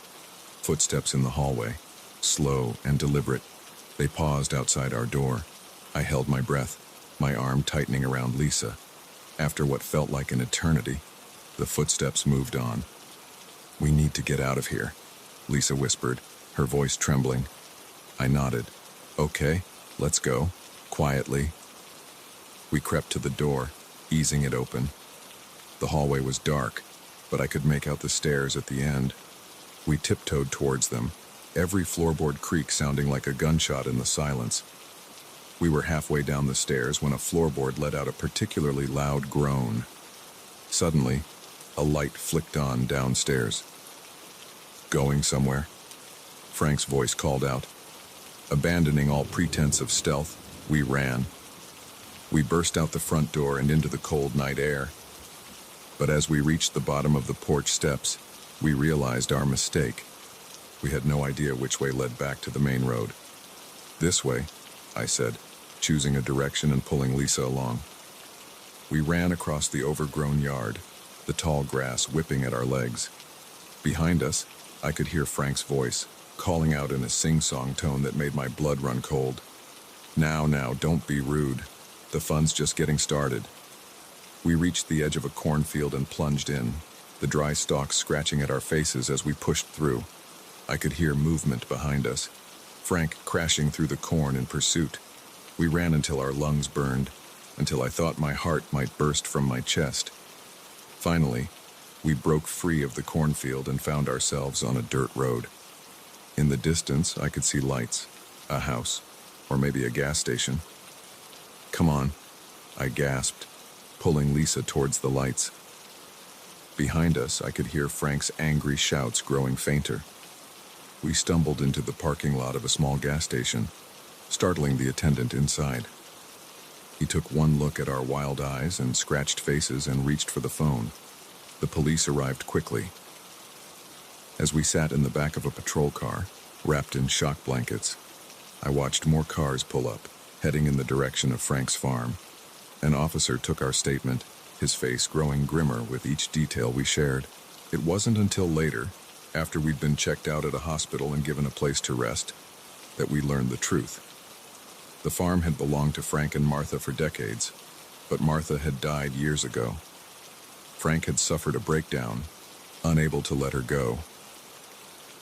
Footsteps in the hallway, slow and deliberate. They paused outside our door. I held my breath, my arm tightening around Lisa. After what felt like an eternity, the footsteps moved on. "We need to get out of here," Lisa whispered, her voice trembling. I nodded. "Okay, let's go," quietly. We crept to the door, easing it open. The hallway was dark, but I could make out the stairs at the end. We tiptoed towards them, every floorboard creak sounding like a gunshot in the silence. We were halfway down the stairs when a floorboard let out a particularly loud groan. Suddenly, a light flicked on downstairs. "Going somewhere?" Frank's voice called out. Abandoning all pretense of stealth, we ran. We burst out the front door and into the cold night air. But as we reached the bottom of the porch steps, we realized our mistake. We had no idea which way led back to the main road. "This way," I said, choosing a direction and pulling Lisa along. We ran across the overgrown yard, the tall grass whipping at our legs. Behind us, I could hear Frank's voice, calling out in a sing-song tone that made my blood run cold. Now, don't be rude. The fun's just getting started." We reached the edge of a cornfield and plunged in, the dry stalks scratching at our faces as we pushed through. I could hear movement behind us, Frank crashing through the corn in pursuit. We ran until our lungs burned, until I thought my heart might burst from my chest. Finally, we broke free of the cornfield and found ourselves on a dirt road. In the distance, I could see lights, a house, or maybe a gas station. "Come on," I gasped, pulling Lisa towards the lights. Behind us, I could hear Frank's angry shouts growing fainter. We stumbled into the parking lot of a small gas station, startling the attendant inside. He took one look at our wild eyes and scratched faces and reached for the phone. The police arrived quickly. As we sat in the back of a patrol car, wrapped in shock blankets, I watched more cars pull up, heading in the direction of Frank's farm. An officer took our statement, his face growing grimmer with each detail we shared. It wasn't until later, after we'd been checked out at a hospital and given a place to rest, that we learned the truth. The farm had belonged to Frank and Martha for decades, but Martha had died years ago. Frank had suffered a breakdown, unable to let her go.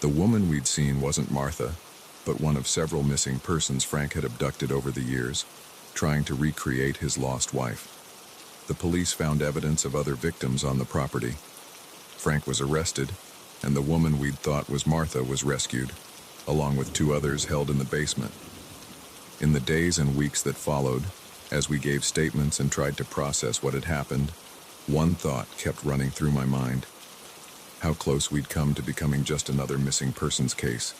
The woman we'd seen wasn't Martha, but one of several missing persons Frank had abducted over the years, trying to recreate his lost wife. The police found evidence of other victims on the property. Frank was arrested, and the woman we'd thought was Martha was rescued, along with 2 others held in the basement. In the days and weeks that followed, as we gave statements and tried to process what had happened, one thought kept running through my mind. How close we'd come to becoming just another missing persons case,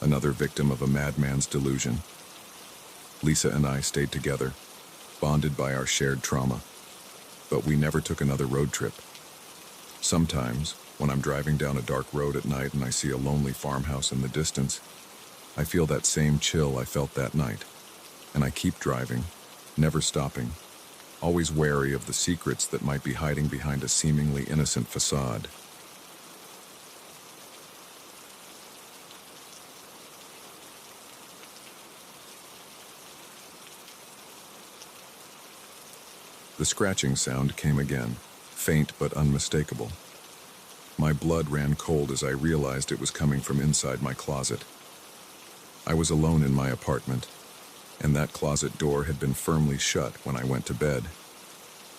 another victim of a madman's delusion. Lisa and I stayed together, bonded by our shared trauma, but we never took another road trip. Sometimes, when I'm driving down a dark road at night and I see a lonely farmhouse in the distance, I feel that same chill I felt that night, and I keep driving, never stopping, always wary of the secrets that might be hiding behind a seemingly innocent facade. The scratching sound came again, faint but unmistakable. My blood ran cold as I realized it was coming from inside my closet. I was alone in my apartment, and that closet door had been firmly shut when I went to bed.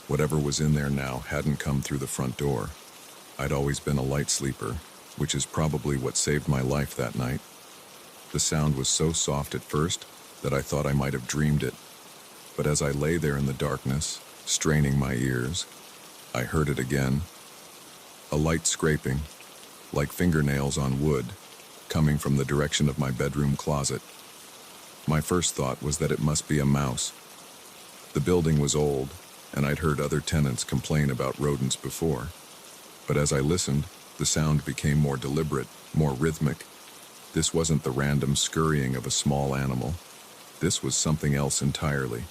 Whatever was in there now hadn't come through the front door. I'd always been a light sleeper, which is probably what saved my life that night. The sound was so soft at first that I thought I might have dreamed it, but as I lay there in the darkness, straining my ears, I heard it again. A light scraping, like fingernails on wood, coming from the direction of my bedroom closet. My first thought was that it must be a mouse. The building was old, and I'd heard other tenants complain about rodents before. But as I listened, the sound became more deliberate, more rhythmic. This wasn't the random scurrying of a small animal. This was something else entirely.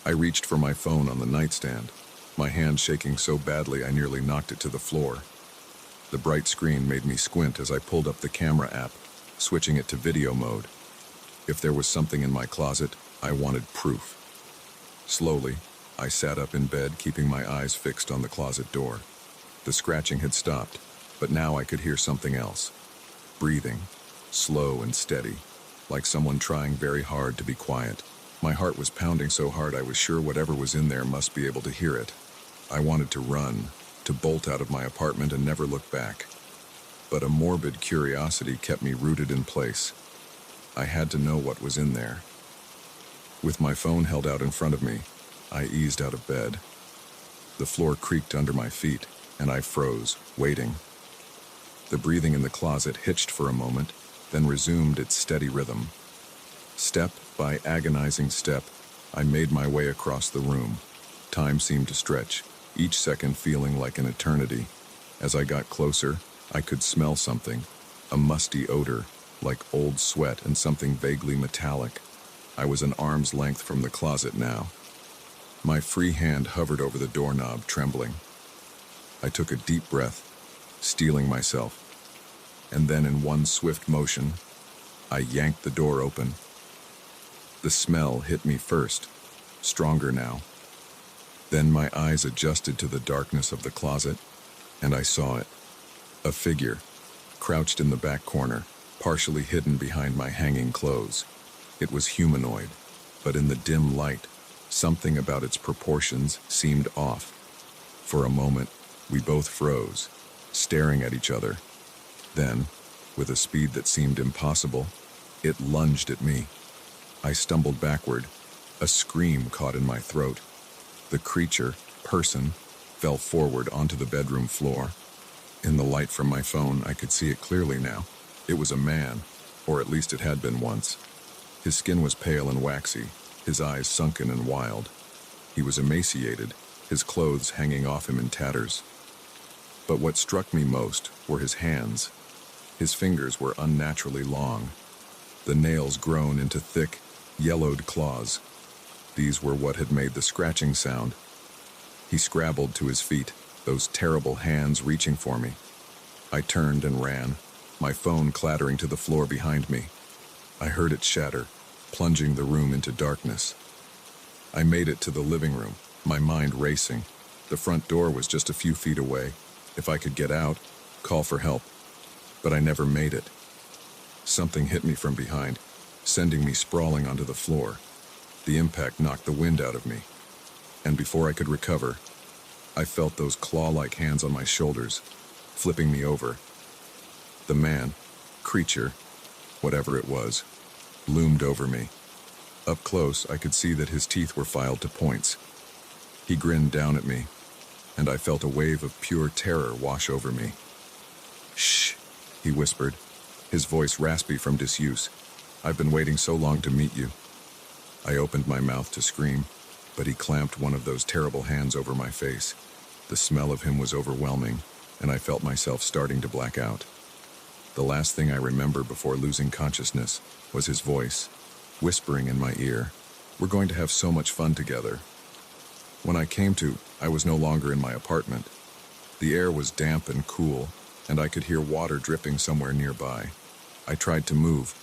I reached for my phone on the nightstand, my hand shaking so badly I nearly knocked it to the floor. The bright screen made me squint as I pulled up the camera app, switching it to video mode. If there was something in my closet, I wanted proof. Slowly, I sat up in bed, keeping my eyes fixed on the closet door. The scratching had stopped, but now I could hear something else. Breathing, slow and steady, like someone trying very hard to be quiet. My heart was pounding so hard I was sure whatever was in there must be able to hear it. I wanted to run, to bolt out of my apartment and never look back. But a morbid curiosity kept me rooted in place. I had to know what was in there. With my phone held out in front of me, I eased out of bed. The floor creaked under my feet, and I froze, waiting. The breathing in the closet hitched for a moment, then resumed its steady rhythm. Step by agonizing step, I made my way across the room. Time seemed to stretch, each second feeling like an eternity. As I got closer, I could smell something, a musty odor, like old sweat and something vaguely metallic. I was an arm's length from the closet now. My free hand hovered over the doorknob, trembling. I took a deep breath, steeling myself, and then in one swift motion, I yanked the door open. The smell hit me first, stronger now. Then my eyes adjusted to the darkness of the closet, and I saw it. A figure, crouched in the back corner, partially hidden behind my hanging clothes. It was humanoid, but in the dim light, something about its proportions seemed off. For a moment, we both froze, staring at each other. Then, with a speed that seemed impossible, it lunged at me. I stumbled backward. A scream caught in my throat. The creature, person, fell forward onto the bedroom floor. In the light from my phone, I could see it clearly now. It was a man, or at least it had been once. His skin was pale and waxy, his eyes sunken and wild. He was emaciated, his clothes hanging off him in tatters. But what struck me most were his hands. His fingers were unnaturally long, the nails grown into thick, yellowed claws. These were what had made the scratching sound. He scrabbled to his feet, those terrible hands reaching for me. I turned and ran, my phone clattering to the floor behind me. I heard it shatter, plunging the room into darkness. I made it to the living room, my mind racing. The front door was just a few feet away. If I could get out, call for help. But I never made it. Something hit me from behind, sending me sprawling onto the floor. The impact knocked the wind out of me. And before I could recover, I felt those claw-like hands on my shoulders, flipping me over. The man, creature, whatever it was, loomed over me. Up close, I could see that his teeth were filed to points. He grinned down at me, and I felt a wave of pure terror wash over me. "Shh," he whispered, his voice raspy from disuse. "I've been waiting so long to meet you." I opened my mouth to scream, but he clamped one of those terrible hands over my face. The smell of him was overwhelming, and I felt myself starting to black out. The last thing I remember before losing consciousness was his voice, whispering in my ear, "We're going to have so much fun together." When I came to, I was no longer in my apartment. The air was damp and cool, and I could hear water dripping somewhere nearby. I tried to move,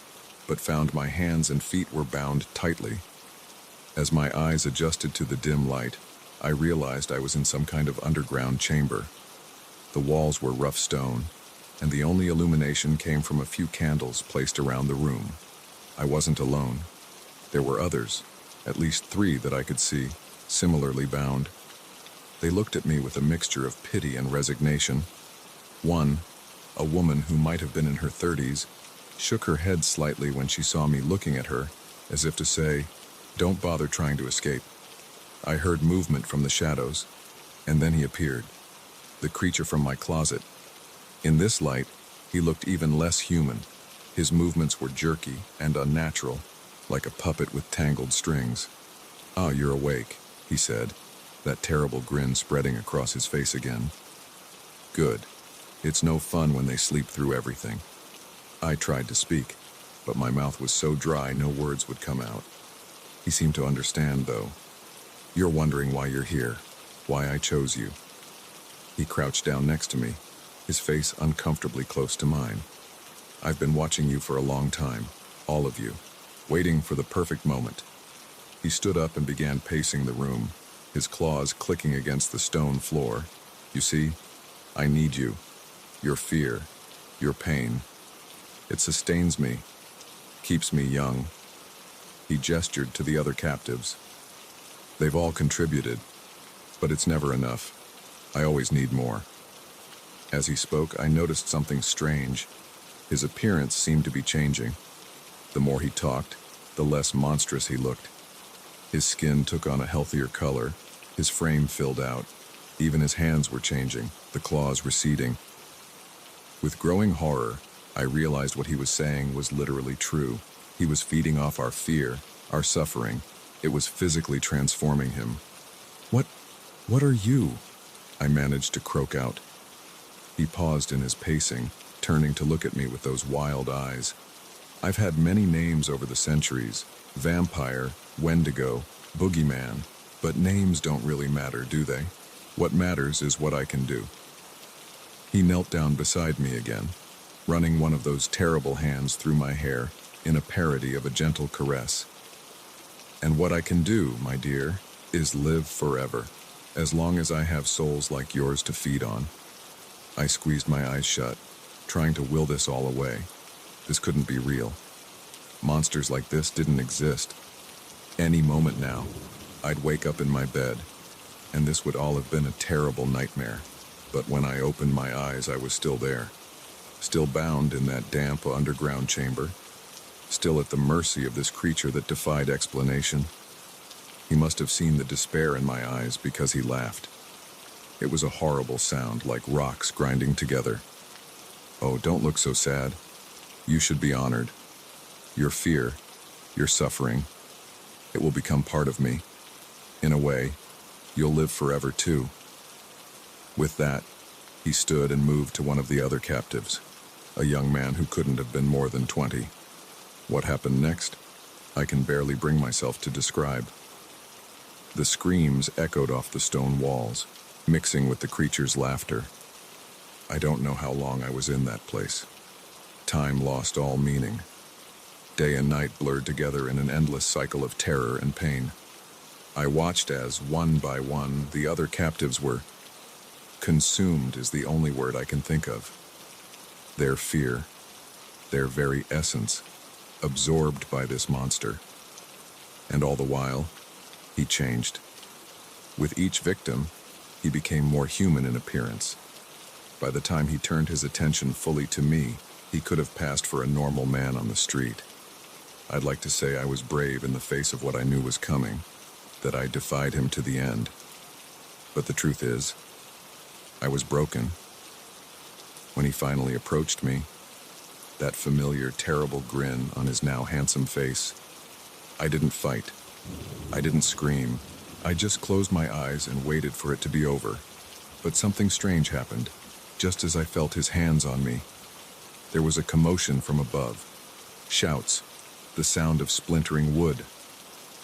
but found my hands and feet were bound tightly. As my eyes adjusted to the dim light, I realized I was in some kind of underground chamber. The walls were rough stone, and the only illumination came from a few candles placed around the room. I wasn't alone. There were others, at least 3 that I could see, similarly bound. They looked at me with a mixture of pity and resignation. One, a woman who might have been in her 30s, shook her head slightly when she saw me looking at her, as if to say, "Don't bother trying to escape." I heard movement from the shadows, and then he appeared, the creature from my closet. In this light, he looked even less human. His movements were jerky and unnatural, like a puppet with tangled strings. "Ah, you're awake," he said, that terrible grin spreading across his face again. "Good. It's no fun when they sleep through everything." I tried to speak, but my mouth was so dry no words would come out. He seemed to understand, though. "You're wondering why you're here, why I chose you." He crouched down next to me, his face uncomfortably close to mine. "I've been watching you for a long time, all of you, waiting for the perfect moment." He stood up and began pacing the room, his claws clicking against the stone floor. "You see, I need you. Your fear, your pain. It sustains me, keeps me young." He gestured to the other captives. "They've all contributed, but it's never enough. I always need more." As he spoke, I noticed something strange. His appearance seemed to be changing. The more he talked, the less monstrous he looked. His skin took on a healthier color, his frame filled out. Even his hands were changing, the claws receding. With growing horror, I realized what he was saying was literally true. He was feeding off our fear, our suffering. It was physically transforming him. What are you?" I managed to croak out. He paused in his pacing, turning to look at me with those wild eyes. "I've had many names over the centuries: vampire, wendigo, boogeyman, but names don't really matter, do they? What matters is what I can do." He knelt down beside me again, running one of those terrible hands through my hair in a parody of a gentle caress. "And what I can do, my dear, is live forever, as long as I have souls like yours to feed on." I squeezed my eyes shut, trying to will this all away. This couldn't be real. Monsters like this didn't exist. Any moment now, I'd wake up in my bed, and this would all have been a terrible nightmare. But when I opened my eyes, I was still there, still bound in that damp underground chamber, still at the mercy of this creature that defied explanation. He must have seen the despair in my eyes because he laughed. It was a horrible sound, like rocks grinding together. "Oh, don't look so sad. You should be honored. Your fear, your suffering, it will become part of me. In a way, you'll live forever too." With that, he stood and moved to one of the other captives, a young man who couldn't have been more than 20. What happened next, I can barely bring myself to describe. The screams echoed off the stone walls, mixing with the creature's laughter. I don't know how long I was in that place. Time lost all meaning. Day and night blurred together in an endless cycle of terror and pain. I watched as, one by one, the other captives were consumed is the only word I can think of. Their fear, their very essence, absorbed by this monster. And all the while, he changed. With each victim, he became more human in appearance. By the time he turned his attention fully to me, he could have passed for a normal man on the street. I'd like to say I was brave in the face of what I knew was coming, that I defied him to the end. But the truth is, I was broken. When he finally approached me, that familiar, terrible grin on his now handsome face, I didn't fight. I didn't scream. I just closed my eyes and waited for it to be over. But something strange happened, just as I felt his hands on me. There was a commotion from above. Shouts, the sound of splintering wood.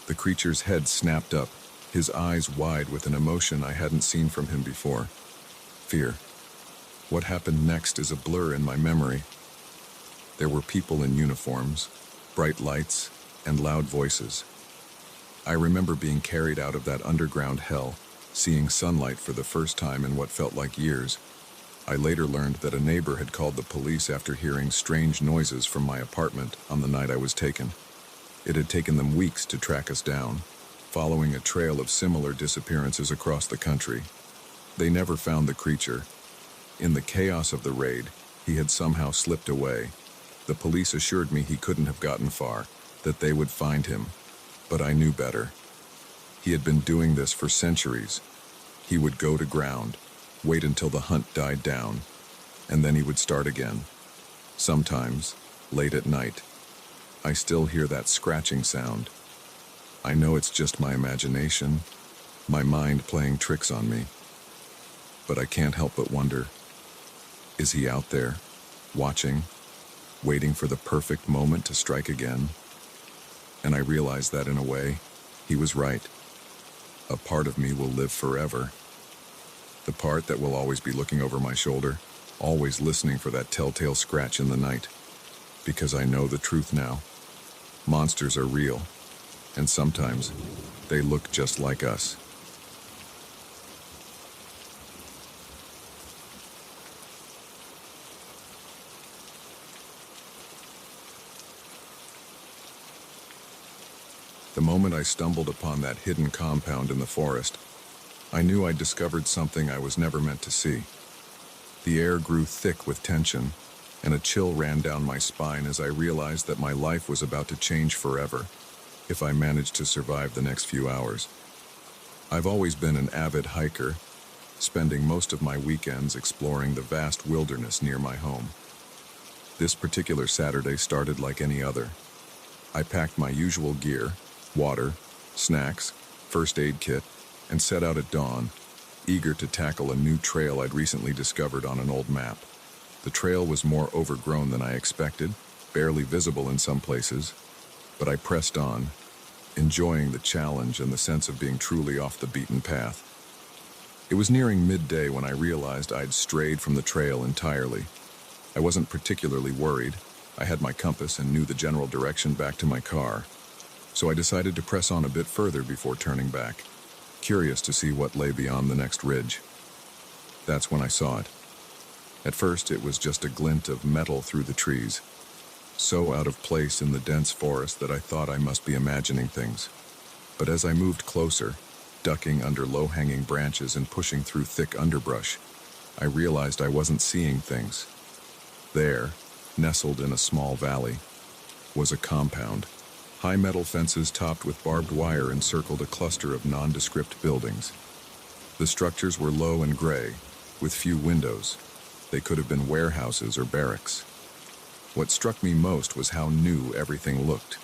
The creature's head snapped up, his eyes wide with an emotion I hadn't seen from him before. Fear. What happened next is a blur in my memory. There were people in uniforms, bright lights, and loud voices. I remember being carried out of that underground hell, seeing sunlight for the first time in what felt like years. I later learned that a neighbor had called the police after hearing strange noises from my apartment on the night I was taken. It had taken them weeks to track us down, following a trail of similar disappearances across the country. They never found the creature. In the chaos of the raid, he had somehow slipped away. The police assured me he couldn't have gotten far, that they would find him. But I knew better. He had been doing this for centuries. He would go to ground, wait until the hunt died down, and then he would start again. Sometimes, late at night, I still hear that scratching sound. I know it's just my imagination, my mind playing tricks on me. But I can't help but wonder, is he out there, watching, waiting for the perfect moment to strike again? And I realized that in a way, he was right. A part of me will live forever. The part that will always be looking over my shoulder, always listening for that telltale scratch in the night. Because I know the truth now. Monsters are real, and sometimes they look just like us. The moment I stumbled upon that hidden compound in the forest, I knew I'd discovered something I was never meant to see. The air grew thick with tension, and a chill ran down my spine as I realized that my life was about to change forever if I managed to survive the next few hours. I've always been an avid hiker, spending most of my weekends exploring the vast wilderness near my home. This particular Saturday started like any other. I packed my usual gear, water, snacks, first aid kit, and set out at dawn, eager to tackle a new trail I'd recently discovered on an old map. The trail was more overgrown than I expected, barely visible in some places, but I pressed on, enjoying the challenge and the sense of being truly off the beaten path. It was nearing midday when I realized I'd strayed from the trail entirely. I wasn't particularly worried. I had my compass and knew the general direction back to my car, so I decided to press on a bit further before turning back, curious to see what lay beyond the next ridge. That's when I saw it. At first, it was just a glint of metal through the trees, so out of place in the dense forest that I thought I must be imagining things. But as I moved closer, ducking under low-hanging branches and pushing through thick underbrush, I realized I wasn't seeing things. There, nestled in a small valley, was a compound. High metal fences topped with barbed wire encircled a cluster of nondescript buildings. The structures were low and gray, with few windows. They could have been warehouses or barracks. What struck me most was how new everything looked.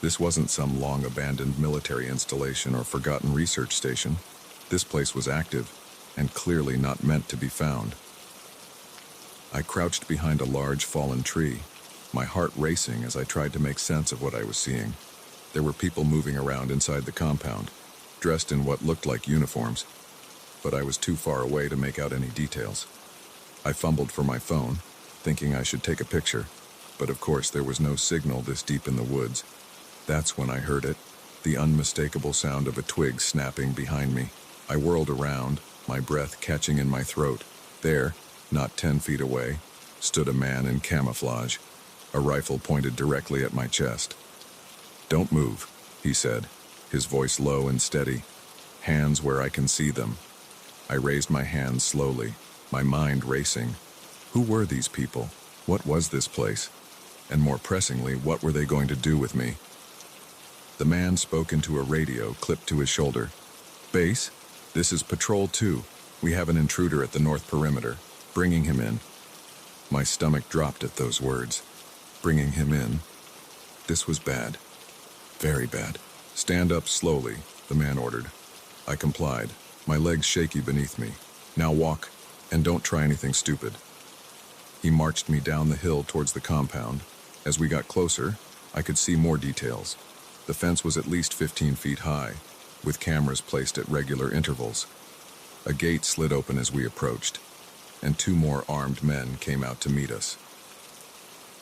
This wasn't some long-abandoned military installation or forgotten research station. This place was active, and clearly not meant to be found. I crouched behind a large fallen tree, my heart racing as I tried to make sense of what I was seeing. There were people moving around inside the compound, dressed in what looked like uniforms, but I was too far away to make out any details. I fumbled for my phone, thinking I should take a picture, but of course there was no signal this deep in the woods. That's when I heard it, the unmistakable sound of a twig snapping behind me. I whirled around, my breath catching in my throat. There, not 10 feet away, stood a man in camouflage, a rifle pointed directly at my chest. "Don't move," he said, his voice low and steady. "Hands where I can see them." I raised my hands slowly, my mind racing. Who were these people? What was this place? And more pressingly, what were they going to do with me? The man spoke into a radio clipped to his shoulder. "Base, this is Patrol 2. We have an intruder at the north perimeter. Bringing him in." My stomach dropped at those words. Bringing him in? This was bad. Very bad. "Stand up slowly," the man ordered. I complied, my legs shaky beneath me. "Now walk, and don't try anything stupid." He marched me down the hill towards the compound. As we got closer, I could see more details. The fence was at least 15 feet high, with cameras placed at regular intervals. A gate slid open as we approached, and 2 more armed men came out to meet us.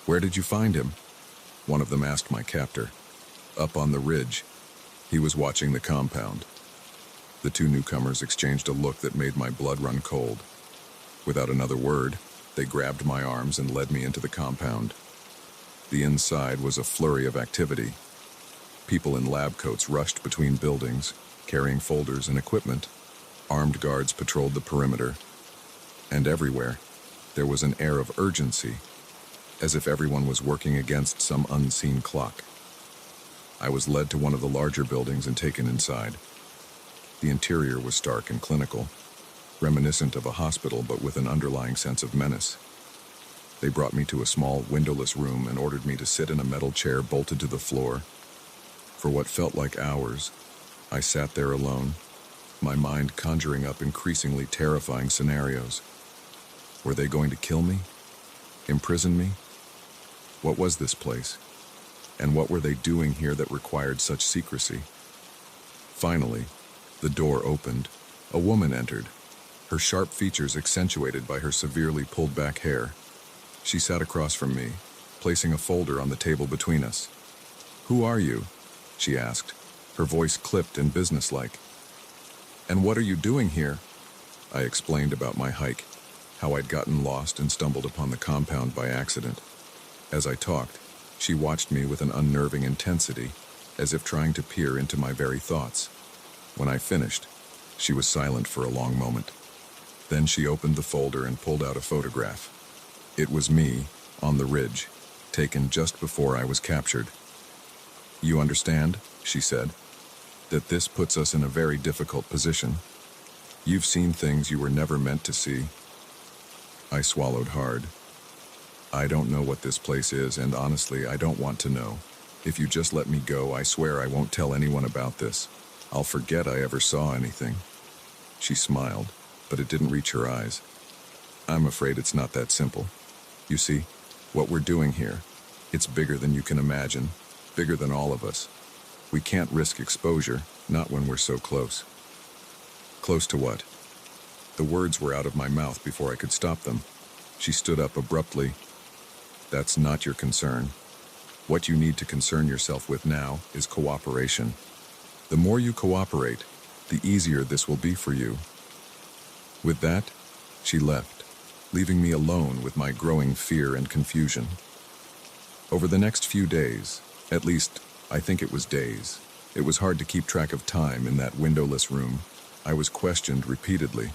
"Where did you find him?" one of them asked my captor. "Up on the ridge." He was watching the compound. The 2 newcomers exchanged a look that made my blood run cold. Without another word, they grabbed my arms and led me into the compound. The inside was a flurry of activity. People in lab coats rushed between buildings, carrying folders and equipment. Armed guards patrolled the perimeter. And everywhere, there was an air of urgency, as if everyone was working against some unseen clock. I was led to one of the larger buildings and taken inside. The interior was stark and clinical, reminiscent of a hospital but with an underlying sense of menace. They brought me to a small, windowless room and ordered me to sit in a metal chair bolted to the floor. For what felt like hours, I sat there alone, my mind conjuring up increasingly terrifying scenarios. Were they going to kill me? Imprison me? What was this place? And what were they doing here that required such secrecy? Finally, the door opened. A woman entered, her sharp features accentuated by her severely pulled-back hair. She sat across from me, placing a folder on the table between us. "Who are you?" she asked, her voice clipped and businesslike. "And what are you doing here?" I explained about my hike, how I'd gotten lost and stumbled upon the compound by accident. As I talked, she watched me with an unnerving intensity, as if trying to peer into my very thoughts. When I finished, she was silent for a long moment. Then she opened the folder and pulled out a photograph. It was me, on the ridge, taken just before I was captured. "You understand," she said, "that this puts us in a very difficult position. You've seen things you were never meant to see." I swallowed hard. "I don't know what this place is, and honestly, I don't want to know. If you just let me go, I swear I won't tell anyone about this. I'll forget I ever saw anything." She smiled, but it didn't reach her eyes. "I'm afraid it's not that simple. You see, what we're doing here, it's bigger than you can imagine, bigger than all of us. We can't risk exposure, not when we're so close." "Close to what?" The words were out of my mouth before I could stop them. She stood up abruptly. "That's not your concern. What you need to concern yourself with now is cooperation. The more you cooperate, the easier this will be for you." With that, she left, leaving me alone with my growing fear and confusion. Over the next few days, at least I think it was days, it was hard to keep track of time in that windowless room. I was questioned repeatedly.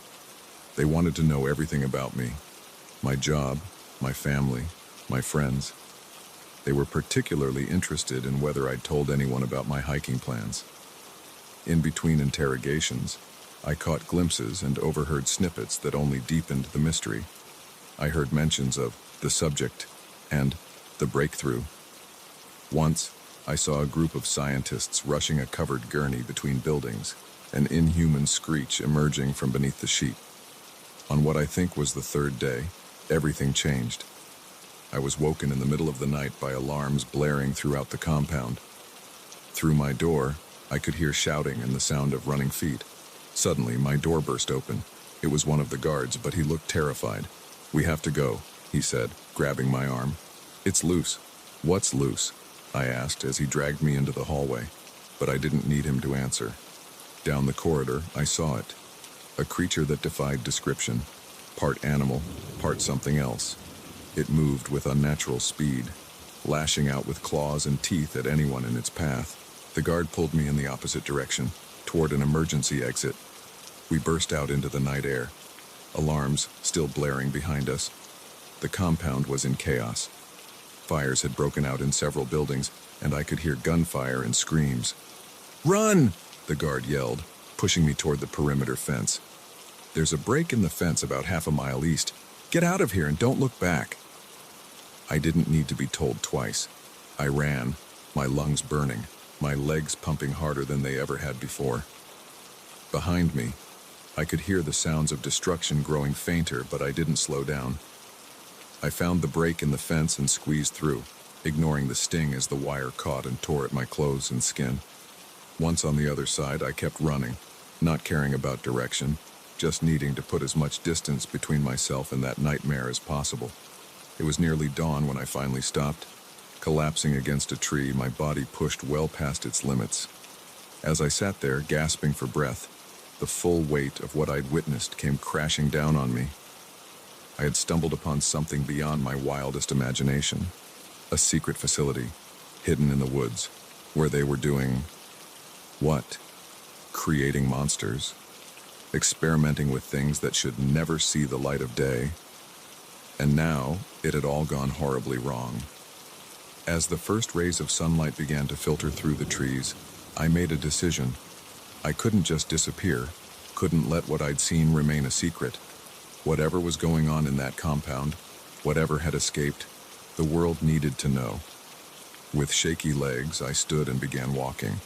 They wanted to know everything about me: my job, my family, my friends. They were particularly interested in whether I'd told anyone about my hiking plans. In between interrogations, I caught glimpses and overheard snippets that only deepened the mystery. I heard mentions of the subject and the breakthrough. Once, I saw a group of scientists rushing a covered gurney between buildings, an inhuman screech emerging from beneath the sheet. On what I think was the third day, everything changed. I was woken in the middle of the night by alarms blaring throughout the compound. Through my door, I could hear shouting and the sound of running feet. Suddenly, my door burst open. It was one of the guards, but he looked terrified. "We have to go," he said, grabbing my arm. "It's loose." "What's loose?" I asked as he dragged me into the hallway, but I didn't need him to answer. Down the corridor, I saw it. A creature that defied description. Part animal, part something else. It moved with unnatural speed, lashing out with claws and teeth at anyone in its path. The guard pulled me in the opposite direction, toward an emergency exit. We burst out into the night air, alarms still blaring behind us. The compound was in chaos. Fires had broken out in several buildings, and I could hear gunfire and screams. "Run!" the guard yelled, pushing me toward the perimeter fence. "There's a break in the fence about half a mile east. Get out of here and don't look back." I didn't need to be told twice. I ran, my lungs burning, my legs pumping harder than they ever had before. Behind me, I could hear the sounds of destruction growing fainter, but I didn't slow down. I found the break in the fence and squeezed through, ignoring the sting as the wire caught and tore at my clothes and skin. Once on the other side, I kept running, not caring about direction, just needing to put as much distance between myself and that nightmare as possible. It was nearly dawn when I finally stopped. Collapsing against a tree, my body pushed well past its limits. As I sat there, gasping for breath, the full weight of what I'd witnessed came crashing down on me. I had stumbled upon something beyond my wildest imagination. A secret facility, hidden in the woods, where they were doing... what? Creating monsters. Experimenting with things that should never see the light of day. And now, it had all gone horribly wrong. As the first rays of sunlight began to filter through the trees, I made a decision. I couldn't just disappear, couldn't let what I'd seen remain a secret. Whatever was going on in that compound, whatever had escaped, the world needed to know. With shaky legs, I stood and began walking.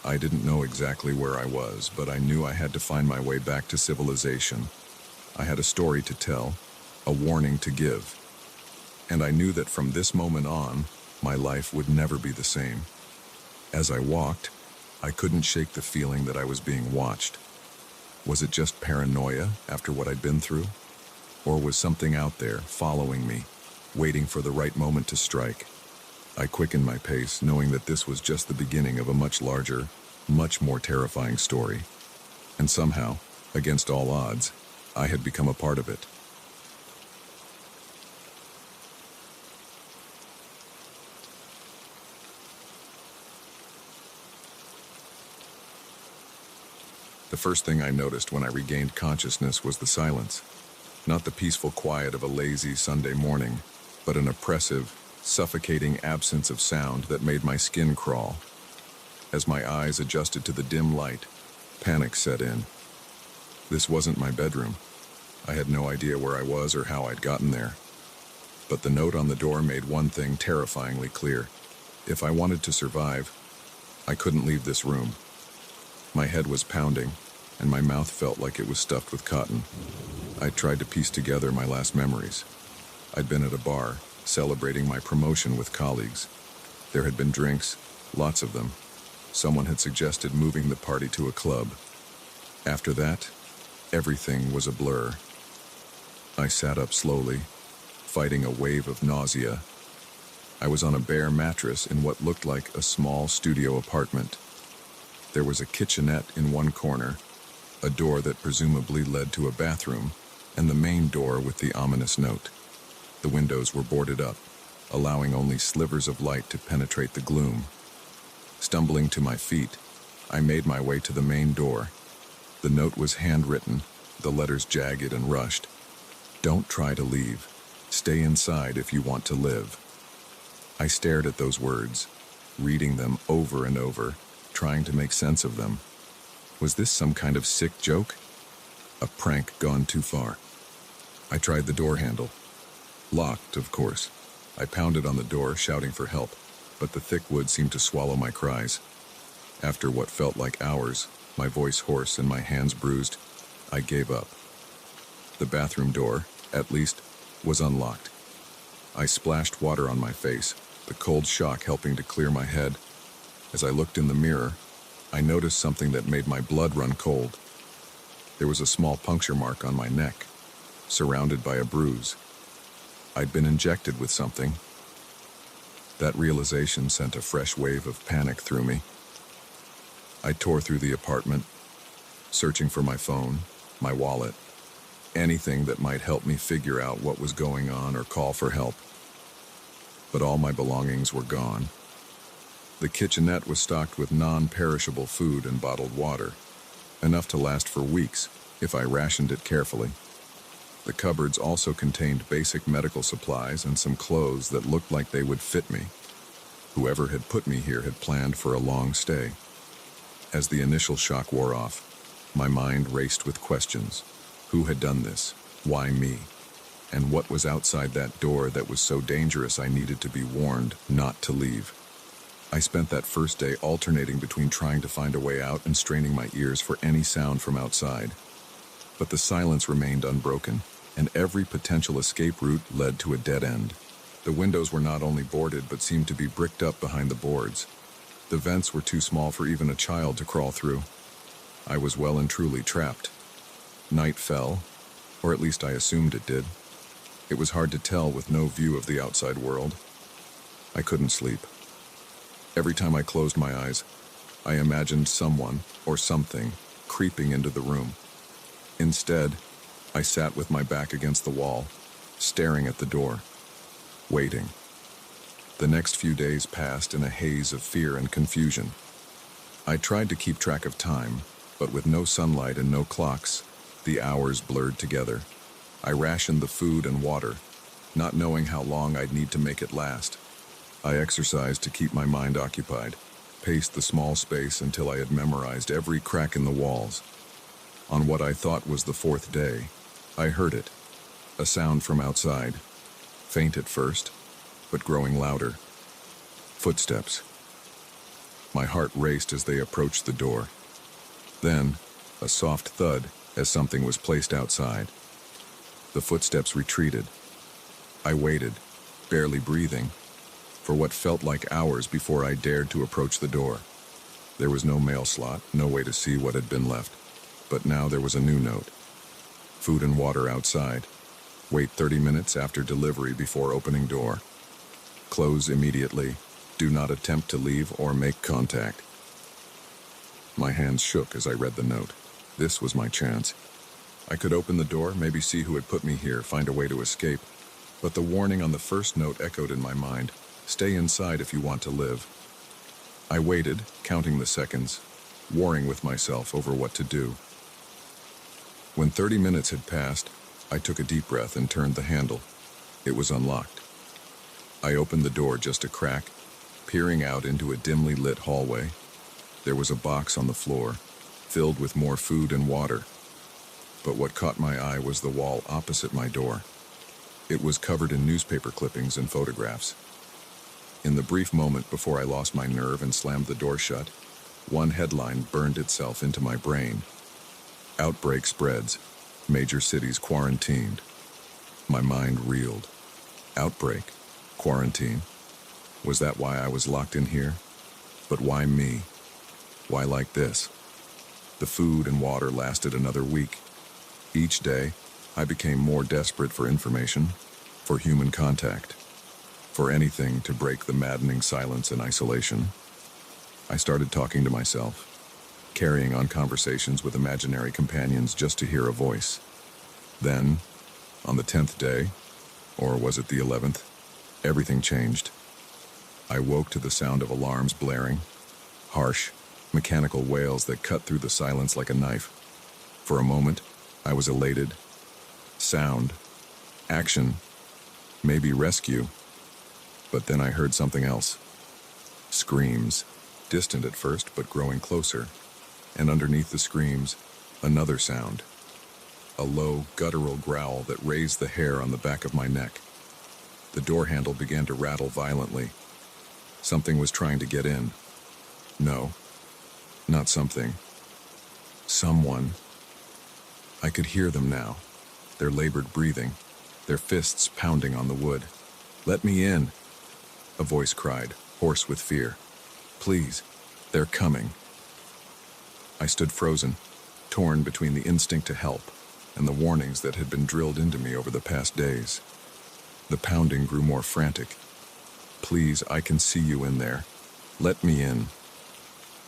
I didn't know exactly where I was, but I knew I had to find my way back to civilization. I had a story to tell, a warning to give. And I knew that from this moment on, my life would never be the same. As I walked, I couldn't shake the feeling that I was being watched. Was it just paranoia after what I'd been through? Or was something out there following me, waiting for the right moment to strike? I quickened my pace, knowing that this was just the beginning of a much larger, much more terrifying story. And somehow, against all odds, I had become a part of it. The first thing I noticed when I regained consciousness was the silence. Not the peaceful quiet of a lazy Sunday morning, but an oppressive, suffocating absence of sound that made my skin crawl. As my eyes adjusted to the dim light, panic set in. This wasn't my bedroom. I had no idea where I was or how I'd gotten there. But the note on the door made one thing terrifyingly clear. If I wanted to survive, I couldn't leave this room. My head was pounding, and my mouth felt like it was stuffed with cotton. I tried to piece together my last memories. I'd been at a bar, celebrating my promotion with colleagues. There had been drinks, lots of them. Someone had suggested moving the party to a club. After that, everything was a blur. I sat up slowly, fighting a wave of nausea. I was on a bare mattress in what looked like a small studio apartment. There was a kitchenette in one corner, a door that presumably led to a bathroom, and the main door with the ominous note. The windows were boarded up, allowing only slivers of light to penetrate the gloom. Stumbling to my feet, I made my way to the main door. The note was handwritten, the letters jagged and rushed. "Don't try to leave. Stay inside if you want to live." I stared at those words, reading them over and over, trying to make sense of them. Was this some kind of sick joke? A prank gone too far? I tried the door handle. Locked, of course. I pounded on the door, shouting for help, but the thick wood seemed to swallow my cries. After what felt like hours, my voice hoarse and my hands bruised, I gave up. The bathroom door, at least, was unlocked. I splashed water on my face, the cold shock helping to clear my head. As I looked in the mirror, I noticed something that made my blood run cold. There was a small puncture mark on my neck, surrounded by a bruise. I'd been injected with something. That realization sent a fresh wave of panic through me. I tore through the apartment, searching for my phone, my wallet, anything that might help me figure out what was going on or call for help. But all my belongings were gone. The kitchenette was stocked with non-perishable food and bottled water, enough to last for weeks if I rationed it carefully. The cupboards also contained basic medical supplies and some clothes that looked like they would fit me. Whoever had put me here had planned for a long stay. As the initial shock wore off, my mind raced with questions. Who had done this? Why me? And what was outside that door that was so dangerous I needed to be warned not to leave? I spent that first day alternating between trying to find a way out and straining my ears for any sound from outside. But the silence remained unbroken, and every potential escape route led to a dead end. The windows were not only boarded but seemed to be bricked up behind the boards. The vents were too small for even a child to crawl through. I was well and truly trapped. Night fell, or at least I assumed it did. It was hard to tell with no view of the outside world. I couldn't sleep. Every time I closed my eyes, I imagined someone or something creeping into the room. Instead, I sat with my back against the wall, staring at the door, waiting. The next few days passed in a haze of fear and confusion. I tried to keep track of time, but with no sunlight and no clocks, the hours blurred together. I rationed the food and water, not knowing how long I'd need to make it last. I exercised to keep my mind occupied, paced the small space until I had memorized every crack in the walls. On what I thought was the fourth day, I heard it, a sound from outside, faint at first, but growing louder. Footsteps. My heart raced as they approached the door. Then, a soft thud as something was placed outside. The footsteps retreated. I waited, barely breathing, for what felt like hours before I dared to approach the door. There was no mail slot, no way to see what had been left. But now there was a new note. Food and water outside. Wait 30 minutes after delivery before opening door. Close immediately. Do not attempt to leave or make contact. My hands shook as I read the note. This was my chance. I could open the door, maybe see who had put me here, find a way to escape. But the warning on the first note echoed in my mind. Stay inside if you want to live. I waited, counting the seconds, warring with myself over what to do. When 30 minutes had passed, I took a deep breath and turned the handle. It was unlocked. I opened the door just a crack, peering out into a dimly lit hallway. There was a box on the floor, filled with more food and water. But what caught my eye was the wall opposite my door. It was covered in newspaper clippings and photographs. In the brief moment before I lost my nerve and slammed the door shut, one headline burned itself into my brain. Outbreak spreads. Major cities quarantined. My mind reeled. Outbreak? Quarantine? Was that why I was locked in here? But why me? Why like this? The food and water lasted another week. Each day, I became more desperate for information, for human contact, for anything to break the maddening silence and isolation. I started talking to myself, carrying on conversations with imaginary companions just to hear a voice. Then, on the 10th day, or was it the 11th, everything changed. I woke to the sound of alarms blaring, harsh, mechanical wails that cut through the silence like a knife. For a moment, I was elated. Sound, action, maybe rescue. But then I heard something else. Screams, distant at first but growing closer. And underneath the screams, another sound. A low, guttural growl that raised the hair on the back of my neck. The door handle began to rattle violently. Something was trying to get in. No, not something. Someone. I could hear them now, their labored breathing, their fists pounding on the wood. "Let me in," a voice cried, hoarse with fear. "Please, they're coming." I stood frozen, torn between the instinct to help and the warnings that had been drilled into me over the past days. The pounding grew more frantic. "Please, I can see you in there. Let me in."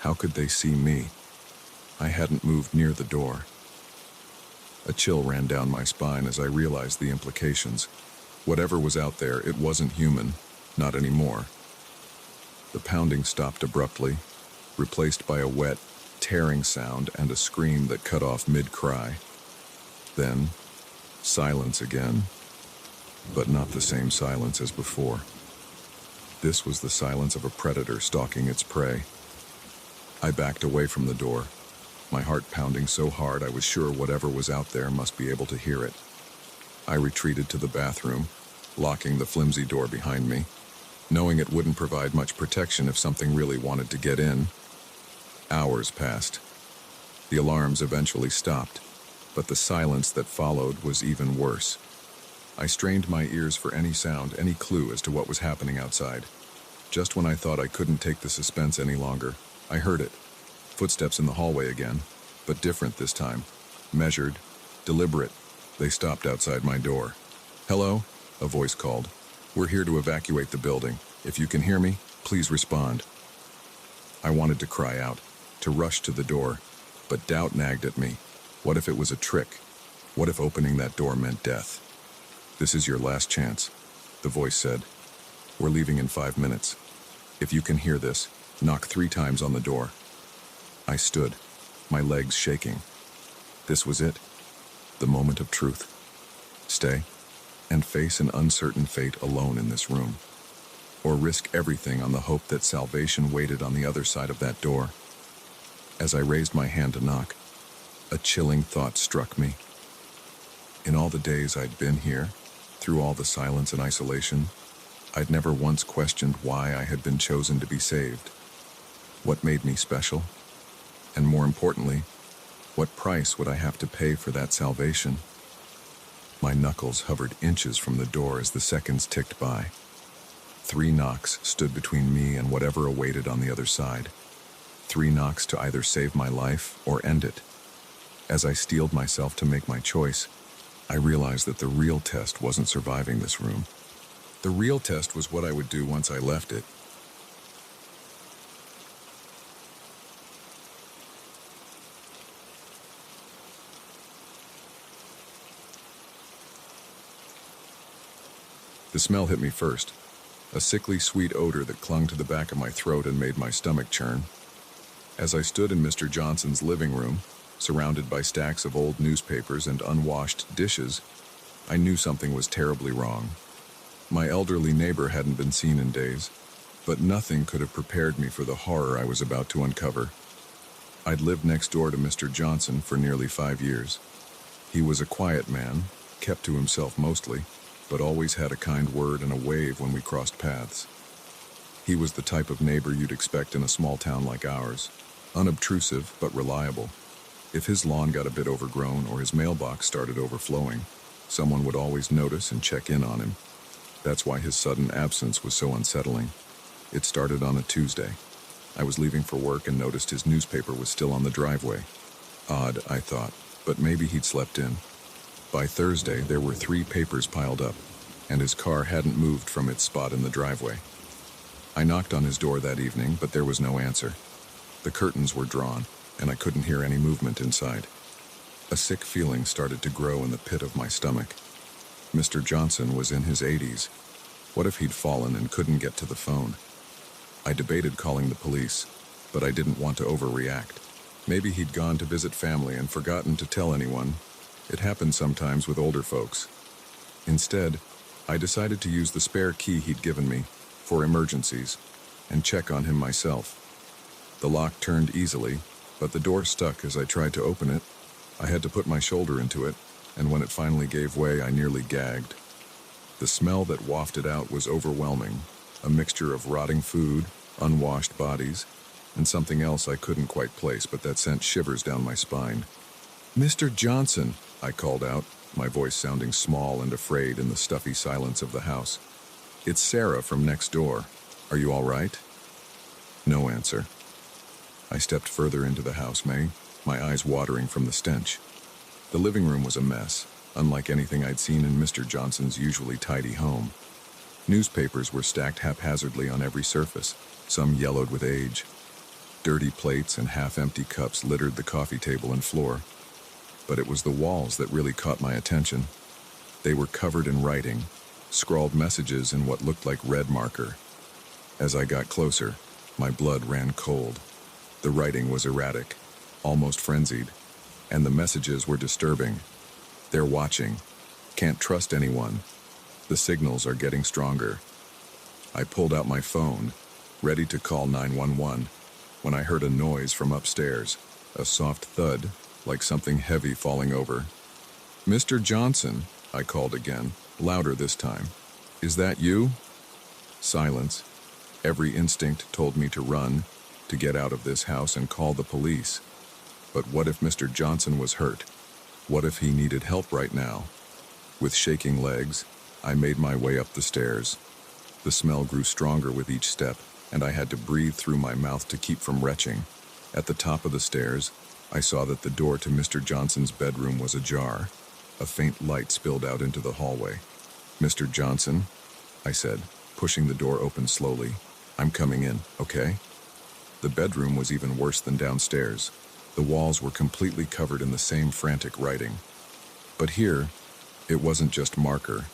How could they see me? I hadn't moved near the door. A chill ran down my spine as I realized the implications. Whatever was out there, it wasn't human, not anymore. The pounding stopped abruptly, replaced by a wet, tearing sound and a scream that cut off mid-cry. Then, silence again, but not the same silence as before. This was the silence of a predator stalking its prey. I backed away from the door, my heart pounding so hard I was sure whatever was out there must be able to hear it. I retreated to the bathroom, locking the flimsy door behind me, knowing it wouldn't provide much protection if something really wanted to get in. Hours passed. The alarms eventually stopped, but the silence that followed was even worse. I strained my ears for any sound, any clue as to what was happening outside. Just when I thought I couldn't take the suspense any longer, I heard it. Footsteps in the hallway again, but different this time. Measured, deliberate. They stopped outside my door. "Hello?" a voice called. "We're here to evacuate the building. If you can hear me, please respond." I wanted to cry out, to rush to the door, but doubt nagged at me. What if it was a trick? What if opening that door meant death? "This is your last chance," the voice said. "We're leaving in 5 minutes. If you can hear this, knock 3 times on the door." I stood, my legs shaking. This was it, the moment of truth. Stay, and face an uncertain fate alone in this room. Or risk everything on the hope that salvation waited on the other side of that door. As I raised my hand to knock, a chilling thought struck me. In all the days I'd been here, through all the silence and isolation, I'd never once questioned why I had been chosen to be saved. What made me special? And more importantly, what price would I have to pay for that salvation? My knuckles hovered inches from the door as the seconds ticked by. 3 knocks stood between me and whatever awaited on the other side. 3 knocks to either save my life or end it. As I steeled myself to make my choice, I realized that the real test wasn't surviving this room. The real test was what I would do once I left it. The smell hit me first, a sickly sweet odor that clung to the back of my throat and made my stomach churn. As I stood in Mr. Johnson's living room, surrounded by stacks of old newspapers and unwashed dishes, I knew something was terribly wrong. My elderly neighbor hadn't been seen in days, but nothing could have prepared me for the horror I was about to uncover. I'd lived next door to Mr. Johnson for nearly 5 years. He was a quiet man, kept to himself mostly, but always had a kind word and a wave when we crossed paths. He was the type of neighbor you'd expect in a small town like ours, unobtrusive but reliable. If his lawn got a bit overgrown or his mailbox started overflowing, someone would always notice and check in on him. That's why his sudden absence was so unsettling. It started on a Tuesday. I was leaving for work and noticed his newspaper was still on the driveway. Odd, I thought, but maybe he'd slept in. By Thursday, there were 3 papers piled up, and his car hadn't moved from its spot in the driveway. I knocked on his door that evening, but there was no answer. The curtains were drawn, and I couldn't hear any movement inside. A sick feeling started to grow in the pit of my stomach. Mr. Johnson was in his 80s. What if he'd fallen and couldn't get to the phone? I debated calling the police, but I didn't want to overreact. Maybe he'd gone to visit family and forgotten to tell anyone. It happens sometimes with older folks. Instead, I decided to use the spare key he'd given me for emergencies and check on him myself. The lock turned easily, but the door stuck as I tried to open it. I had to put my shoulder into it, and when it finally gave way, I nearly gagged. The smell that wafted out was overwhelming, a mixture of rotting food, unwashed bodies, and something else I couldn't quite place, but that sent shivers down my spine. "Mr. Johnson," I called out, my voice sounding small and afraid in the stuffy silence of the house. "It's Sarah from next door. Are you all right?" No answer. I stepped further into the house, my eyes watering from the stench. The living room was a mess, unlike anything I'd seen in Mr. Johnson's usually tidy home. Newspapers were stacked haphazardly on every surface, some yellowed with age. Dirty plates and half-empty cups littered the coffee table and floor. But it was the walls that really caught my attention. They were covered in writing, scrawled messages in what looked like red marker. As I got closer, my blood ran cold. The writing was erratic, almost frenzied, and the messages were disturbing. "They're watching. Can't trust anyone. The signals are getting stronger." I pulled out my phone, ready to call 911, when I heard a noise from upstairs, a soft thud, like something heavy falling over. "Mr. Johnson," I called again, louder this time. "Is that you?" Silence. Every instinct told me to run, to get out of this house and call the police. But what if Mr. Johnson was hurt? What if he needed help right now? With shaking legs, I made my way up the stairs. The smell grew stronger with each step, and I had to breathe through my mouth to keep from retching. At the top of the stairs, I saw that the door to Mr. Johnson's bedroom was ajar. A faint light spilled out into the hallway. "Mr. Johnson," I said, pushing the door open slowly. "I'm coming in, okay?" The bedroom was even worse than downstairs. The walls were completely covered in the same frantic writing. But here, it wasn't just marker.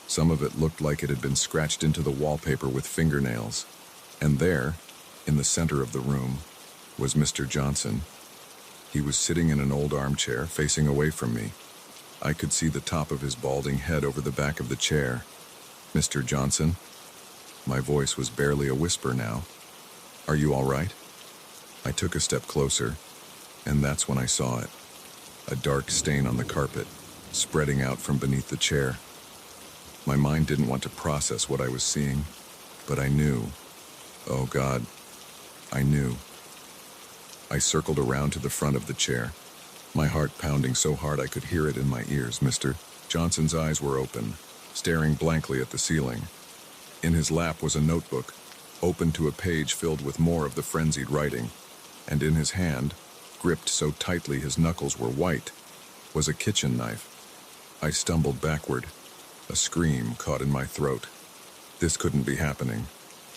Some of it looked like it had been scratched into the wallpaper with fingernails. And there, in the center of the room, was Mr. Johnson. He was sitting in an old armchair, facing away from me. I could see the top of his balding head over the back of the chair. "Mr. Johnson?" My voice was barely a whisper now. "Are you all right?" I took a step closer, and that's when I saw it. A dark stain on the carpet, spreading out from beneath the chair. My mind didn't want to process what I was seeing, but I knew. Oh God, I knew. I circled around to the front of the chair, my heart pounding so hard I could hear it in my ears. Mr. Johnson's eyes were open, staring blankly at the ceiling. In his lap was a notebook, open to a page filled with more of the frenzied writing, and in his hand, gripped so tightly his knuckles were white, was a kitchen knife. I stumbled backward. A scream caught in my throat. This couldn't be happening.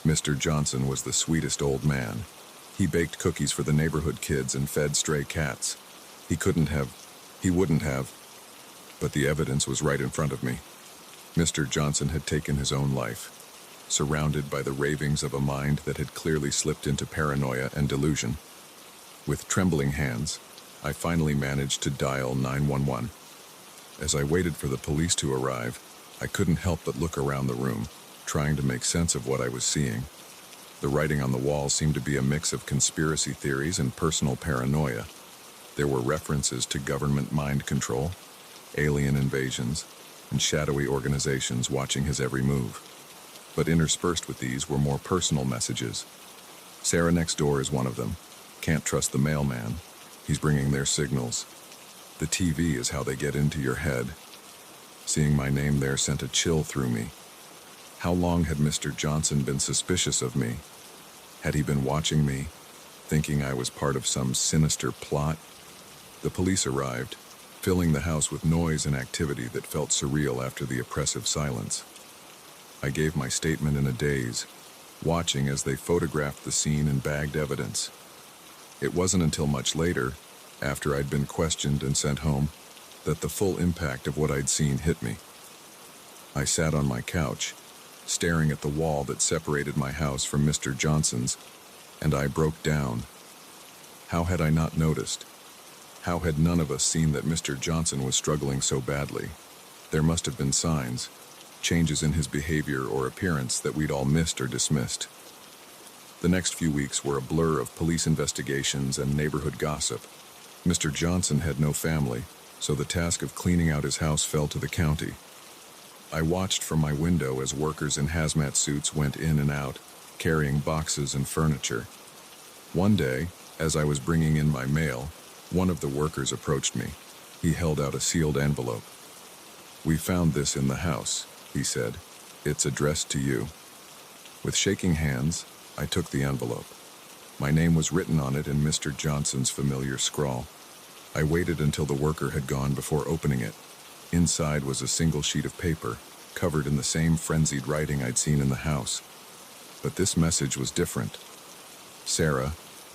Mr. Johnson was the sweetest old man. He baked cookies for the neighborhood kids and fed stray cats. He wouldn't have, but the evidence was right in front of me. Mr. Johnson had taken his own life, surrounded by the ravings of a mind that had clearly slipped into paranoia and delusion. With trembling hands, I finally managed to dial 911. As I waited for the police to arrive, I couldn't help but look around the room, trying to make sense of what I was seeing. The writing on the wall seemed to be a mix of conspiracy theories and personal paranoia. There were references to government mind control, alien invasions, and shadowy organizations watching his every move. But interspersed with these were more personal messages. Sarah next door is one of them. Can't trust the mailman. He's bringing their signals. The TV is how they get into your head. Seeing my name there sent a chill through me. How long had Mr. Johnson been suspicious of me? Had he been watching me, thinking I was part of some sinister plot? The police arrived, filling the house with noise and activity that felt surreal after the oppressive silence. I gave my statement in a daze, watching as they photographed the scene and bagged evidence. It wasn't until much later, after I'd been questioned and sent home, that the full impact of what I'd seen hit me. I sat on my couch, staring at the wall that separated my house from Mr. Johnson's, and I broke down. How had I not noticed? How had none of us seen that Mr. Johnson was struggling so badly? There must have been signs, changes in his behavior or appearance that we'd all missed or dismissed. The next few weeks were a blur of police investigations and neighborhood gossip. Mr. Johnson had no family, so the task of cleaning out his house fell to the county. I watched from my window as workers in hazmat suits went in and out, carrying boxes and furniture. One day, as I was bringing in my mail, one of the workers approached me. He held out a sealed envelope. "We found this in the house," he said. "It's addressed to you." With shaking hands, I took the envelope. My name was written on it in Mr. Johnson's familiar scrawl. I waited until the worker had gone before opening it. Inside was a single sheet of paper, covered in the same frenzied writing I'd seen in the house. But this message was different. "Sarah,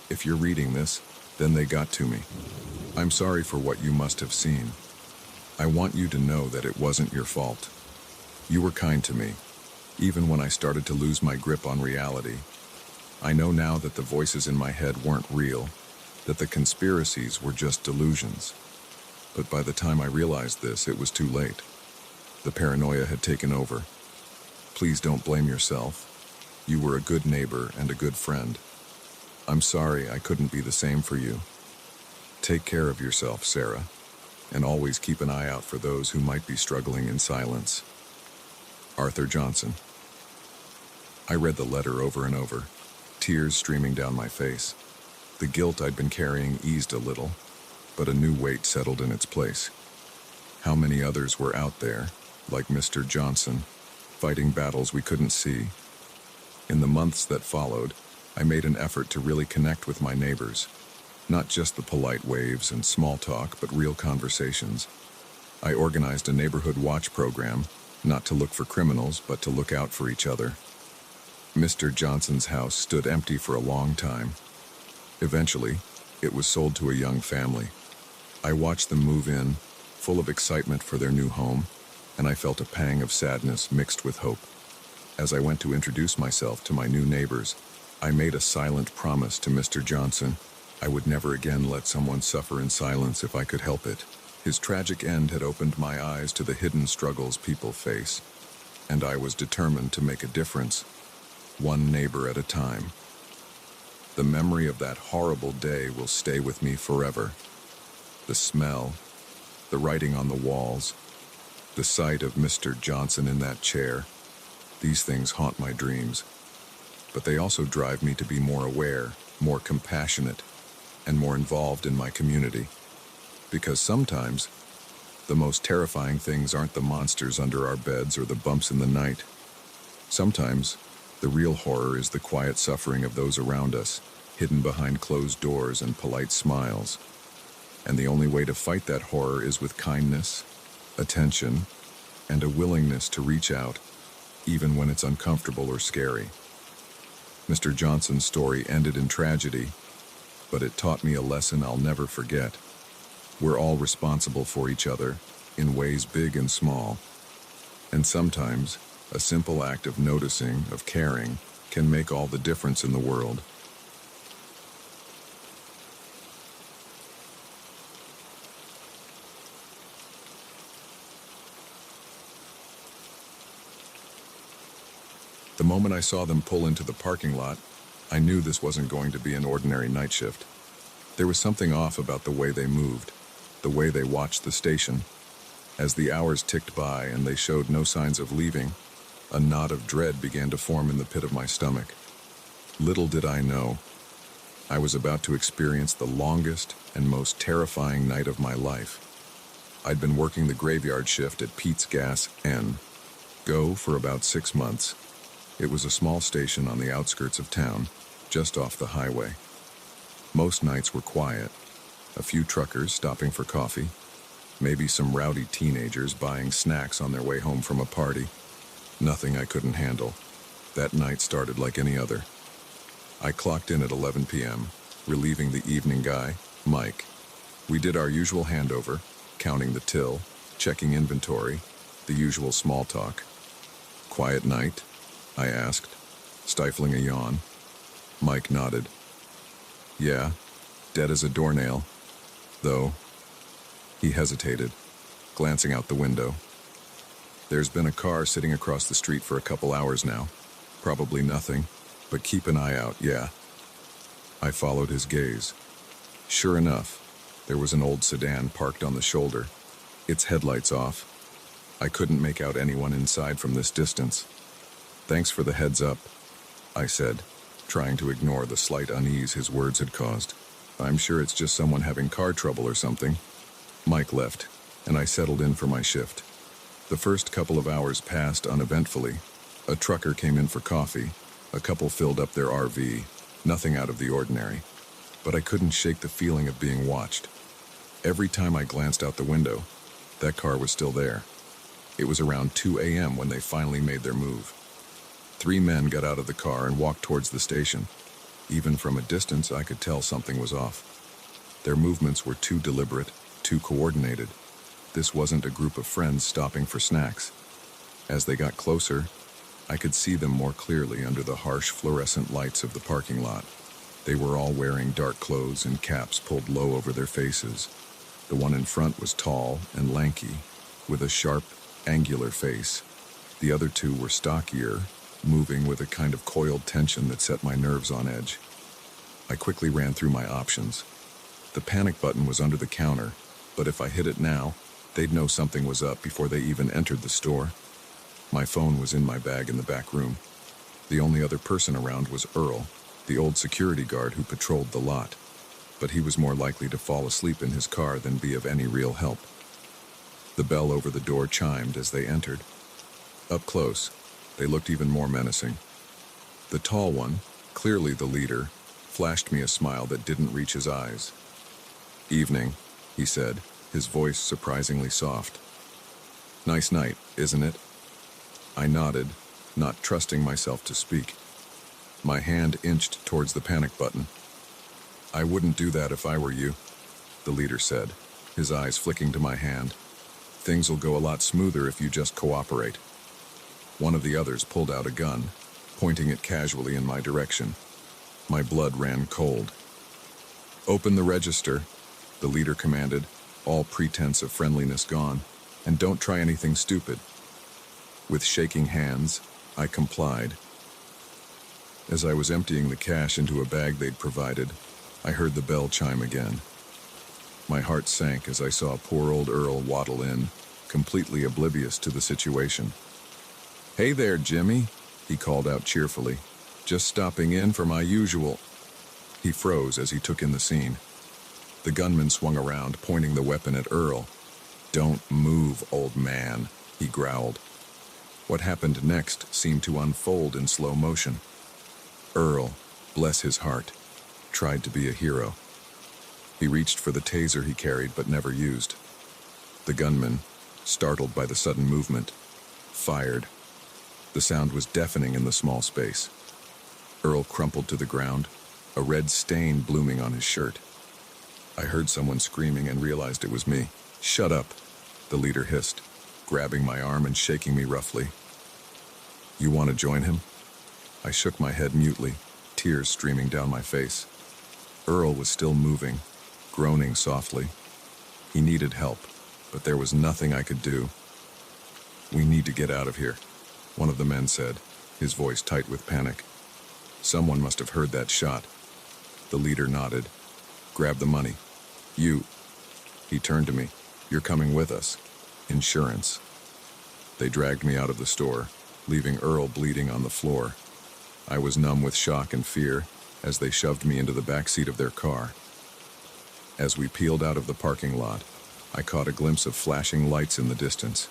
if you're reading this, then they got to me. I'm sorry for what you must have seen. I want you to know that it wasn't your fault. You were kind to me, even when I started to lose my grip on reality. I know now that the voices in my head weren't real, that the conspiracies were just delusions. But by the time I realized this, it was too late. The paranoia had taken over. Please don't blame yourself. You were a good neighbor and a good friend. I'm sorry I couldn't be the same for you. Take care of yourself, Sarah, and always keep an eye out for those who might be struggling in silence. Arthur Johnson." I read the letter over and over, tears streaming down my face. The guilt I'd been carrying eased a little, but a new weight settled in its place. How many others were out there, like Mr. Johnson, fighting battles we couldn't see? In the months that followed, I made an effort to really connect with my neighbors. Not just the polite waves and small talk, but real conversations. I organized a neighborhood watch program, not to look for criminals, but to look out for each other. Mr. Johnson's house stood empty for a long time. Eventually, it was sold to a young family. I watched them move in, full of excitement for their new home, and I felt a pang of sadness mixed with hope. As I went to introduce myself to my new neighbors, I made a silent promise to Mr. Johnson. I would never again let someone suffer in silence if I could help it. His tragic end had opened my eyes to the hidden struggles people face, and I was determined to make a difference, one neighbor at a time. The memory of that horrible day will stay with me forever. The smell, the writing on the walls, the sight of Mr. Johnson in that chair, these things haunt my dreams. But they also drive me to be more aware, more compassionate, and more involved in my community. Because sometimes, the most terrifying things aren't the monsters under our beds or the bumps in the night. Sometimes, the real horror is the quiet suffering of those around us, hidden behind closed doors and polite smiles. And the only way to fight that horror is with kindness, attention, and a willingness to reach out, even when it's uncomfortable or scary. Mr. Johnson's story ended in tragedy, but it taught me a lesson I'll never forget. We're all responsible for each other, in ways big and small. And sometimes, a simple act of noticing, of caring, can make all the difference in the world. The moment I saw them pull into the parking lot, I knew this wasn't going to be an ordinary night shift. There was something off about the way they moved, the way they watched the station. As the hours ticked by and they showed no signs of leaving, a knot of dread began to form in the pit of my stomach. Little did I know, I was about to experience the longest and most terrifying night of my life. I'd been working the graveyard shift at Pete's Gas N.Go for about 6 months. It was a small station on the outskirts of town, just off the highway. Most nights were quiet. A few truckers stopping for coffee, maybe some rowdy teenagers buying snacks on their way home from a party. Nothing I couldn't handle. That night started like any other. I clocked in at 11 p.m., relieving the evening guy, Mike. We did our usual handover, counting the till, checking inventory, the usual small talk. "Quiet night?" I asked, stifling a yawn. Mike nodded. "Yeah, dead as a doornail. Though," he hesitated, glancing out the window. "There's been a car sitting across the street for a couple hours now. Probably nothing, but keep an eye out, yeah." I followed his gaze. Sure enough, there was an old sedan parked on the shoulder, its headlights off. I couldn't make out anyone inside from this distance. "Thanks for the heads up," I said, trying to ignore the slight unease his words had caused. "I'm sure it's just someone having car trouble or something." Mike left, and I settled in for my shift. The first couple of hours passed uneventfully. A trucker came in for coffee. A couple filled up their RV. Nothing out of the ordinary. But I couldn't shake the feeling of being watched. Every time I glanced out the window, that car was still there. It was around 2 a.m. when they finally made their move. 3 men got out of the car and walked towards the station. Even from a distance, I could tell something was off. Their movements were too deliberate, too coordinated. This wasn't a group of friends stopping for snacks. As they got closer, I could see them more clearly under the harsh fluorescent lights of the parking lot. They were all wearing dark clothes and caps pulled low over their faces. The one in front was tall and lanky, with a sharp, angular face. The other 2 were stockier, moving with a kind of coiled tension that set my nerves on edge. I quickly ran through my options. The panic button was under the counter, but if I hit it now, they'd know something was up before they even entered the store. My phone was in my bag in the back room. The only other person around was Earl, the old security guard who patrolled the lot, but he was more likely to fall asleep in his car than be of any real help. The bell over the door chimed as they entered. Up close, they looked even more menacing. The tall one, clearly the leader, flashed me a smile that didn't reach his eyes. "Evening," he said, his voice surprisingly soft. "Nice night, isn't it?" I nodded, not trusting myself to speak. My hand inched towards the panic button. "I wouldn't do that if I were you," the leader said, his eyes flicking to my hand. "Things'll go a lot smoother if you just cooperate." One of the others pulled out a gun, pointing it casually in my direction. My blood ran cold. "Open the register," the leader commanded, all pretense of friendliness gone, "and don't try anything stupid." With shaking hands, I complied. As I was emptying the cash into a bag they'd provided, I heard the bell chime again. My heart sank as I saw poor old Earl waddle in, completely oblivious to the situation. "Hey there, Jimmy," he called out cheerfully. "Just stopping in for my usual..." He froze as he took in the scene. The gunman swung around, pointing the weapon at Earl. "Don't move, old man," he growled. What happened next seemed to unfold in slow motion. Earl, bless his heart, tried to be a hero. He reached for the taser he carried but never used. The gunman, startled by the sudden movement, fired. The sound was deafening in the small space. Earl crumpled to the ground, a red stain blooming on his shirt. I heard someone screaming and realized it was me. "Shut up," the leader hissed, grabbing my arm and shaking me roughly. "You want to join him?" I shook my head mutely, tears streaming down my face. Earl was still moving, groaning softly. He needed help, but there was nothing I could do. "We need to get out of here," one of the men said, his voice tight with panic. "Someone must have heard that shot." The leader nodded. "Grab the money. You." He turned to me. "You're coming with us. Insurance." They dragged me out of the store, leaving Earl bleeding on the floor. I was numb with shock and fear as they shoved me into the back seat of their car. As we peeled out of the parking lot, I caught a glimpse of flashing lights in the distance.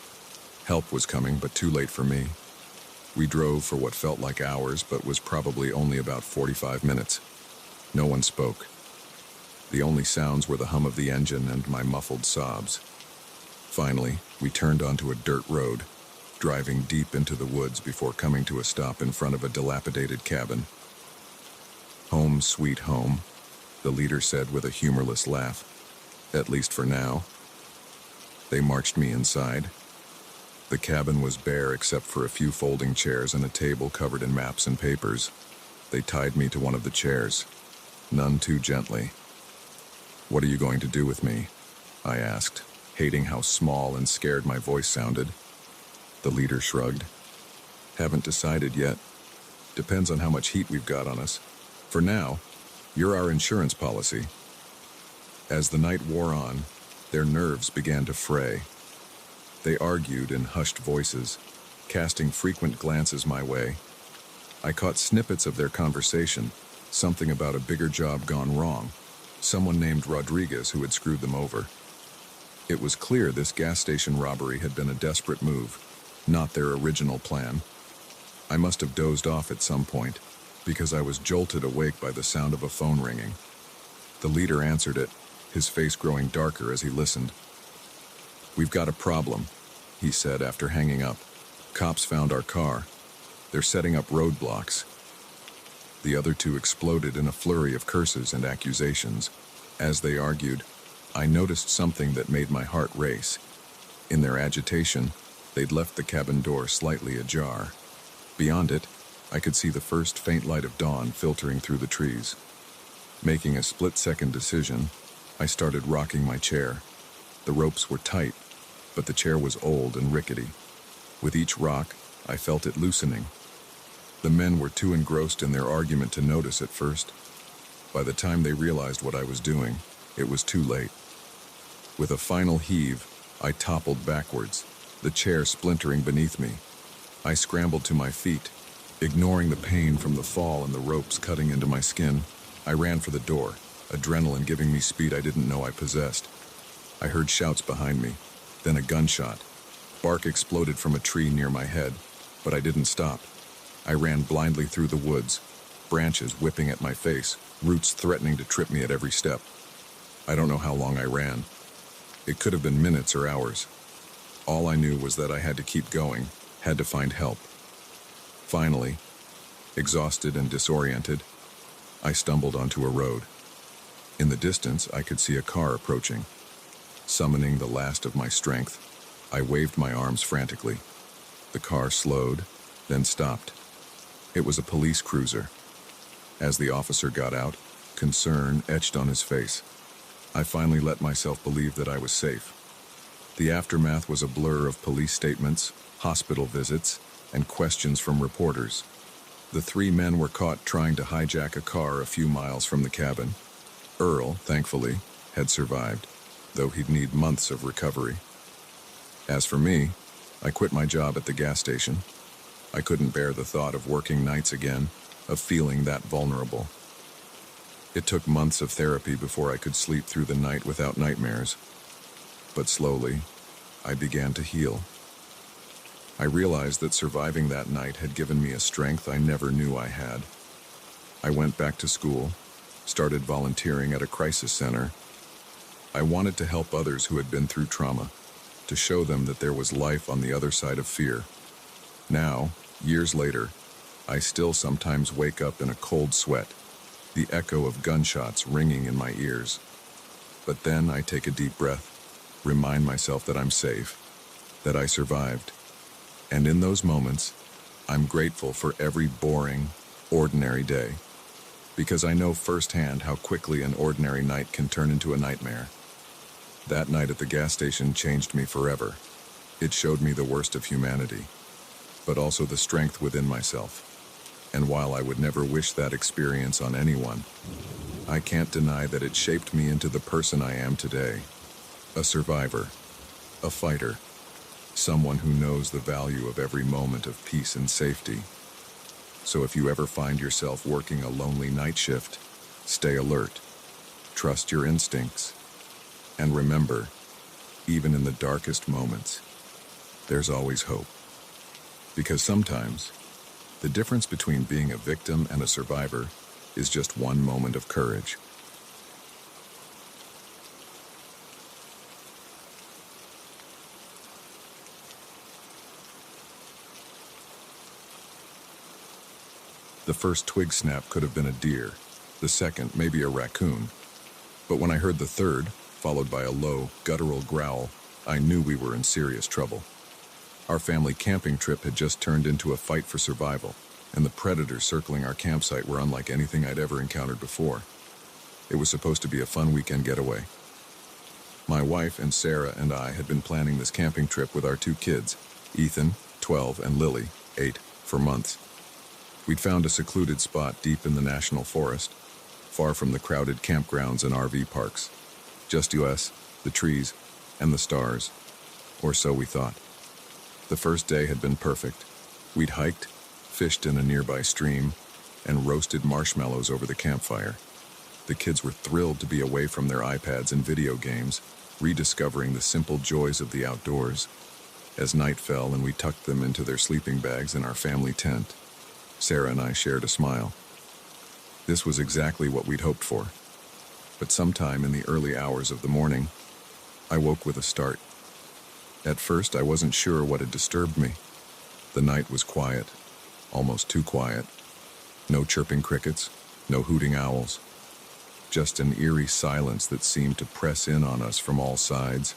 Help was coming, but too late for me. We drove for what felt like hours, but was probably only about 45 minutes. No one spoke. The only sounds were the hum of the engine and my muffled sobs. Finally, we turned onto a dirt road, driving deep into the woods before coming to a stop in front of a dilapidated cabin. "Home, sweet home," the leader said with a humorless laugh. "At least for now." They marched me inside. The cabin was bare except for a few folding chairs and a table covered in maps and papers. They tied me to one of the chairs, none too gently. "What are you going to do with me?" I asked, hating how small and scared my voice sounded. The leader shrugged. "Haven't decided yet. Depends on how much heat we've got on us. For now, you're our insurance policy." As the night wore on, their nerves began to fray. They argued in hushed voices, casting frequent glances my way. I caught snippets of their conversation, something about a bigger job gone wrong, someone named Rodriguez who had screwed them over. It was clear this gas station robbery had been a desperate move, not their original plan. I must have dozed off at some point, because I was jolted awake by the sound of a phone ringing. The leader answered it, his face growing darker as he listened. "We've got a problem," he said after hanging up. "Cops found our car. They're setting up roadblocks." The other two exploded in a flurry of curses and accusations. As they argued, I noticed something that made my heart race. In their agitation, they'd left the cabin door slightly ajar. Beyond it, I could see the first faint light of dawn filtering through the trees. Making a split-second decision, I started rocking my chair. The ropes were tight, but the chair was old and rickety. With each rock, I felt it loosening. The men were too engrossed in their argument to notice at first. By the time they realized what I was doing, it was too late. With a final heave, I toppled backwards, the chair splintering beneath me. I scrambled to my feet, ignoring the pain from the fall and the ropes cutting into my skin. I ran for the door, adrenaline giving me speed I didn't know I possessed. I heard shouts behind me, then a gunshot. Bark exploded from a tree near my head, but I didn't stop. I ran blindly through the woods, branches whipping at my face, roots threatening to trip me at every step. I don't know how long I ran. It could have been minutes or hours. All I knew was that I had to keep going, had to find help. Finally, exhausted and disoriented, I stumbled onto a road. In the distance, I could see a car approaching. Summoning the last of my strength, I waved my arms frantically. The car slowed, then stopped. It was a police cruiser. As the officer got out, concern etched on his face. I finally let myself believe that I was safe. The aftermath was a blur of police statements, hospital visits, and questions from reporters. The three men were caught trying to hijack a car a few miles from the cabin. Earl, thankfully, had survived, though he'd need months of recovery. As for me, I quit my job at the gas station. I couldn't bear the thought of working nights again, of feeling that vulnerable. It took months of therapy before I could sleep through the night without nightmares. But slowly, I began to heal. I realized that surviving that night had given me a strength I never knew I had. I went back to school, started volunteering at a crisis center. I wanted to help others who had been through trauma, to show them that there was life on the other side of fear. Now, years later, I still sometimes wake up in a cold sweat, the echo of gunshots ringing in my ears. But then I take a deep breath, remind myself that I'm safe, that I survived. And in those moments, I'm grateful for every boring, ordinary day, because I know firsthand how quickly an ordinary night can turn into a nightmare. That night at the gas station changed me forever. It showed me the worst of humanity, but also the strength within myself. And while I would never wish that experience on anyone, I can't deny that it shaped me into the person I am today. A survivor, a fighter, someone who knows the value of every moment of peace and safety. So if you ever find yourself working a lonely night shift, stay alert, trust your instincts, and remember, even in the darkest moments, there's always hope. Because sometimes, the difference between being a victim and a survivor is just one moment of courage. The first twig snap could have been a deer, the second maybe a raccoon. But when I heard the third, followed by a low, guttural growl, I knew we were in serious trouble. Our family camping trip had just turned into a fight for survival, and the predators circling our campsite were unlike anything I'd ever encountered before. It was supposed to be a fun weekend getaway. My wife and Sarah and I had been planning this camping trip with our two kids, Ethan, 12, and Lily, 8, for months. We'd found a secluded spot deep in the national forest, far from the crowded campgrounds and RV parks. Just us, the trees, and the stars. Or so we thought. The first day had been perfect. We'd hiked, fished in a nearby stream, and roasted marshmallows over the campfire. The kids were thrilled to be away from their iPads and video games, rediscovering the simple joys of the outdoors. As night fell and we tucked them into their sleeping bags in our family tent, Sarah and I shared a smile. This was exactly what we'd hoped for. But sometime in the early hours of the morning, I woke with a start. At first, I wasn't sure what had disturbed me. The night was quiet, almost too quiet. No chirping crickets, no hooting owls. Just an eerie silence that seemed to press in on us from all sides.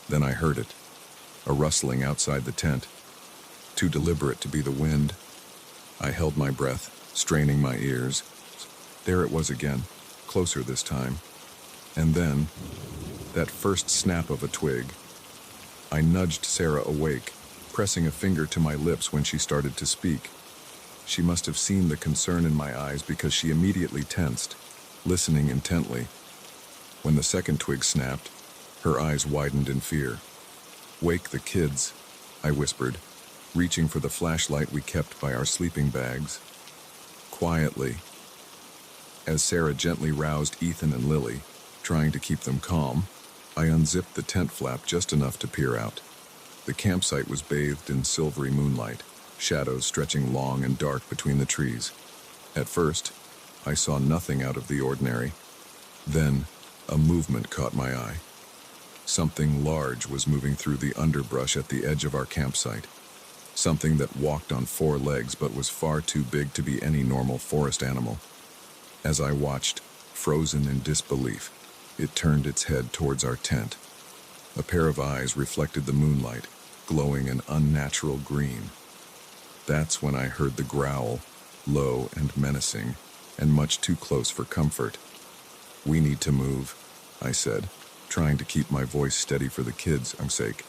Then I heard it, a rustling outside the tent. Too deliberate to be the wind. I held my breath, straining my ears. There it was again, closer this time. And then, that first snap of a twig. I nudged Sarah awake, pressing a finger to my lips when she started to speak. She must have seen the concern in my eyes because she immediately tensed, listening intently. When the second twig snapped, her eyes widened in fear. "Wake the kids," I whispered, reaching for the flashlight we kept by our sleeping bags. Quietly, as Sarah gently roused Ethan and Lily, trying to keep them calm, I unzipped the tent flap just enough to peer out. The campsite was bathed in silvery moonlight, shadows stretching long and dark between the trees. At first, I saw nothing out of the ordinary. Then, a movement caught my eye. Something large was moving through the underbrush at the edge of our campsite. Something that walked on four legs but was far too big to be any normal forest animal. As I watched, frozen in disbelief, it turned its head towards our tent. A pair of eyes reflected the moonlight, glowing an unnatural green. That's when I heard the growl, low and menacing, and much too close for comfort. "We need to move," I said, trying to keep my voice steady for the kids' sake.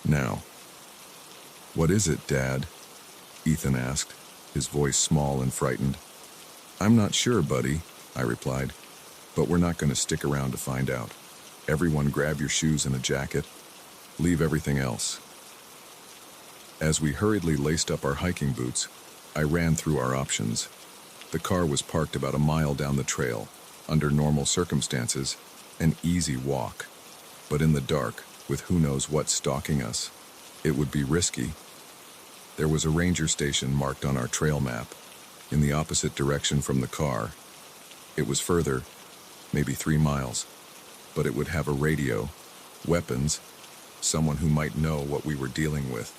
"Now." "What is it, Dad?" Ethan asked, his voice small and frightened. "I'm not sure, buddy," I replied, "but we're not going to stick around to find out. Everyone grab your shoes and a jacket. Leave everything else." As we hurriedly laced up our hiking boots, I ran through our options. The car was parked about a mile down the trail. Under normal circumstances, an easy walk. But in the dark, with who knows what stalking us, it would be risky. There was a ranger station marked on our trail map, in the opposite direction from the car. It was further, maybe 3 miles, but it would have a radio, weapons, someone who might know what we were dealing with.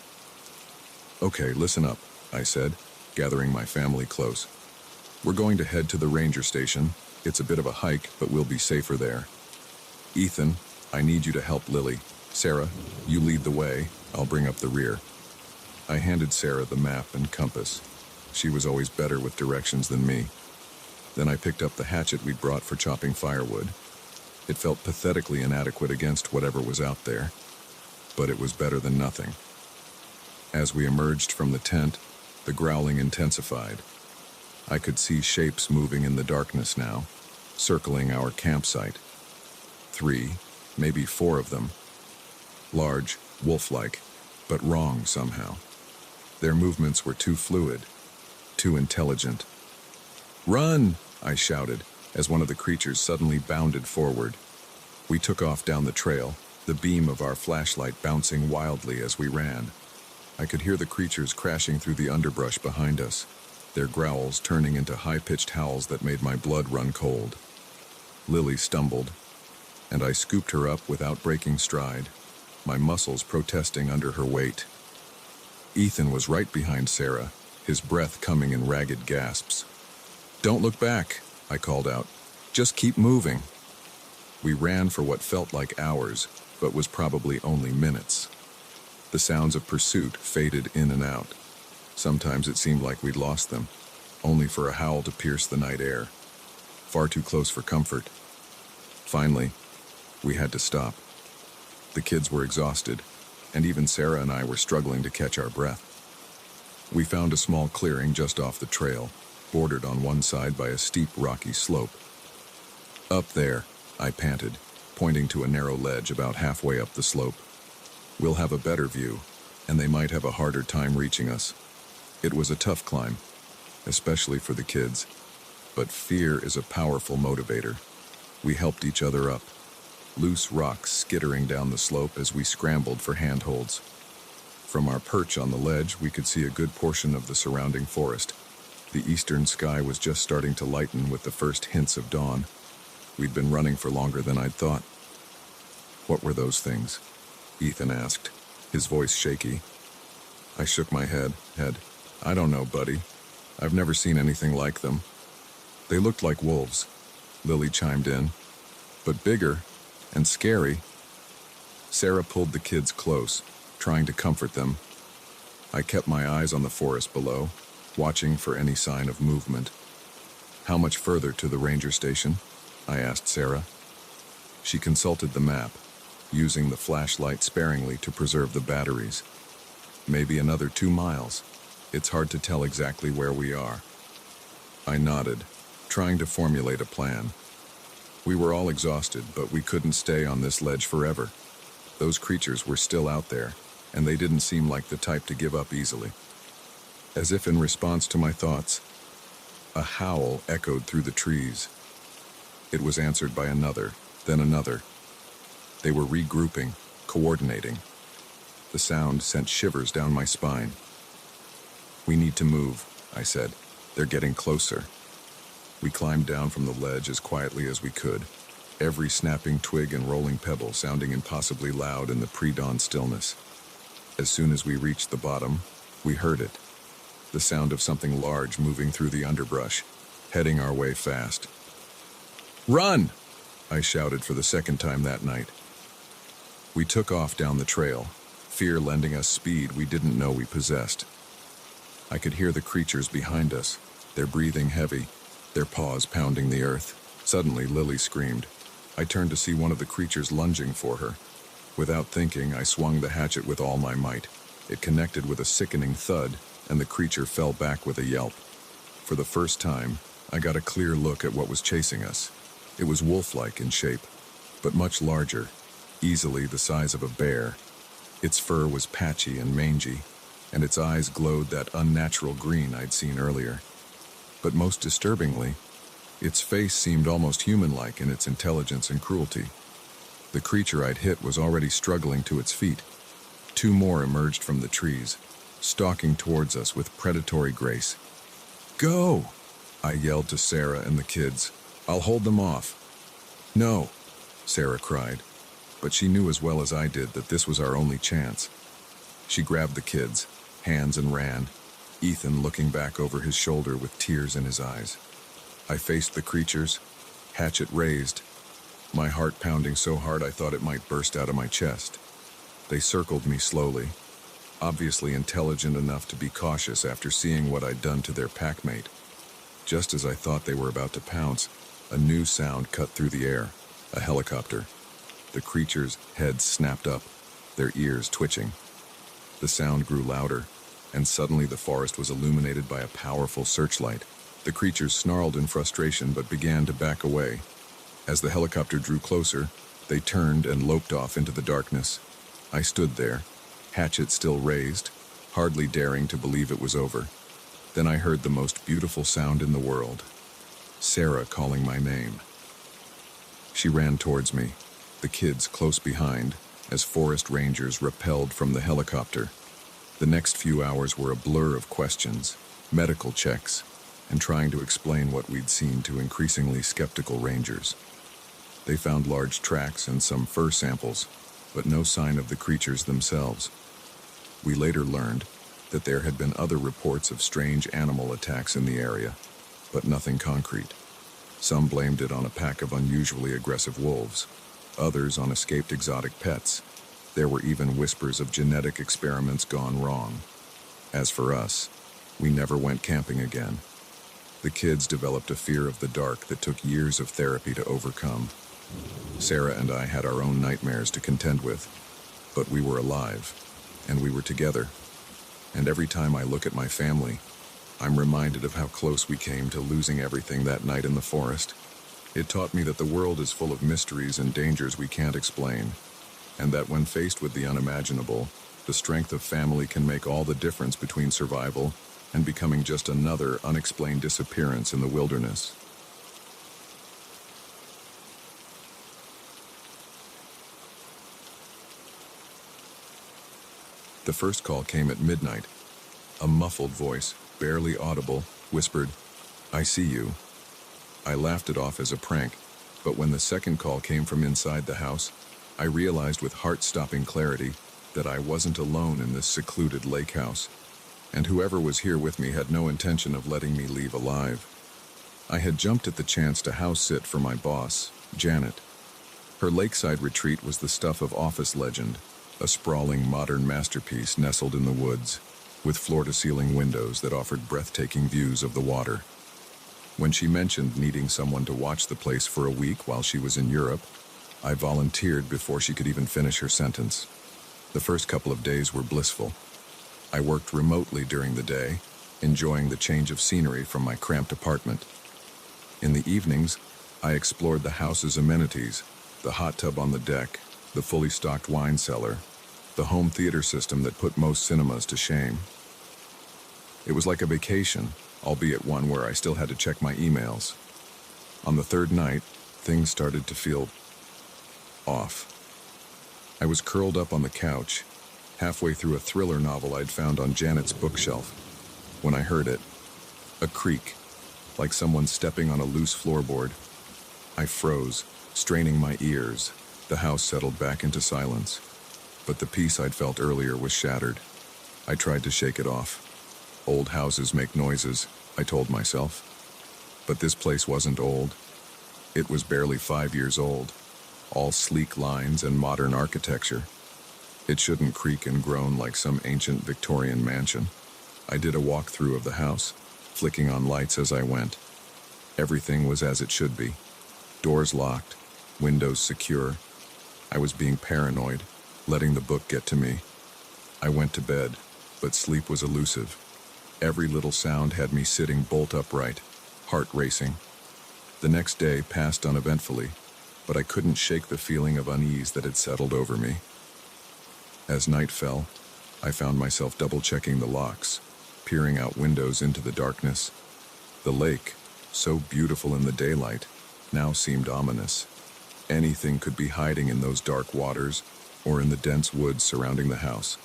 Okay, listen up, I said, gathering my family close. We're going to head to the ranger station. It's a bit of a hike, but we'll be safer there. Ethan, I need you to help Lily. Sarah, you lead the way. I'll bring up the rear. I handed Sarah the map and compass. She was always better with directions than me. Then I picked up the hatchet we'd brought for chopping firewood. It felt pathetically inadequate against whatever was out there, but it was better than nothing. As we emerged from the tent, the growling intensified. I could see shapes moving in the darkness now, circling our campsite. 3, maybe 4 of them. Large, wolf-like, but wrong somehow. Their movements were too fluid, too intelligent. "Run!" I shouted, as one of the creatures suddenly bounded forward. We took off down the trail, the beam of our flashlight bouncing wildly as we ran. I could hear the creatures crashing through the underbrush behind us, their growls turning into high-pitched howls that made my blood run cold. Lily stumbled, and I scooped her up without breaking stride, my muscles protesting under her weight. Ethan was right behind Sarah, his breath coming in ragged gasps. "Don't look back," I called out. "Just keep moving." We ran for what felt like hours, but was probably only minutes. The sounds of pursuit faded in and out. Sometimes it seemed like we'd lost them, only for a howl to pierce the night air. Far too close for comfort. Finally, we had to stop. The kids were exhausted, and even Sarah and I were struggling to catch our breath. We found a small clearing just off the trail, bordered on one side by a steep, rocky slope. "Up there," I panted, pointing to a narrow ledge about halfway up the slope. "We'll have a better view, and they might have a harder time reaching us." It was a tough climb, especially for the kids, but fear is a powerful motivator. We helped each other up, loose rocks skittering down the slope as we scrambled for handholds. From our perch on the ledge, we could see a good portion of the surrounding forest. The eastern sky was just starting to lighten with the first hints of dawn. We'd been running for longer than I'd thought. "What were those things?" Ethan asked, his voice shaky. I shook my head. "I don't know, buddy. I've never seen anything like them." "They looked like wolves," Lily chimed in, "but bigger and scary." Sarah pulled the kids close, trying to comfort them. I kept my eyes on the forest below, watching for any sign of movement. "How much further to the ranger station?" I asked Sarah. She consulted the map, using the flashlight sparingly to preserve the batteries. "Maybe another 2 miles. It's hard to tell exactly where we are." I nodded, trying to formulate a plan. We were all exhausted, but we couldn't stay on this ledge forever. Those creatures were still out there, and they didn't seem like the type to give up easily. As if in response to my thoughts, a howl echoed through the trees. It was answered by another, then another. They were regrouping, coordinating. The sound sent shivers down my spine. "We need to move," I said. "They're getting closer." We climbed down from the ledge as quietly as we could, every snapping twig and rolling pebble sounding impossibly loud in the pre-dawn stillness. As soon as we reached the bottom, we heard it. The sound of something large moving through the underbrush, heading our way fast. "Run!" I shouted for the second time that night. We took off down the trail, fear lending us speed we didn't know we possessed. I could hear the creatures behind us, their breathing heavy, their paws pounding the earth. Suddenly, Lily screamed. I turned to see one of the creatures lunging for her. Without thinking, I swung the hatchet with all my might. It connected with a sickening thud, and the creature fell back with a yelp. For the first time, I got a clear look at what was chasing us. It was wolf-like in shape, but much larger, easily the size of a bear. Its fur was patchy and mangy, and its eyes glowed that unnatural green I'd seen earlier. But most disturbingly, its face seemed almost human-like in its intelligence and cruelty. The creature I'd hit was already struggling to its feet. 2 more emerged from the trees, stalking towards us with predatory grace. "Go!" I yelled to Sarah and the kids. I'll hold them off." "No," Sarah cried, but she knew as well as I did that this was our only chance. She grabbed the kids' hands and ran, Ethan looking back over his shoulder with tears in his eyes. I faced the creatures, hatchet raised, my heart pounding so hard I thought it might burst out of my chest. They circled me slowly, obviously intelligent enough to be cautious after seeing what I'd done to their packmate. Just as I thought they were about to pounce, a new sound cut through the air, a helicopter. The creatures' heads snapped up, their ears twitching. The sound grew louder, and suddenly the forest was illuminated by a powerful searchlight. The creatures snarled in frustration but began to back away. As the helicopter drew closer, they turned and loped off into the darkness. I stood there, hatchet still raised, hardly daring to believe it was over. Then I heard the most beautiful sound in the world. Sarah calling my name. She ran towards me, the kids close behind, as forest rangers rappelled from the helicopter. The next few hours were a blur of questions, medical checks, and trying to explain what we'd seen to increasingly skeptical rangers. They found large tracks and some fur samples, but no sign of the creatures themselves. We later learned that there had been other reports of strange animal attacks in the area, but nothing concrete. Some blamed it on a pack of unusually aggressive wolves, others on escaped exotic pets. There were even whispers of genetic experiments gone wrong. As for us, we never went camping again. The kids developed a fear of the dark that took years of therapy to overcome. Sarah and I had our own nightmares to contend with, but we were alive, and we were together. And every time I look at my family, I'm reminded of how close we came to losing everything that night in the forest. It taught me that the world is full of mysteries and dangers we can't explain, and that when faced with the unimaginable, the strength of family can make all the difference between survival and becoming just another unexplained disappearance in the wilderness. The first call came at midnight. A muffled voice, barely audible, whispered, "I see you." I laughed it off as a prank, but when the second call came from inside the house, I realized with heart-stopping clarity that I wasn't alone in this secluded lake house, and whoever was here with me had no intention of letting me leave alive. I had jumped at the chance to house-sit for my boss, Janet. Her lakeside retreat was the stuff of office legend, a sprawling modern masterpiece nestled in the woods, with floor-to-ceiling windows that offered breathtaking views of the water. When she mentioned needing someone to watch the place for a week while she was in Europe, I volunteered before she could even finish her sentence. The first couple of days were blissful. I worked remotely during the day, enjoying the change of scenery from my cramped apartment. In the evenings, I explored the house's amenities, the hot tub on the deck, the fully stocked wine cellar, the home theater system that put most cinemas to shame. It was like a vacation, albeit one where I still had to check my emails. On the third night, things started to feel off. I was curled up on the couch, halfway through a thriller novel I'd found on Janet's bookshelf, when I heard it. A creak, like someone stepping on a loose floorboard. I froze, straining my ears. The house settled back into silence, but the peace I'd felt earlier was shattered. I tried to shake it off. Old houses make noises, I told myself. But this place wasn't old. It was barely 5 years old, all sleek lines and modern architecture. It shouldn't creak and groan like some ancient Victorian mansion. I did a walkthrough of the house, flicking on lights as I went. Everything was as it should be. Doors locked, windows secure. I was being paranoid, letting the book get to me. I went to bed, but sleep was elusive. Every little sound had me sitting bolt upright, heart racing. The next day passed uneventfully, but I couldn't shake the feeling of unease that had settled over me. As night fell, I found myself double-checking the locks, peering out windows into the darkness. The lake, so beautiful in the daylight, now seemed ominous. Anything could be hiding in those dark waters or in the dense woods surrounding the house.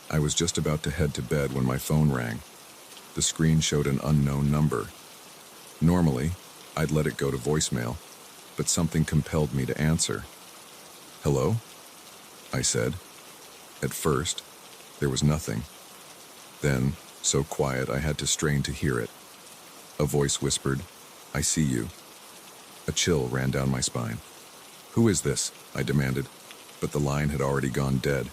I was just about to head to bed when my phone rang. The screen showed an unknown number. Normally, I'd let it go to voicemail, but something compelled me to answer. "Hello?" I said. At first, there was nothing. Then, so quiet I had to strain to hear it. A voice whispered, "I see you." A chill ran down my spine. "Who is this?" I demanded, but the line had already gone dead.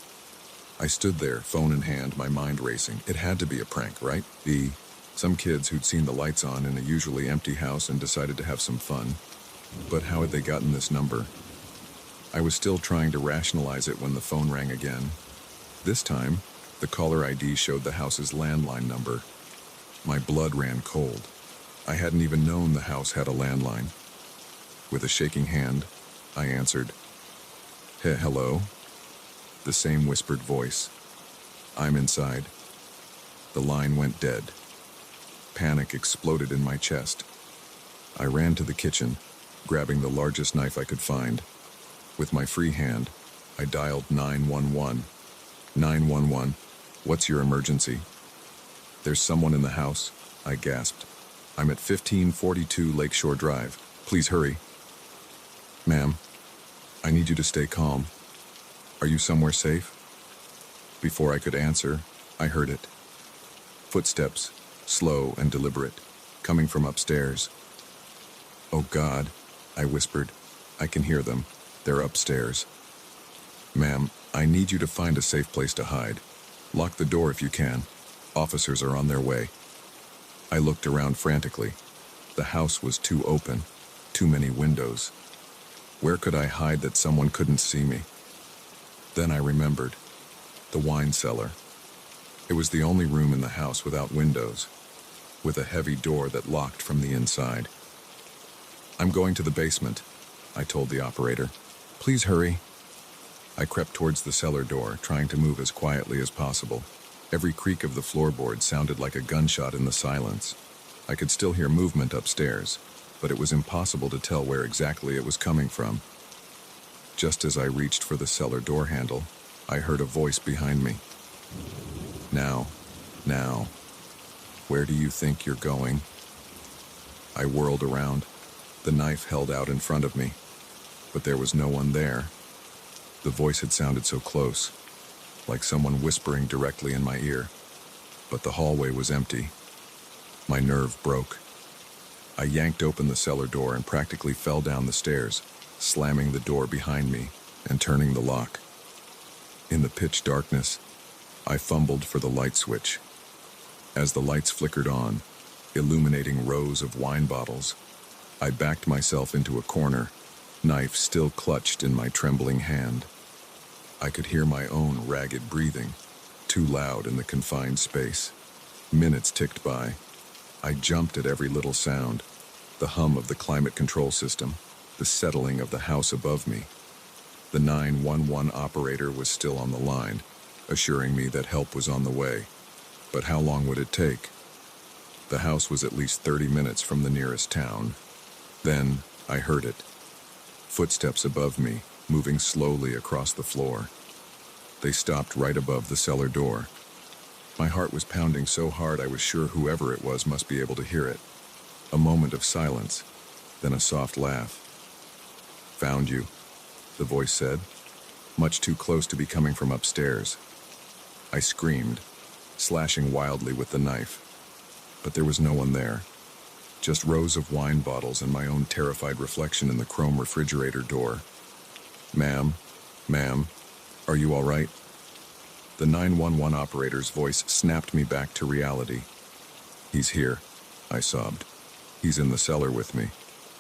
I stood there, phone in hand, my mind racing. It had to be a prank, right? Some kids who'd seen the lights on in a usually empty house and decided to have some fun. But how had they gotten this number? I was still trying to rationalize it when the phone rang again. This time, the caller ID showed the house's landline number. My blood ran cold. I hadn't even known the house had a landline. With a shaking hand, I answered. Hello?" The same whispered voice. "I'm inside." The line went dead. Panic exploded in my chest. I ran to the kitchen, grabbing the largest knife I could find. With my free hand, I dialed 911. 911, what's your emergency?" "There's someone in the house," I gasped. "I'm at 1542 Lakeshore Drive. Please hurry." "Ma'am, I need you to stay calm. Are you somewhere safe?" Before I could answer, I heard it. Footsteps, slow and deliberate, coming from upstairs. "Oh God," I whispered. "I can hear them. They're upstairs." "Ma'am, I need you to find a safe place to hide. Lock the door if you can. Officers are on their way." I looked around frantically. The house was too open, too many windows. Where could I hide that someone couldn't see me? Then I remembered. The wine cellar. It was the only room in the house without windows, with a heavy door that locked from the inside. "I'm going to the basement," I told the operator. "Please hurry." I crept towards the cellar door, trying to move as quietly as possible. Every creak of the floorboard sounded like a gunshot in the silence. I could still hear movement upstairs, but it was impossible to tell where exactly it was coming from. Just as I reached for the cellar door handle, I heard a voice behind me. Now, where do you think you're going?" I whirled around, the knife held out in front of me, but there was no one there. The voice had sounded so close, like someone whispering directly in my ear, but the hallway was empty. My nerve broke. I yanked open the cellar door and practically fell down the stairs, slamming the door behind me and turning the lock. In the pitch darkness, I fumbled for the light switch. As the lights flickered on, illuminating rows of wine bottles, I backed myself into a corner, knife still clutched in my trembling hand. I could hear my own ragged breathing, too loud in the confined space. Minutes ticked by. I jumped at every little sound, the hum of the climate control system, the settling of the house above me. The 911 operator was still on the line, assuring me that help was on the way. But how long would it take? The house was at least 30 minutes from the nearest town. Then I heard it. Footsteps above me, moving slowly across the floor. They stopped right above the cellar door. My heart was pounding so hard I was sure whoever it was must be able to hear it. A moment of silence, then a soft laugh. "Found you," the voice said, much too close to be coming from upstairs. I screamed, slashing wildly with the knife. But there was no one there. Just rows of wine bottles and my own terrified reflection in the chrome refrigerator door. Ma'am, are you all right?" The 911 operator's voice snapped me back to reality. "He's here," I sobbed. "He's in the cellar with me,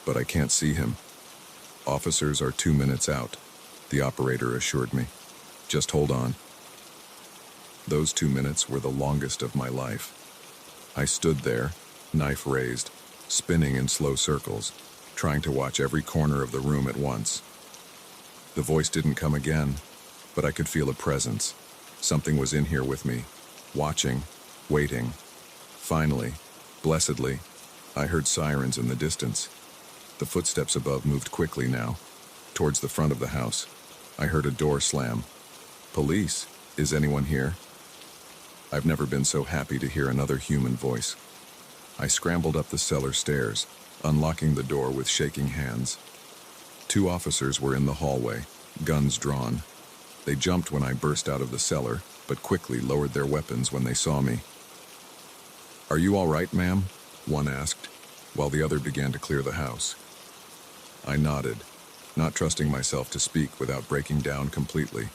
but I can't see him." "Officers are 2 minutes out," the operator assured me. "Just hold on." Those 2 minutes were the longest of my life. I stood there, knife raised, spinning in slow circles, trying to watch every corner of the room at once. The voice didn't come again, but I could feel a presence. Something was in here with me, watching, waiting. Finally, blessedly, I heard sirens in the distance. The footsteps above moved quickly now, towards the front of the house. I heard a door slam. "Police, is anyone here?" I've never been so happy to hear another human voice. I scrambled up the cellar stairs, unlocking the door with shaking hands. 2 officers were in the hallway, guns drawn. They jumped when I burst out of the cellar, but quickly lowered their weapons when they saw me. "Are you all right, ma'am?" one asked, while the other began to clear the house. I nodded, not trusting myself to speak without breaking down completely.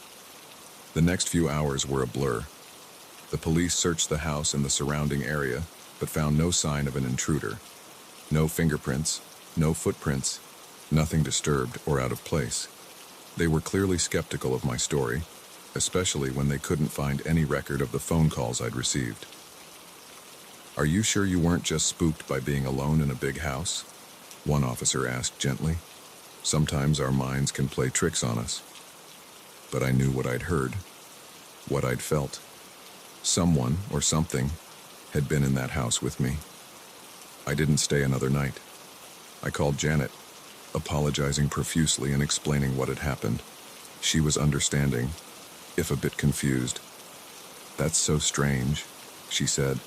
The next few hours were a blur. The police searched the house and the surrounding area, but found no sign of an intruder. No fingerprints, no footprints, nothing disturbed or out of place. They were clearly skeptical of my story, especially when they couldn't find any record of the phone calls I'd received. "Are you sure you weren't just spooked by being alone in a big house?" one officer asked gently. "Sometimes our minds can play tricks on us." But I knew what I'd heard, what I'd felt. Someone or something had been in that house with me. I didn't stay another night. I called Janet, apologizing profusely and explaining what had happened. She was understanding, if a bit confused. "That's so strange," she said.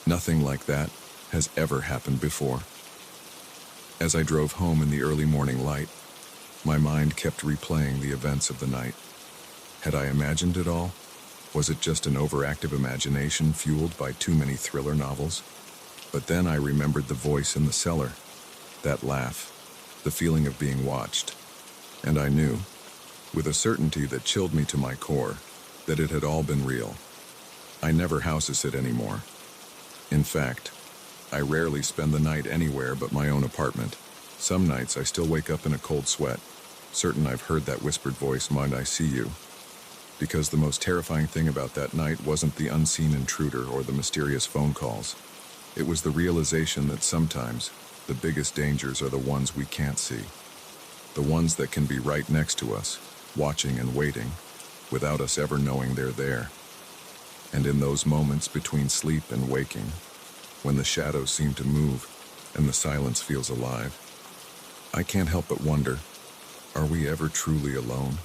"Nothing like that has ever happened before." As I drove home in the early morning light, my mind kept replaying the events of the night. Had I imagined it all? Was it just an overactive imagination fueled by too many thriller novels? But then I remembered the voice in the cellar, that laugh, the feeling of being watched. And I knew, with a certainty that chilled me to my core, that it had all been real. I never house-sit anymore. In fact, I rarely spend the night anywhere but my own apartment. Some nights I still wake up in a cold sweat, certain I've heard that whispered voice, "Might I see you?" Because the most terrifying thing about that night wasn't the unseen intruder or the mysterious phone calls. It was the realization that sometimes the biggest dangers are the ones we can't see. The ones that can be right next to us, watching and waiting, without us ever knowing they're there. And in those moments between sleep and waking, when the shadows seem to move and the silence feels alive, I can't help but wonder, are we ever truly alone?